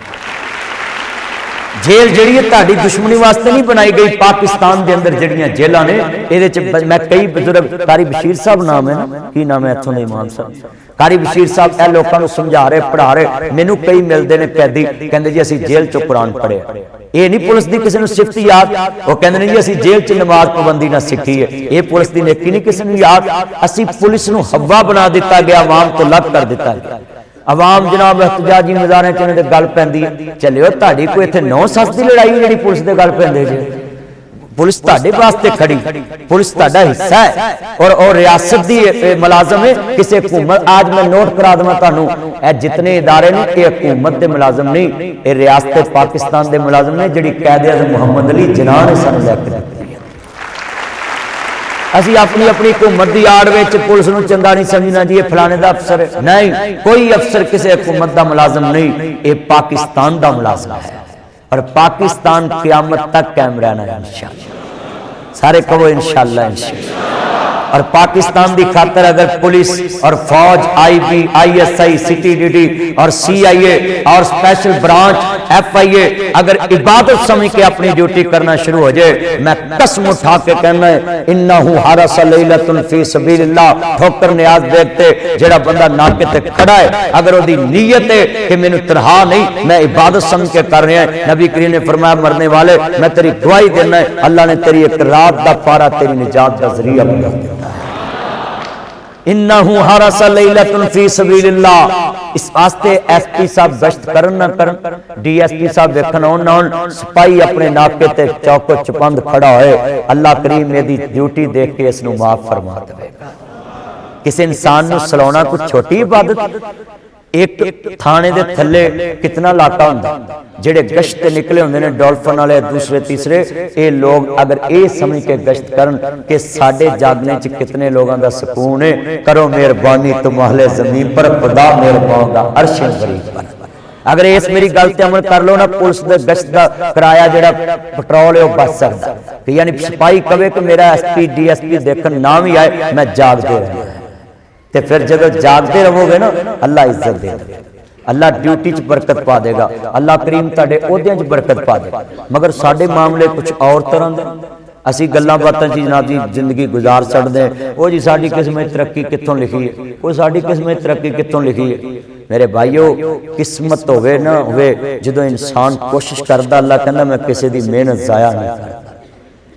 जेल जिहड़ी तुहाडी दुश्मनी वास्ते नहीं बनाई गई। पाकिस्तान के अंदर जिहड़ियां जेलां ने इहदे च मैं कई बुजुर्ग, कारी बशीर साहब नाम है ना, की नाम है इत्थों दे इमाम साहब, कारी बशीर साहब ए लोगों को समझा रहे पढ़ा रहे। मैनू कई मिलते हैं कैदी, कहते जी असीं जेल चो कुरान पढ़े। ये नहीं पुलिस की किसी सिफत याद, वो कहते हैं जी असीं जेल च नमाज पाबंदी ना सीखी है। ये पुलिस की नेकी नहीं किसी को याद। असीं पुलिस नूं हवा बना दिता गया, अवाम तो अलग कर दिता गया। अवाम जनाब एहतजाजी मुजाहरे च गल पैंदी चलियो तुहाडी कोई इत्थे 9 सस दी लड़ाई जिहड़ी पुलिस दे गल पैंदे जे। पुलिस तुहाडे वास्ते खड़ी, पुलिस तुहाडा हिस्सा है और रियासत दी मुलाजम है। किसी हुकूमत आज मैं नोट करा देवां तुहानूं, ए जितने इदारे ने ये हुकूमत के मुलाजम नहीं, ये रियासत पाकिस्तान के मुलाजम ने जिहड़ी कैद-ए-आज़म मुहम्मद अली जिन्ना ने सानूं लैके दित्ती। असी अपनी अपनी हुकूमत की आड़ में पुलिस नूं चंगा नहीं समझना जी, ये फलाने का अफसर है। नहीं, कोई अफसर किसी हुकूमत का मुलाजम नहीं, ये पाकिस्तान का मुलाजम है और पाकिस्तान क़यामत तक कायम रहना है इंशाअल्लाह। सारे कहो इंशाअल्लाह इंशाअल्लाह। और पाकिस्तान की खातर अगर पुलिस और फौज IB ISI CTDD और CIA और स्पेशल ब्रांच FIA अगर इबादत समझ के अपनी ड्यूटी करना शुरू हो जाए, मैं कसम उठा के कहना है इन्नहु हरसा लैलतुन फी सबीलिल्लाह। ठोकर न्याज देखते जेड़ा बंदा नाके ते खड़ा है, अगर ओदी नीयत है कि मैनू तनहा नहीं, मैं इबादत समझ के कर रहा है, नबी करीम ने फरमाया मरने वाले मैं तेरी गवाही देना है, अल्लाह ने तेरी एक रात दा पारा तेरी निजात दा जरिया बना दिया। इन्नहु हरसा लैलतुन फी सबीलिल्लाह। इस वास्ते SP साहब गश्त करन ना करन, DSP साहब देखन आउन ना आउन, सिपाही अपने नाके ते चौको चपंद खड़ा होए, अल्लाह करीम मेरी ड्यूटी देख के इसनू माफ फरमा देवेगा। किसी इंसान नू सलाउना कुछ छोटी इबादत। एक थाने दे थल्ले कितना लाटा हुंदा, जेड़े गश्त ते निकले हुंदे ने डॉल्फिन वाले दूसरे तीसरे, ये लोग अगर ये समझ के गश्त करन कि साडे जागने च कितने लोगों का सुकून है, करो मेहरबानी तुम्हारे जमीन पर खुदा मेहरबान दा अर्श गरीब पर। अगर इस मेरी गल ते अमल कर लो ना, पुलिस दे गश्त दा किराया जेड़ा पेट्रोल है वो बच सकदा। यानी सिपाही कहे कि मेरा SP DSP देखन ना भी आए, मैं जागते रहना। ते फिर जब जागते रहोगे ना, अल्लाह इज्जत देगा, अल्लाह ड्यूटी च बरकत पा देगा, अल्लाह करीम तुहाडे ओहदियां च बरकत पा देगा। मगर साडे मामले कुछ और तरह दे, असी गल्लां बातां च जनाब जी जिंदगी गुजार छड्डदे। ओ जी साडी किस्मत तरक्की कित्थों लिखी है, वो साडी किस्मत तरक्की कित्थों लिखी है। मेरे भाईओ किस्मत होवे ना होवे, जदों इंसान कोशिश करदा, अल्लाह कहंदा मैं किसी दी मेहनत जाया नहीं करदा।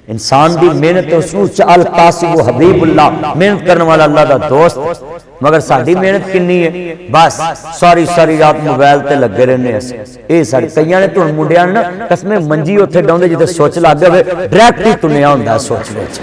इंसान की मेहनत उसनू अल कासिबु हबीबुल्लाह, मेहनत करने वाला अल्लाह का दोस्त। मगर साडी मेहनत किन्नी है, बस सारी सारी रात मोबाइल ते लगे रहने। ये सारे कईयां ने तुम मुंडियां ना कसमें मंजी उत्थे डाउंदे जिथे सोच लग गए, डायरेक्ट ही तुनिया हुंदा सोच विच।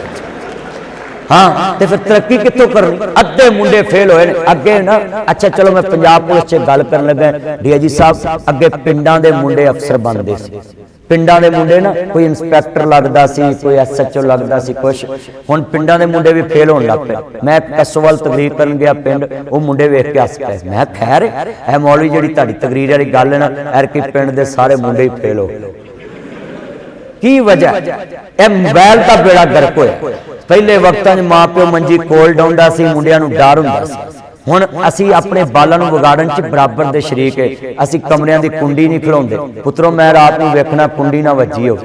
हाँ ते फिर तरक्की कित्थों करनी। अद्धे मुंडे फेल होए ने अगे ना। अच्छा चलो मैं पंजाब पुलिस च गल करन लगा, DIG साहब अगे पिंडां दे मुंडे अफसर बनदे सी। पिंडां दे मुंडे ना कोई इंस्पैक्टर लगदा सी, कोई SHO लगदा सी, कुछ हुण पिंडां दे मुंडे भी फेल होण लग पे। मैं कसोवल तकरीर करन गया पिंड, वो मुंडे वेख के हस पे। मैं खैर है मौलवी जिहड़ी तुहाडी तकरीर वाली गल है ना, एरकी पिंड दे सारे मुंडे ही फेल हो गए। की वजह? ए मोबाइल दा बेड़ा गर्क होया। पहले वक्तां च मां प्यो मंजी कोल डाउंदा सी, मुंडियां नूं डर हुंदा सी। हुण असी अपने बालां नूं विगाड़न च बराबर दे शरीक है। असी कमरियां दी कुंडी नहीं खिलाउंदे। पुत्रो मैं रात नूं वेखना कुंडी ना वजी हो।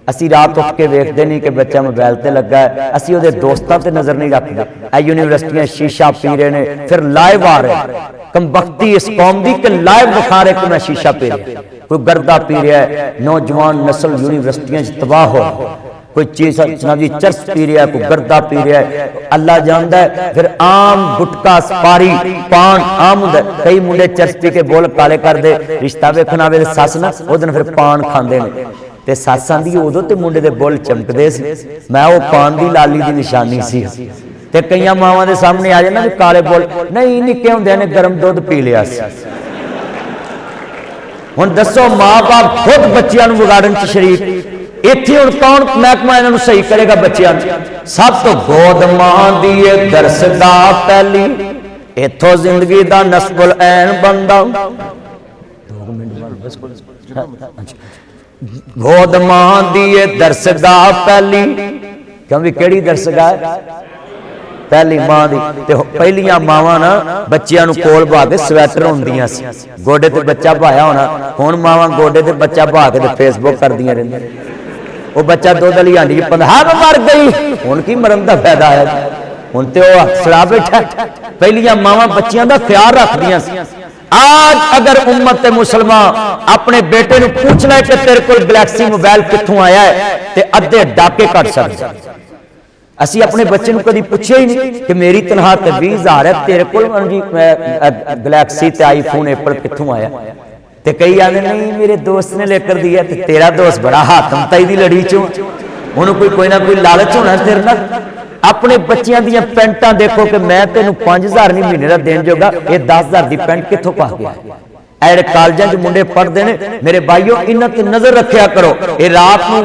असी रात उठ के वेखदे नहीं कि बच्चा मोबाइल ते लगा है, असी उहदे दोस्तां ते नजर नहीं रखदे। ए यूनिवर्सिटियां शीशा पी रहे ने, फिर लाइव आ रहे कम बख्ती इस कौम दी कि लाइव दिखा रहे कि मैं शीशा पी रहा, कोई गर्दा पी रहा है। नौजवान नस्ल यूनिवर्सिटियां च तबाह हो, कोई चीज जी चरस पी रहा है, कोई गर्दा पी रहा है, अल्लाह जानता है। फिर आम गुटका सपारी पान आम होंगे। कई मुंडे चरस पी के बोल काले कर दे, रिश्ता वेखना वे सस ना उस दिन फिर पान खाते हैं ते सस आंदी उदों ते मुंडे दे बोल चमकदे सी। मैं वो पान दी लाली दी निशानी सी। ते कई मावां दे सामने आ जाना भी काले बोल, नहीं निक्के हुंदे ने गर्म दुध पी लिया सी। हुण दसो मां बाप खुद बच्चियां नूं विगाड़न च शरीक। इत्थे हुण कौन महकमा इन्हां नूं सही करेगा बच्चियां नूं? सब तो गोद मां दी दरस दा पहली, इथों जिंदगी दा नस्बुल ऐन बनदा। गोद मां दी दरस दा पहली, क्योंकि केड़ी दरसगाह है? पहली मां दी। ते पहलियां मावां ना बच्चियां नूं कोल बहा के स्वेटर हुंदियां सी, गोडे ते बच्चा भाया होना। हुण मावां गोडे ते बच्चा बहा के ते फेसबुक करदियां रहिंदियां। वो बच्चा दुध वाली हांडी च पंदा मर गई, हुण की मरन दा फायदा है? हुण ते वो सड़ा बैठा। पहलियां मावां बच्चियां दा ख्याल रखदियां सी। आज अगर उम्मत मुसलमान अपने बेटे नूं पूछ ले कि तेरे कोल गैलेक्सी मोबाइल कित्थों आया है, ते अद्धे डाके कट सकदे। असी अपने बच्चे नूं कदी पुछिया ही नहीं कि मेरी तनखा ते 20,000 है, तेरे कोल गैलेक्सी ते आईफोन एप्पल कित्थों आया? ते कई आते नहीं मेरे दोस्त ने लेकर दिया। ते तेरा दोस्त बड़ा हाथम ताई दी लड़ी चों, उन्होंने कोई ना कोई लालच होना तेरे नाल। अपने बच्चियां दियां पैंटां देखो कि मैं तेनों 5,000 नहीं महीने का देन जोगा, ये 10,000 की पैंट कित्थों पा गया? ਜਿਹੜੇ ਕਾਲਜਾਂ 'ਚ ਮੁੰਡੇ ਪੜ੍ਹਦੇ ਨੇ ਮੇਰੇ ਭਾਈਓ ਇਹਨਾਂ ਤੇ ਨਜ਼ਰ ਰੱਖਿਆ ਕਰੋ। ਇਹ ਰਾਤ ਨੂੰ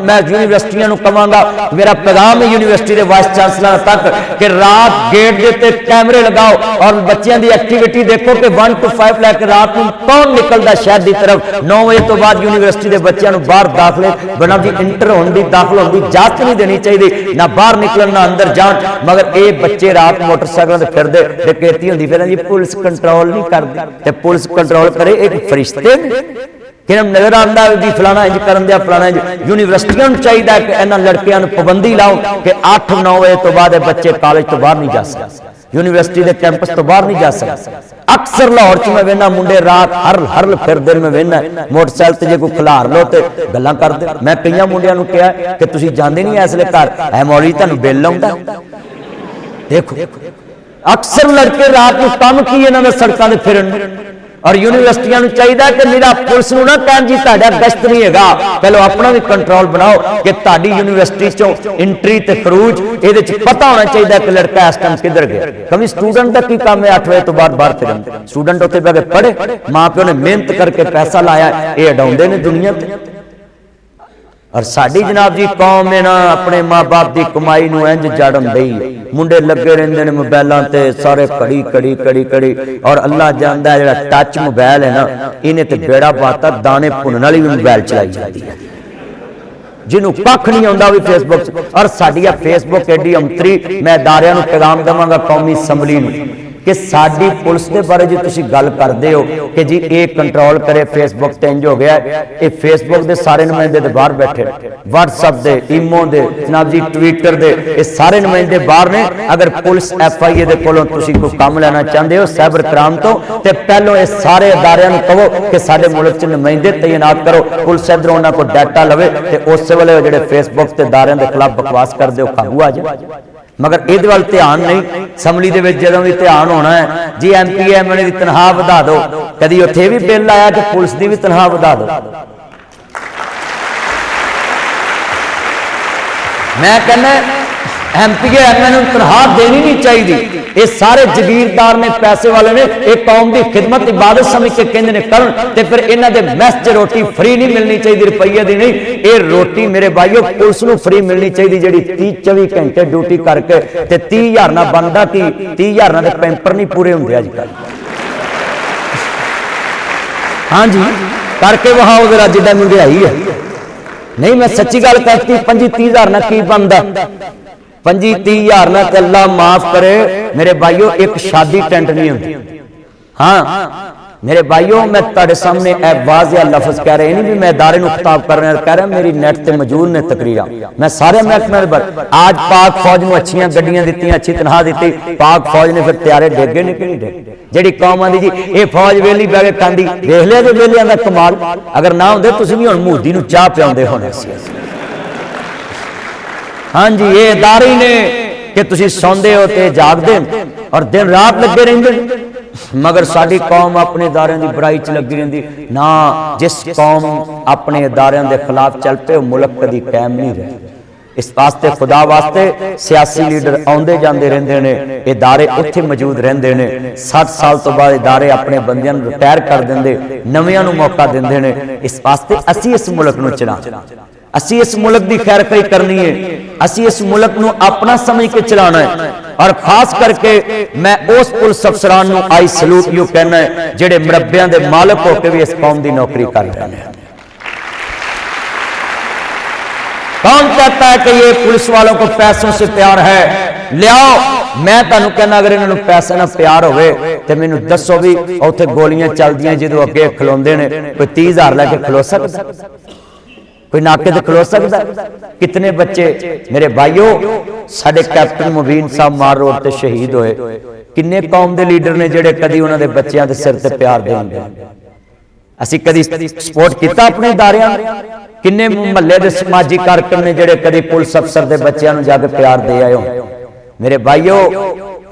ਮੈਂ ਯੂਨੀਵਰਸਿਟੀਆਂ ਨੂੰ ਕਹਾਂਗਾ, ਮੇਰਾ ਪੈਗਾਮ ਹੈ ਯੂਨੀਵਰਸਿਟੀ ਦੇ ਵਾइस ਚਾਂਸਲਰ ਤੱਕ ਕਿ ਰਾਤ ਗੇਟ ਦੇ ਉੱਤੇ ਕੈਮਰੇ ਲਗਾਓ ਔਰ ਬੱਚਿਆਂ ਦੀ ਐਕਟੀਵਿਟੀ ਦੇਖੋ ਕਿ 1 to 5 ਲੈ ਕੇ ਰਾਤ ਨੂੰ ਕੌਣ ਨਿਕਲਦਾ ਸ਼ਹਿਰ ਦੀ ਤਰਫ। 9 ਵਜੇ ਤੋਂ ਬਾਅਦ ਯੂਨੀਵਰਸਿਟੀ ਦੇ ਬੱਚਿਆਂ ਨੂੰ ਬਾਹਰ ਦਾਖਲੇ ਬਣਾ ਦੀ ਇੰਟਰ ਹੋਣ ਦੀ ਦਾਖਲ ਹੋਣ ਦੀ ਇਜਾਜ਼ਤ ਨਹੀਂ ਦੇਣੀ ਚਾਹੀਦੀ, ਨਾ ਬਾਹਰ ਨਿਕਲਣ ਨਾ ਅੰਦਰ ਜਾਣ। ਮਗਰ ਇਹ ਬੱਚੇ ਰਾਤ ਮੋਟਰਸਾਈਕਲਾਂ ਤੇ ਫਿਰਦੇ ਡਕੈਤੀ ਹੁੰਦੀ ਫਿਰ ਜੀ ਪੁਲਿਸ ਕੰਟਰੋਲ ਨਹੀਂ ਕਰਦੀ ਤੇ ਪੁਲਿਸ ਕੰਟਰੋਲ करे एक फरिश्ते कि नजर आता है फलाना इंज कर दिया फलाना इंज। यूनिवर्सिटियों चाहिए कि इन्होंने लड़कियों पाबंदी लाओ कि 8-9 बजे तो बाद बच्चे कॉलेज तो बाहर नहीं जा सकते, यूनिवर्सिटी के कैंपस तो बाहर नहीं जा सकते। अक्सर लाहौर च मैं वेना मुंडे रात हर फिरदे मैं वेना मोटरसाइकिल से जो कोई खिलार लो तो गल्लां करदे। मैं कई मुंडियां नूं कहा कि तुसीं जांदे नहीं इसलिए घर है मौलवी तुहानूं बिल आउंदा। देखो अक्सर लड़के रात को काम की इन्हां दे सड़कां ते फिरन और यूनिवर्सिटियां नूं चाहिए कि मेरा पुलिस नूं ना कहन जी तुहाडा गश्त नहीं हैगा, पहले अपना भी कंट्रोल बनाओ कि तुहाडी यूनिवर्सिटी चों एंट्री ते खरूज इहदे च पता होना चाहिए कि लड़का इस टाइम किधर गया। कभी स्टूडेंट दा की काम है 8 बजे तो बाद बाहर फिरन, स्टूडेंट उत्थे बैठ के पढ़े, मां प्यो ने मेहनत करके पैसा लाया, ये उड़ाउंदे ने दुनिया ते। और साडी जनाब जी कौम है ना अपने माँ बाप की कमाई नूं इंज जड़न दई, मुंडे लगे रहिंदे ने मोबाइलां ते सारे कड़ी और अल्लाह जानदा जिहड़ा टच मोबाइल है ना इन्हें ते बेड़ा पाता, दाने भुनण वाली भी मोबाइल चलाई जाती है जिन्हों कख नहीं आउंदा भी फेसबुक। और साडी फेसबुक एडी अंतरी, मैं अदारियां नूं पैगाम देवांगा कौमी असैंबली नूं कि साडी पुलिस के बारे जो तुसीं गल करदे हो कि जी ये कंट्रोल करे फेसबुक ते इंज हो गया, ये फेसबुक के सारे नुमाइंदे ते बाहर बैठे, व्हाट्सएप दे ईमो दे जनाब जी ट्विटर दे ये सारे नुमाइंदे बाहर ने। अगर पुलिस FIA दे कोलों तुसीं कोई काम लेना चाहते हो साइबर क्राइम तो ते पहलों ये सारे अदारियां नूं कहो कि साडे मुल्क च नुमाइंदे तैनात करो, पुलिस इधरों उन्हां कोल डाटा लवे ते उस वेले जिहड़े फेसबुक ते अदारियां दे खिलाफ बकवास करदे हो काबू आ जाए। मगर इहदे वल ध्यान नहीं। असैंबली दे विच जदों भी ध्यान होना है जी MP MLA दी तनख्वाह वधा दो, कदी उत्थे भी बिल आया कि पुलिस दी भी तनख्वाह वधा दो। मैं कहना MP MLA नूं तनख्वाह देनी नहीं चाहिए। ये सारे जगीरदार ने पैसे वाले ने एक कौम की खिदमत इबादत समझ के कहते हैं करन ते फिर इन्हां दे मैस च रोटी फ्री नहीं मिलनी चाहिए, रुपये की नहीं। ये रोटी मेरे भाईओ पुलिस नूं फ्री मिलनी चाहिए जिहड़ी 30-24 घंटे ड्यूटी करके ते 30,000 ना बनदा कि 30,000 दे पैंपर नहीं पूरे होंदे अजकल। हाँ जी करके वहाओ जरा जिद्दां महंगाई है। नहीं मैं सच्ची गल कहती 25-30,000 ना की बनदा, 25-30,000 ना ते अल्लाह माफ करे मेरे भाईओ एक शादी टेंट नहीं होती। हाँ मेरे भाईओ मैं तुहाडे सामने वाज़िया लफ्ज कह रहे नहीं भी मैं इदारे नूं खिताब कर रहा कह रहा मेरी नेट ते मौजूद ने तकरीरां मैं सारे महकमे पर। आज पाक फौज नूं अच्छियां गड्डियां दित्तियां, अच्छी तनख्वाह दी, पाक फौज ने फिर त्यारे डेगे ने कि नहीं डेगे। जिहड़ी कौम आंदी जी ये फौज वेली बह के खांदी, देख लिया जे वेलियां दा कमाल। अगर ना हुंदे तुसीं भी हुण मोदी नूं चाह पिआउंदे होणे सी। हाँ जी ये इदारे ने कि तुसीं सौंदे हो ते जागदे और दिन रात लगे रहिंदे, मगर साडी कौम अपने इदारियां दी बुराई च लगी रहिंदी ना। जिस कौम अपने इदारियां दे खिलाफ चल पे मुल्क कदी कायम नहीं रहे। इस वास्ते खुदा वास्ते सियासी लीडर आउंदे जांदे रहिंदे ने, इदारे उत्थे मौजूद रहिंदे ने। 60 साल तो बाद इदारे अपने बंदियां नूं रिटायर कर दिंदे, नविआं नूं मौका दिंदे ने। इस वास्ते असीं इस मुल्क नूं चलाना, असी इस मुल्क की खैर खई करनी है, असी इस मुल्क नूं अपना समझ के चलाना है। और खास करके मैं उस पुलिस अफसरान नूं आई सलूट यू कहना है जिहड़े मुरब्बियां दे मालक होकर भी इस कौम की नौकरी कर रहे हैं। कौन कहता है कि ये पुलिस वालों को पैसों से प्यार है? लियाओ मैं तुहानूं कहना अगर इन्हां नूं पैसे नाल प्यार होवे ते मैनूं दसो भी उत्थे गोलियां चलदियां जदों अगे खलोंदे ने कोई 30,000 लैके खलो सकदा? कोई नाके ते खलो सकदा? कितने बच्चे मेरे भाईओ साडे कैप्टन मुबीन साहब मार रोड ते शहीद होए, किन्ने कौम दे लीडर ने जिहड़े कदी उन्हां दे बच्चियां दे सिर ते प्यार देंदे। असीं कदी सपोर्ट कीता अपने इदारियां? किन्ने महल्ले दे समाजी कारकन ने जिहड़े कदी पुलिस अफसर दे बच्चियां नूं जाके प्यार दे आए हो? मेरे भाईओ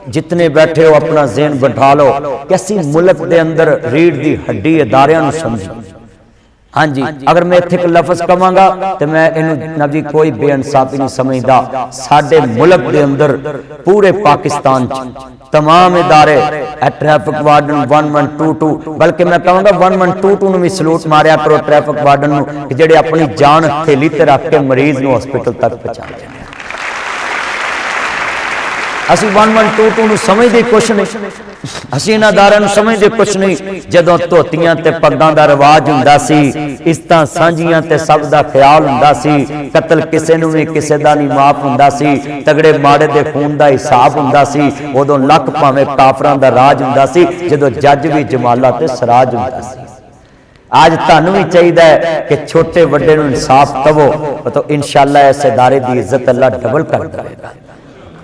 जितने बैठे हो अपना ज़हन बैठा लो कि असीं मुल्क दे अंदर रीढ़ दी हड्डी इदारियां नूं समझो। हाँ जी, अगर मैं इत्थे एक लफ्ज़ कवांगा तो मैं इनू जनाब जी कोई बेइंसाफी नहीं समझदा। साडे मुल्क दे अंदर पूरे पाकिस्तान तमाम इदारे ट्रैफिक वार्डन 1122 बल्कि मैं कहूँगा 1122 भी सलूट मारिया करो ट्रैफिक वार्डन नूं कि जिहड़े अपनी जान थैली ते रख के मरीज नूं हॉस्पिटल तक पहुँचाते हैं। असी 1122 नूं समझदे कुछ नहीं, असी इन्हां अदारिआं नूं समझदे कुछ नहीं। जदों धोतियां ते पग्गां दा रिवाज हुंदा सी, इज्जतां सांझियां ते सब दा ख्याल हुंदा सी, कतल किसे नूं भी किसे दा नहीं माफ हुंदा सी, तगड़े माड़े दे खून दा हिसाब हुंदा सी, उदों लख भावें काफरां दा राज हुंदा सी, जदों जज भी जमाला ते सराज हुंदा सी। आज तुहानूं भी चाहिए कि छोटे वड्डे नूं इंसाफ दवो, तो इंशाअल्लाह इस इदारे की इज्जत अल्लाह डबल कर देगा।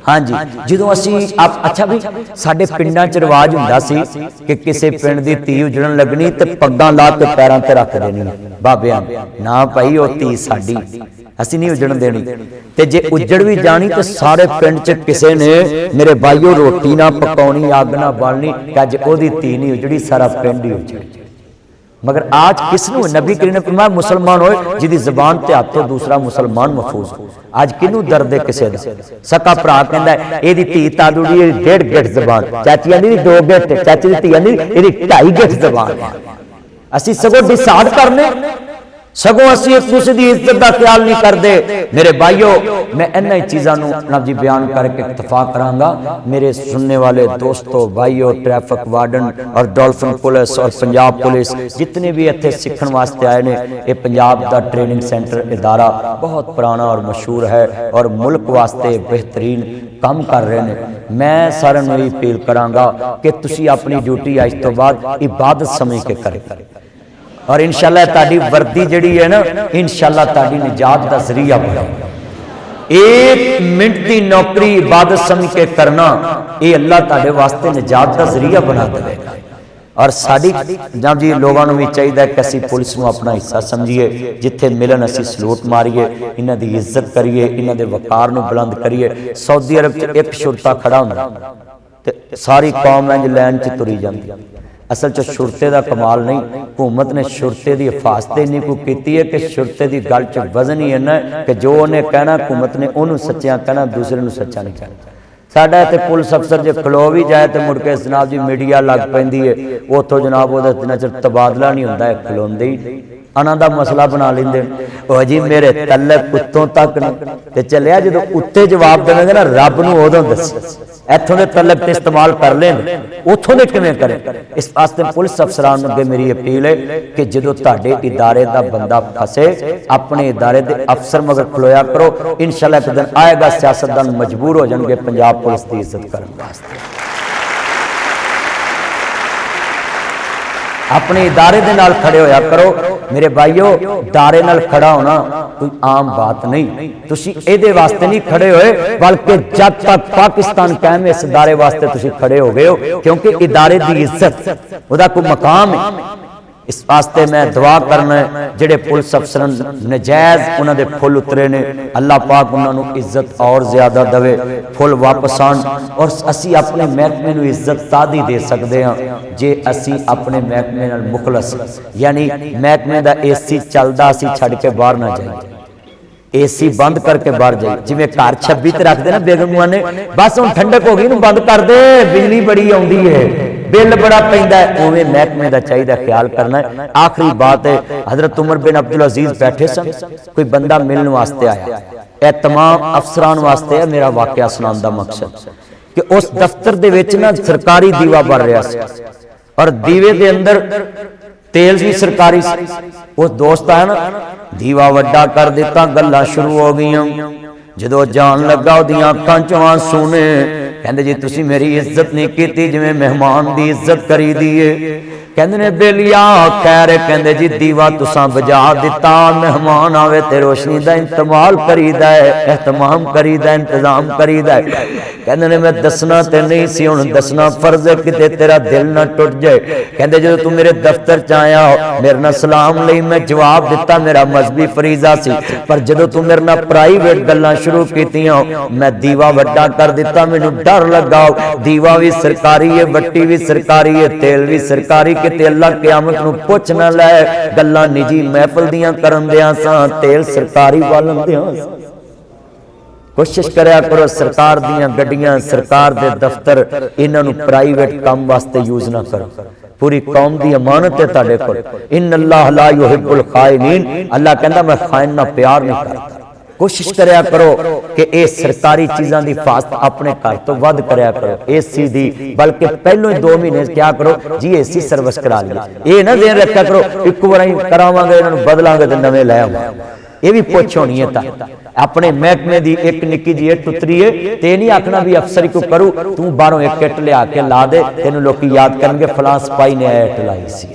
हाँ जी, जो असी आप अच्छा भी साडे पिंडां च रिवाज हुंदा सी कि किसी पिंड दी धी उजड़न लगनी ते पग्गां ला के पैरां ते रख देनी बाबियां ना भाई ओ धी साडी असी नहीं उजड़न देनी। ते जे उजड़ भी जानी तो सारे पिंड च किसी ने मेरे भाईओ रोटी ना पकाउणी अग ना बालनी कि अज ओदी धी नहीं उजड़ी सारा पिंड ही उजड़ी। मगर आज किसनू नबी करीम ने फरमाया मुसलमान होए जिहदी ज़बान ते हाथ तो दूसरा मुसलमान महफूज हो। आज किनू दर्द है किसी दा? सका भरा कहंदा एदी धी तादुड़ी 1.5 गिठ ज़बान, चाची आंदी 2 गिठ, चाची दी धी आंदी एदी 2.5 गिठ ज़बान। असी सगों डिसाइड करने सगों असी एक दूसरे की इज्जत का ख्याल नहीं करते। मेरे भाइयों मैं इन्हां चीज़ों नूं जी बयान करके इत्तफा करांगा। मेरे सुनने वाले दोस्तों भाइयों, ट्रैफिक वार्डन और डॉल्फिन पुलिस और पंजाब पुलिस जितने भी इत्थे सीखण वास्ते आए ने, ये पंजाब दा ट्रेनिंग सेंटर इदारा बहुत पुराना और मशहूर है और मुल्क वास्ते बेहतरीन काम कर रहे हैं। मैं सारिआं नूं अपील करांगा कि तुसीं अपनी ड्यूटी अज तो बाद इबादत समझ के करें और इंशाअल्लाह ताड़ी वर्दी जड़ी है ना, इंशाअल्लाह ताड़ी निजात का जरिया बने। 1 मिनट की नौकरी इबादत समझ के करना ये अल्लाह ताड़े वास्ते निजात का जरिया बना देगा। और साड़ी जनाब जी लोगों को भी चाहिए कि असी पुलिस को अपना हिस्सा समझिए, जिथे मिलन असी सलूट मारिए, इन्हां दी इज्जत करिए, इन्हां दे वकार नूं बुलंद करिए। सऊदी अरब च एक शुरता खड़ा हुंदा ते सारी कौम इंज लैन च तुरी जांदी। असल च शुरते का कमाल नहीं, हुकूमत ने शुरते की हिफाजत इन्नी कोई की है कि शुरते की गल च वजन ही इन्ना कि जो उन्हें कहना हुकूमत ने उन्होंने सच्चा कहना, दूसरे को सच्चा नहीं कहना। साडा इत्थे पुलिस अफसर जो खलो भी जाए तो मुड़ के जनाब जी मीडिया लग पैंदी है, उतों जनाब वो जिन्ना चਿਰ तबादला नहीं होंदा है खलोंदे ही अना दा मसला बना लेंदे। ओ जी मेरे तले उत्तों तक नहीं ते चलिया जो उत्ते जवाब देवेंगे ना रब नूं उदों दस इत्थों दे तलब ते इस्तेमाल कर लेन उथों दे किवें करें। इस वास्ते पुलिस अफसरान अगे मेरी अपील है कि जो तुहाडे इदारे दा बंदा फसे अपने इदारे दे अफसर मगर खलोया करो। इंशाअल्लाह एक दिन आएगा सियासतदान मजबूर हो जाएंगे पंजाब पुलिस की इज्जत करने वास्ते। अपने इदारे दे नाल खड़े होया करो मेरे भाइयों। इदारे नाल खड़ा होना कोई आम बात नहीं, तुसी एदे वास्ते नहीं खड़े होए बल्कि जब तक पाकिस्तान कायम इस इदारे वास्ते तुसी खड़े हो गए हो, क्योंकि इदारे दी इज्जत उहदा कोई मकाम है। इस वास्ते मैं दुआ करना जेडे पुलिस अफसर नजायज उन्होंने फुल उतरे ने, अल्लाह पाक उन्होंने इज्जत और ज्यादा दवे, फुल वापस आन। और असी अपने महकमे नूं इज्जत तादी दे सकते हैं जे असी अपने महकमे नाल मुखलस यानी महकमे दा AC चलदा असी छड़ के बाहर ना जाइए, AC बंद करके बाहर जाइए। जिवें घर 26 ते रखते ना बेगमुआ ने, बस हुण ठंडक हो गई नूं बंद कर दे, बिजली बड़ी आउंदी है, बिल बड़ा पैंदा है, उवें महकमे का चाहिए ख्याल करना है। आखिरी बात है, हजरत उमर बिन अब्दुल अजीज बैठे सन, कोई बंदा मिलने वास्ते आया। यह तमाम अफसरान वास्ते है मेरा वाकया सुनाने का मकसद कि उस दफ्तर दे विच ना सरकारी दीवा बल रहा सी और दीवे दे अंदर तेल भी सरकारी। उस दोस्त आया ना, दीवा वड्डा कर दिता, गल्लां शुरू हो गई। जो जान लगा उहदियां अखां चों आंसू ने, कहंदे जी तुसी मेरी इज्जत नहीं की जिवें मेहमान की इज्जत करी दी है। कहंदे ने बेलिया खैर, कहंदे जी दीवा तुसां बुझा दिता, मेहमान आवे ते रोशनी का इस्तेमाल करीदा है, एहतमाम करीदा, इंतजाम करीदा है। कहंदे ने मैं दसना ते नहीं सी, हुण दसना फर्ज है किते तेरा दिल ना टुट जाए। कहंदे जो तू मेरे दफ्तर च आया मेरे नाल सलाम लई, मैं जवाब दिता मेरा मजहबी फरीजा सी, पर जदों तू मेरे नाल प्राइवेट गल्लां शुरू कीतियां मैं दीवा वड्डा कर दिता। मैनूं डर लगा, दीवा भी सरकारी है, बट्टी भी सरकारी है, तेल भी सरकारी, किते अल्लाह क़यामत नूं पुछ ना लै गल्लां निजी महफिल दियां करन दियां सां तेल सरकारी वालन दियां कोशिश करया करो सरकार दियां गड्डियां सरकार दे दफ्तर इन्हां नूं प्राइवेट काम वास्ते यूज ना करो पूरी कौम दी अमानत है तुहाडे कोल इन्नल्लाह ला युहिब्बुल खाइनीन अल्लाह कहंदा मैं खाइन नाल प्यार नहीं करता कोशिश करया करो कि ये सरकारी चीज़ों की हिफाजत अपने घर तो वध करया करो एसी दी बल्कि पहलों ही 2 महीने क्या करो जी एसी सर्विस करा ली ये ना देन रखा करो एक बार करावांगे इन्हां नूं बदलांगे तो नवे लै आवांगे ये भी पुछ होनी है अपने महकमे की एक निक्की जी इट उतरी है ते नहीं आखना भी अफसर को करूँ तू बाहरों एक इट लिया के ला दे तेनों लोग याद करेंगे फलां सिपाही ने इट लाई सी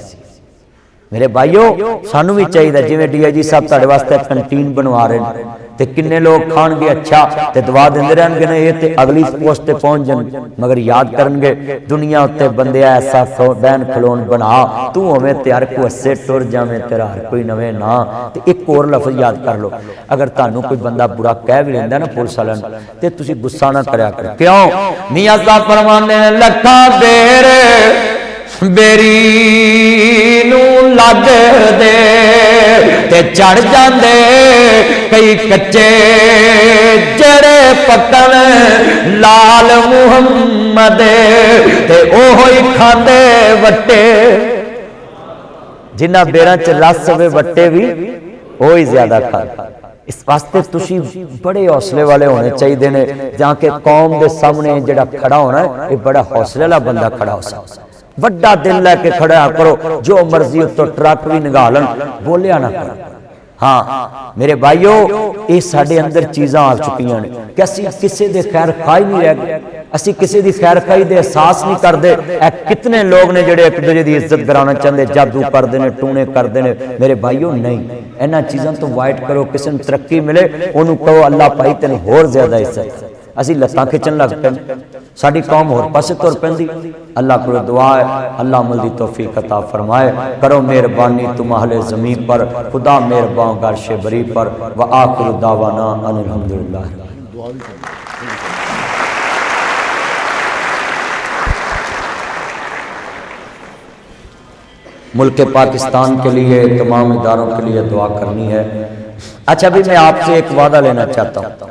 मेरे भाईओ सानू भी चाहिए जिवें DIG साहब तुहाडे वास्ते कैंटीन बनवा रहे हैं ते किन्ने लोग खाणगे अच्छा ते दुआ देंदे रहणगे ना ये ते अगली पोस्ट ते पहुंच जाण मगर याद करनगे दुनिया उत्ते बंदे ऐसा बैन खलोन बना तू होवें ते हर कोई हस्से टुर जावें तेरा हर कोई नवे ना ते एक होर लफ्ज़ याद कर लो अगर तुहानू कोई बंदा बुरा कह भी लैंदा ना पुलिस वालिआं नूं ते तुसीं गुस्सा ना करया करो क्यों मियां साहब फरमांदे ने लखा बेर बेरी नू लग दे ते चढ़ जांदे कई कच्चे जड़े पकड़ लाल मुहम्मद ते ओहो ही खांदे वट्टे जिन्ना बेरां च रस होवे वट्टे भी ओ ही ज्यादा खांदे इस वास्ते तुसी बड़े हौसले वाले होने चाहिए ने जाके कौम के सामने जिहड़ा खड़ा होना है ये बड़ा हौसले वाला बंदा खड़ा हो सकता वड्डा दिल लैके खड़ा करो जो मर्जी उत्तों ट्रक भी निगालन बोलिया ना करो हाँ मेरे भाईओ ये साडे अंदर चीज़ां आ चुकियां ने कि असीं किसी दे खैर खाई नहीं रह गए असीं किसी दी खैर खाई दे एहसास नहीं करते कितने लोग ने जिहड़े एक दूजे की इज्जत कराना चाहते जादू करते हैं टूने करते हैं मेरे भाईओ नहीं इन्हां चीज़ों तो अवॉइड करो किसी नूं तरक्की मिले उन्होंने कहो अल्लाह भाई तेन होर ज्यादा इज्जत असीं लत्तां खिचण लग पैंदे साडी कौम होर पासे तुर पैंदी अल्लाह को दुआ है अल्लाह अमल दी तौफीक अता फरमाए करो मेहरबानी तुम अहले ज़मीन पर खुदा मेहरबान गर्शे बरी पर व आखिर दावाना अनिल हम्दुलिल्लाह मुल्क पाकिस्तान के लिए तमाम इदारों के लिए दुआ करनी है अच्छा भी मैं आपसे एक वादा लेना चाहता हूँ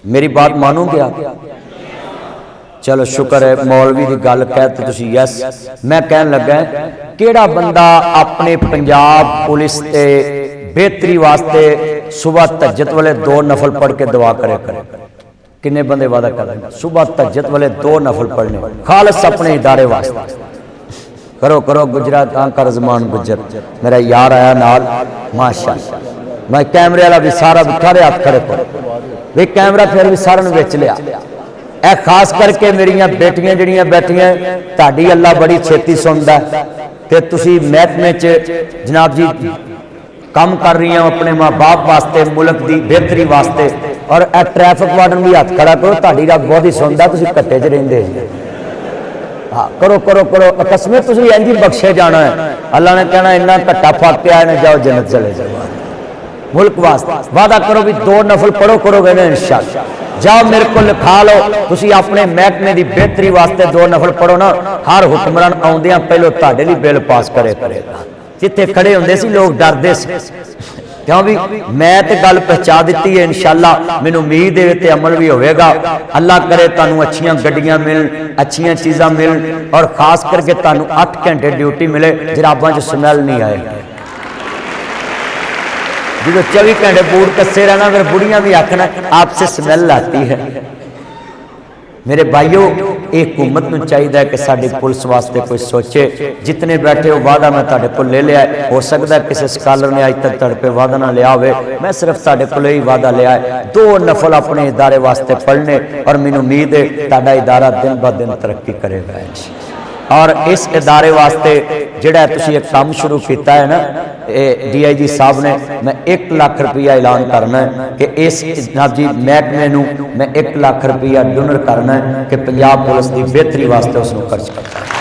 मेरी बात मानोगे आप चलो शुक्र है मौलवी की गल कहते तुसी यस मैं कहन लगा केड़ा बंदा अपने पंजाब पुलिस के बेहतरी वास्ते सुबह तहज्जुद वाले 2 नफल पढ़ के दुआ करे किन्ने बंदे वादा कर सुबह तहज्जुद वाले 2 नफल पढ़ने खालस अपने इदारे वास्ते करो करो गुजरात का रजमान गुजर मेरा यार आया नाल माशाअल्लाह मैं कैमरे वाला भी सारा खड़े हाथ खड़े करो वे कैमरा फिर भी सारे बेच लिया ए खास करके मेरिया बेटियां जड़ियां बैठियां ताड़ी अल्लाह बड़ी छेती सुनता ते तुसी महकमे च जनाब जी काम कर रही हो अपने माँ बाप वास्ते मुल्क की बेहतरी वास्ते और ए ट्रैफिक वार्डन भी हाथ खड़ा करो ताड़ी रब बहुत ही सुनता तुसी कट्टे च रहिंदे हाँ करो करो करो कसमें तुसी इंज ही बख्शे जाना है अल्लाह ने कहना इन्ना घट्टा फट के आए जाओ जन्नत चले जाओ मुल्क वास्ते वादा करो भी 2 नफल पढ़ो करोगे ना इंशाअल्लाह जाओ मेरे को लिखा लो तुसी अपने महकमे की बेहतरी वास्ते 2 नफल पढ़ो ना हर हुक्मरान आउंदियां पहलो तुहाडे लई बिल पास करेगा जिथे खड़े हुंदे सी लोग डरदे सी क्यों भी मैं तो गल पहुंचा दी है इंशाअल्लाह मैनूं उम्मीद है ते अमल भी होगा अल्लाह करे तुहानूं अच्छियां गड्डियां मिलन अच्छियां चीज़ां मिलन और खास करके तुहानूं 8 घंटे ड्यूटी मिले जराबां च स्मैल नहीं आए जो 24 घंटे बूट कस्से रहना फिर बुढ़ियां भी आखना आपसे स्मैल आती है मेरे भाइयों एक हुकूमत नूं चाहिए कि साडी पुलिस वास्ते कोई सोचे जितने बैठे हो वादा मैं तुहाडे कोल ले लिया हो सकता है किसी स्कॉलर ने अज तक तुहाडे पे वादा ना लिया होवे मैं सिर्फ तुहाडे कोल ही वादा लिया है 2 नफल अपने इदारे वास्ते पढ़ने और मैनूं उम्मीद है तुहाडा इदारा दिन ब दिन तरक्की करेगा और इस इदारे वास्ते जिहड़ा तुसीं एक काम शुरू किया है ना DIG साहब ने मैं 1 लाख रुपया ऐलान करना है कि इस जनाब जी महकमे नूं मैं 1 लाख रुपया डोनर करना है कि पंजाब पुलिस की बेहतरी वास्ते उसनूं खर्च करना है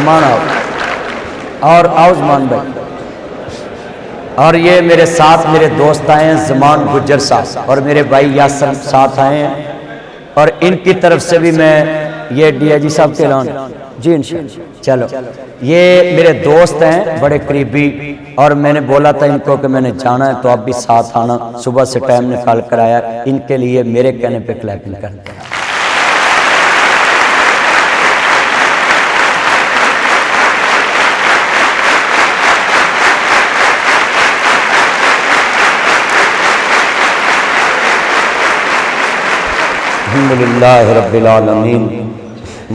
जमान आओ, और आओ जमान भाई। और ये मेरे साथ मेरे दोस्त आए हैं, जमान गुज्जर साहब और मेरे भाई यासर साथ आए हैं, और इनकी तरफ से भी मैं ये डीआईजी साहब के ऐलान जी इंशाल्लाह। चलो, ये मेरे दोस्त हैं बड़े करीबी, और मैंने बोला था इनको कि मैंने जाना है तो आप भी साथ आना। सुबह से टाइम निकाल कर आया, इनके लिए मेरे कहने पे क्लैपिंग करते हैं। अल्हम्दुलिल्लाह रब्बिल आलमीन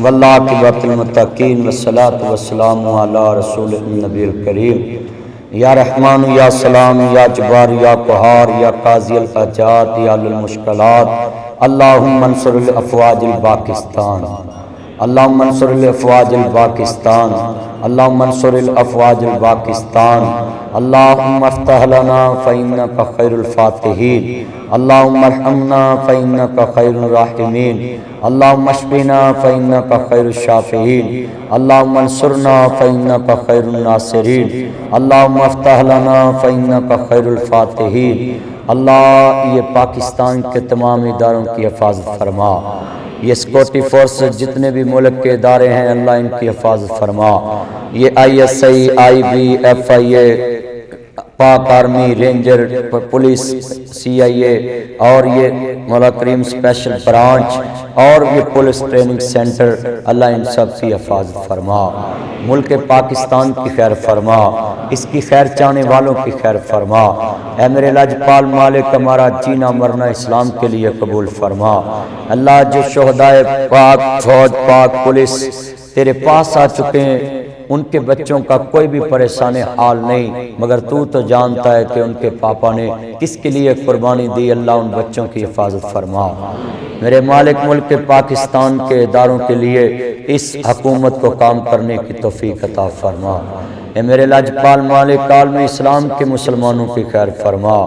वल्लाकिबतुल मुत्तकीन वस्सलातु वस्सलामु अला रसूलिन नबील करीम। या रहमान या सलाम या जब्बार या क़हार या काज़ियल हाजात या अल मुश्किलात अल्लाहुम्मा अंसुरिल अफ़वाजिल पाकिस्तान, अल्लाहुम्मा अंसुरिल अफ़वाजिल पाकिस्तान, अल्लाहुम्मा अंसुरिल अफ़वाजिल पाकिस्तान, अल्लाहुम्मा अफ़्तह लना फ़इन्नका खैरुल फ़ातिहीन, अल्लाहुम्मा अरहमना फ़इन्नका खैरुर राहिमीन, अल्लाहुम्मा अश्फ़िना फ़इन्नका खैरुश शाफ़िईन, अल्लाहुम्मा अंसुरना फ़इन्नका खैरुन नासिरीन, अल्लाहुम्मा अफ़्तह लना फ़इन्नका खैरुल फ़ातिहीन। अल्लाह ये पाकिस्तान के तमाम इदारों की हिफाजत फरमा, ये सिक्योरिटी फोर्स जितने भी मुल्क के इदारे हैं अल्लाह इनकी हिफाजत फरमा। ये ISI, IB, FIA, पाक आर्मी, रेंजर, पुलिस, CIA और ये मौला करीम स्पेशल ब्रांच और ये पुलिस ट्रेनिंग सेंटर, अल्लाह इन सब की हिफाजत फरमा। मुल्क पाकिस्तान की खैर फरमा, इसकी खैर चाहने वालों की खैर फरमा। ऐ मेरे लाजपाल मालिक, हमारा जीना मरना इस्लाम के लिए कबूल फरमा। अल्लाह जो शोहदाए पाक, फौज, पाक पुलिस तेरे पास आ चुके हैं, उनके बच्चों का कोई भी परेशान हाल नहीं, मगर तू तो जानता है कि उनके पापा ने किसके लिए कुर्बानी दी। अल्लाह उन बच्चों की हिफाजत फरमा। मेरे मालिक, मुल्क पाकिस्तान के इदारों के लिए इस हुकूमत को काम करने की तौफीक अता फरमा। ए मेरे लाजपाल मालिक, कालम इस्लाम के मुसलमानों की खैर फरमा।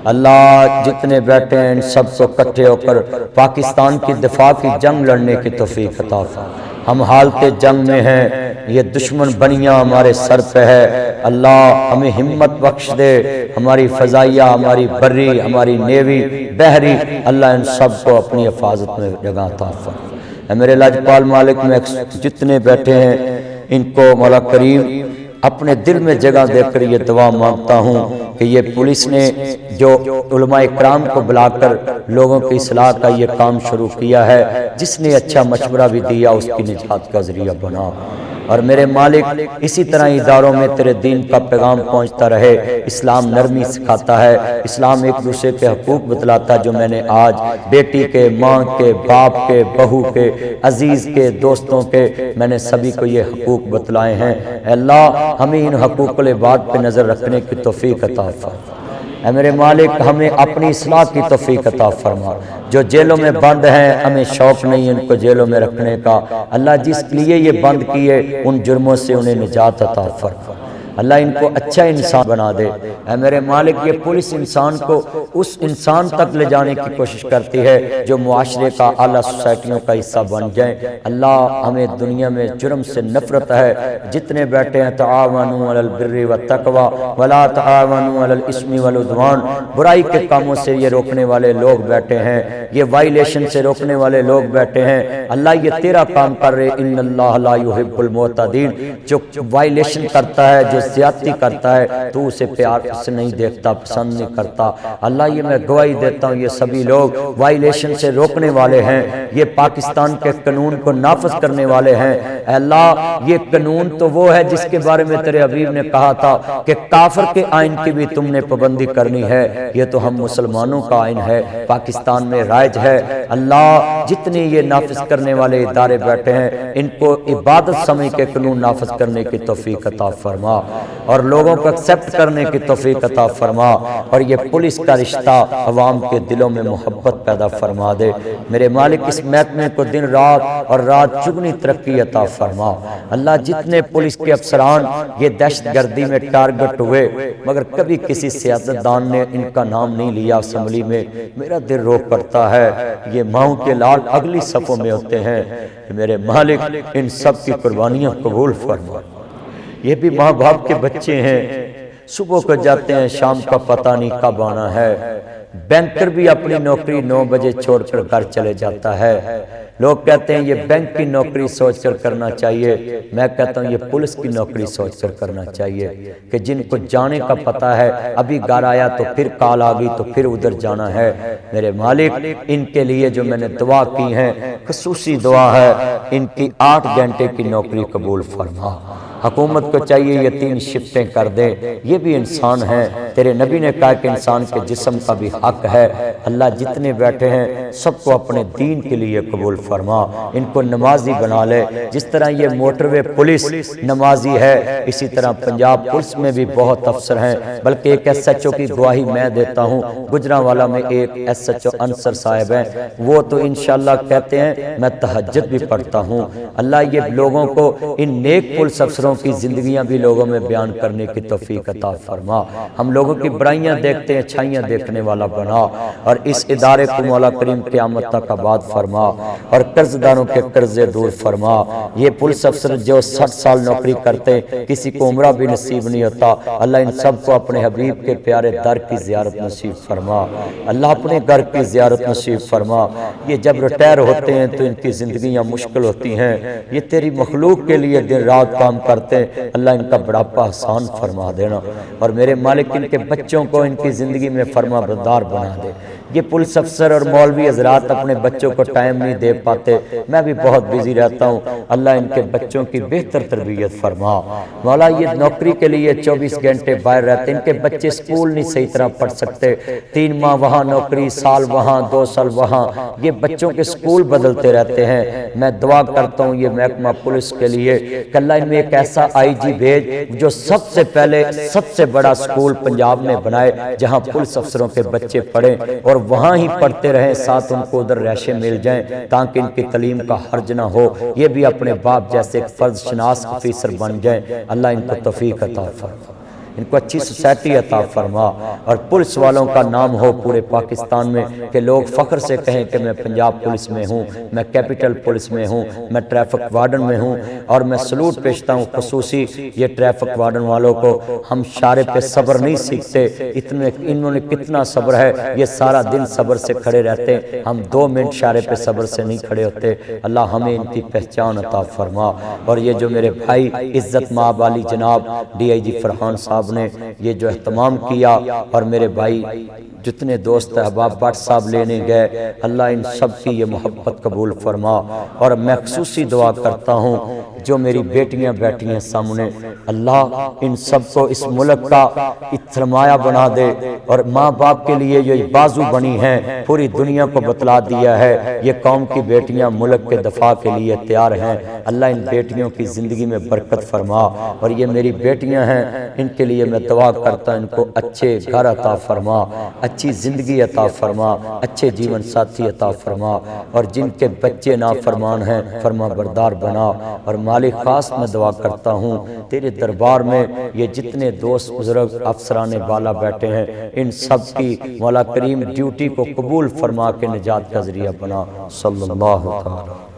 अल्लाह जितने बैठे हैं इन सबको इकट्ठे होकर पाकिस्तान की दिफा की जंग लड़ने की तौफीक अता फरमा। हम हालत जंग में हैं, ये दुश्मन बनियां हमारे सर पे है। अल्लाह हमें हिम्मत बख्श दे, हमारी फजाइया, हमारी बर्री, हमारी नेवी, बहरी, अल्लाह इन सब को अपनी हिफाजत में जगह अता फरमा। मेरे लाजपाल मालिक में जितने बैठे हैं इनको मौला करीम अपने दिल में जगह देकर ये दुआ मांगता हूँ कि ये पुलिस ने जो उलमाए इकराम को बुलाकर लोगों की इस्लाह का ये काम शुरू किया है, जिसने अच्छा मशवरा भी दिया उसकी निजात का जरिया बना। और मेरे मालिक, इसी तरह इदारों में तेरे दीन का पैगाम पहुंचता रहे। इस्लाम नरमी सिखाता है, इस्लाम एक दूसरे के हकूक बतलाता है। जो मैंने आज बेटी के, माँ के, बाप के, बहू के, अजीज़ के, दोस्तों के, मैंने सभी को ये हकूक बतलाए हैं। अल्लाह हमें इन हकूक़ुल इबाद पे नज़र रखने की तौफीक अता फरमा। ऐ मेरे मालिक, हमें अपनी इस्लाह की तौफीक अता फरमा। जो जेलों में बंद हैं, हमें शौक नहीं इनको जेलों में रखने का। अल्लाह जिस लिए ये बंद किए उन जुर्मों से उन्हें निजात अता फरमा। अल्लाह इनको अच्छा इंसान बना दे। ऐ मेरे मालिक, ये पुलिस इंसान को उस इंसान तक ले जाने की कोशिश करती है जो मुआशरे का, आला सोसाइटियों का हिस्सा बन जाए। अल्लाह हमें दुनिया में जुर्म से नफरत है। जितने बैठे हैं तआवनु अलल बिर्रि व तक़वा वला तआवनु अलल इस्मि वल उद्वान, बुराई के कामों से ये रोकने वाले लोग बैठे हैं, ये वायलेशन से रोकने वाले लोग बैठे हैं। अल्लाह ये तेरा काम कर रहे। इन्नल्लाह ला युहिब्बुल मुअतदीन, जो वायलेशन करता है, जो ज्यादती करता है, तो उसे प्यार से नहीं देखता, पसंद नहीं करता। अल्लाह ये मैं गवाही देता हूँ, ये सभी लोग वायलेशन से रोकने वाले हैं, ये पाकिस्तान के कानून को नाफिज करने वाले हैं। अल्लाह ये कानून तो वो है जिसके बारे में तेरे हबीब ने कहा था कि काफिर के आइन की भी तुमने पाबंदी करनी है। ये तो हम मुसलमानों का आइन है, पाकिस्तान में राइज है। अल्लाह जितने ये नाफिज करने वाले इदारे बैठे हैं, इनको इबादत समझ के कानून नाफिज करने की तौफीक अता फरमा। और लोगों को एक्सेप्ट करने की तौफीक अता फरमा, और ये पुलिस का रिश्ता अवाम के दिलों में मोहब्बत पैदा फरमा दे। मेरे मालिक इस महकमे को दिन रात और रात चुगनी तरक्की अता फरमा। अल्लाह जितने पुलिस के अफसरान ये दहशतगर्दी में टारगेट हुए मगर कभी किसी सियासतदान ने इनका नाम नहीं लिया असम्बली में, मेरा दिल रो पड़ता है। ये माओ के लाल अगली सफ़ों में होते हैं। मेरे मालिक इन सब की कुर्बानियाँ कबूल फरमा। ये भी माँ बाप के बच्चे हैं, सुबह को जाते हैं, शाम का पता नहीं कब आना है। बैंकर भी अपनी नौकरी 9 बजे छोड़कर घर चले जाता है। लोग कहते हैं ये बैंक की नौकरी सोचकर करना चाहिए, मैं कहता हूँ ये पुलिस की नौकरी सोचकर करना चाहिए कि जिनको जाने का पता है, अभी घर आया तो फिर कॉल आ गई तो फिर उधर जाना है। मेरे मालिक इनके लिए जो मैंने दुआ की है, खुसूसी दुआ है, इनकी 8 घंटे की नौकरी कबूल फरमा। हुकूमत को चाहिए ये 3 शिफ्टें कर दे, ये भी इंसान है। तेरे नबी ने कहा कि इंसान के जिस्म का भी हक है। अल्लाह जितने बैठे हैं सबको अपने दीन के लिए कबूल फरमा, इनको नमाजी बना ले। जिस तरह ये मोटरवे पुलिस नमाजी है, इसी तरह पंजाब पुलिस में भी बहुत अफसर हैं। बल्कि एक SHO की गवाही मैं देता हूँ, गुजरांवाला में एक SHO अंसर साहब हैं, वो तो इंशाअल्लाह कहते हैं मैं तहज्जुद भी पढ़ता हूँ। अल्लाह ये लोगों को, इन नेक पुलिस अफसरों की जिंदगियां भी लोगों में बयान करने की तौफीक अता फरमा। हम लोगों की बुराइयां देखते हैं, अच्छाइयां देखने वाला बना, और इस इदारे को मौला करीम क़यामत तक आबाद फरमा, और कर्जदारों के कर्जे दूर फरमा। ये पुलिस अफसर जो 60 साल नौकरी करते, किसी को उम्रा भी नसीब नहीं होता, अल्लाह इन सब को अपने हबीब के प्यारे दर की ज़ियारत नसीब फरमा। अल्लाह अपने घर की ज़ियारत नसीब फरमा। ये जब रिटायर होते हैं तो इनकी ज़िंदगियाँ मुश्किल होती हैं, ये तेरी मखलूक के लिए दिन रात काम करते, अल्लाह इनका बुढ़ापा आसान फरमा देना। और मेरे मालिक इनके बच्चों को इनकी ज़िंदगी में फरमा बरदार बना दे। ये पुलिस अफसर और मौलवी हजरात अपने बच्चों को टाइम नहीं दे पाते, मैं भी बहुत बिजी रहता हूँ। अल्लाह इनके बच्चों की बेहतर तरबियत फरमा। मौला ये नौकरी के लिए 24 घंटे बाहर रहते, इनके बच्चे स्कूल नहीं सही तरह पढ़ सकते, 3 माह वहाँ नौकरी, साल वहाँ, 2 साल वहाँ, ये बच्चों के स्कूल बदलते रहते हैं। मैं दुआ करता हूँ ये महकमा पुलिस के लिए कि अल्लाह इनमें एक ऐसा IG भेज जो सबसे पहले सबसे बड़ा स्कूल पंजाब में बनाए, जहाँ पुलिस अफसरों के बच्चे पढ़ें और वहाँ ही पढ़ते रहें, साथ उनको उधर रैशे मिल जाएं, ताकि इनकी तलीम का हर्ज ना हो। ये भी अपने बाप जैसे एक फर्ज शनास ऑफिसर बन जाएं। अल्लाह इनको तौफीक अता फरमा, इनको अच्छी सोसाइटी अता फरमा, और पुलिस वालों का नाम हो पूरे पाकिस्तान में कि लोग फ़ख्र से कहें कि मैं पंजाब पुलिस में हूँ, मैं कैपिटल पुलिस में हूँ, मैं ट्रैफिक वार्डन में हूँ। और मैं सलूट पेशता हूँ खुसूसी ये ट्रैफिक वार्डन वालों को। हम इशारे पे सब्र नहीं सीखते, इतने इन्होंने कितना सब्र है, ये सारा दिन सब्र से खड़े रहते, हम 2 मिनट इशारे पे सब्र से नहीं खड़े होते। अल्लाह हमें इनकी पहचान अता फरमा। और ये जो मेरे भाई इज़्ज़त माब वाली जनाब DIG फरहान साहब ने ये जो एहतमाम किया, और मेरे भाई जितने दोस्त अहबाब भट्ट साहब लेने गए, अल्लाह इन सब की ये मोहब्बत कबूल फरमा। और मैं खुसूसी दुआ करता हूँ जो मेरी बेटियां बैठी हैं सामने, अल्लाह इन सब को इस मुल्क का सरमाया बना दे, और माँ बाप के लिए ये बाजू बनी हैं, पूरी दुनिया को बतला दिया है ये कौम की बेटियां मुल्क के दफा के लिए तैयार हैं। अल्लाह इन बेटियों की ज़िंदगी में बरकत फरमा। और ये मेरी बेटियां हैं, इनके लिए मैं दुआ करता, इनको अच्छे घर अता फरमा, अच्छी ज़िंदगी अता फरमा, अच्छे जीवन साथी अता फरमा। और जिनके बच्चे नाफरमान हैं फरमा बरदार बना। और मालिक खास मैं दुआ करता हूँ तेरे दरबार में ये जितने दोस्त बुजुर्ग अफसरान बाला बैठे हैं, इन सब की मौला करीम ड्यूटी को कबूल फरमा के निजात का ज़रिया बना। सल्लल्लाहु अलैहि वसल्लम।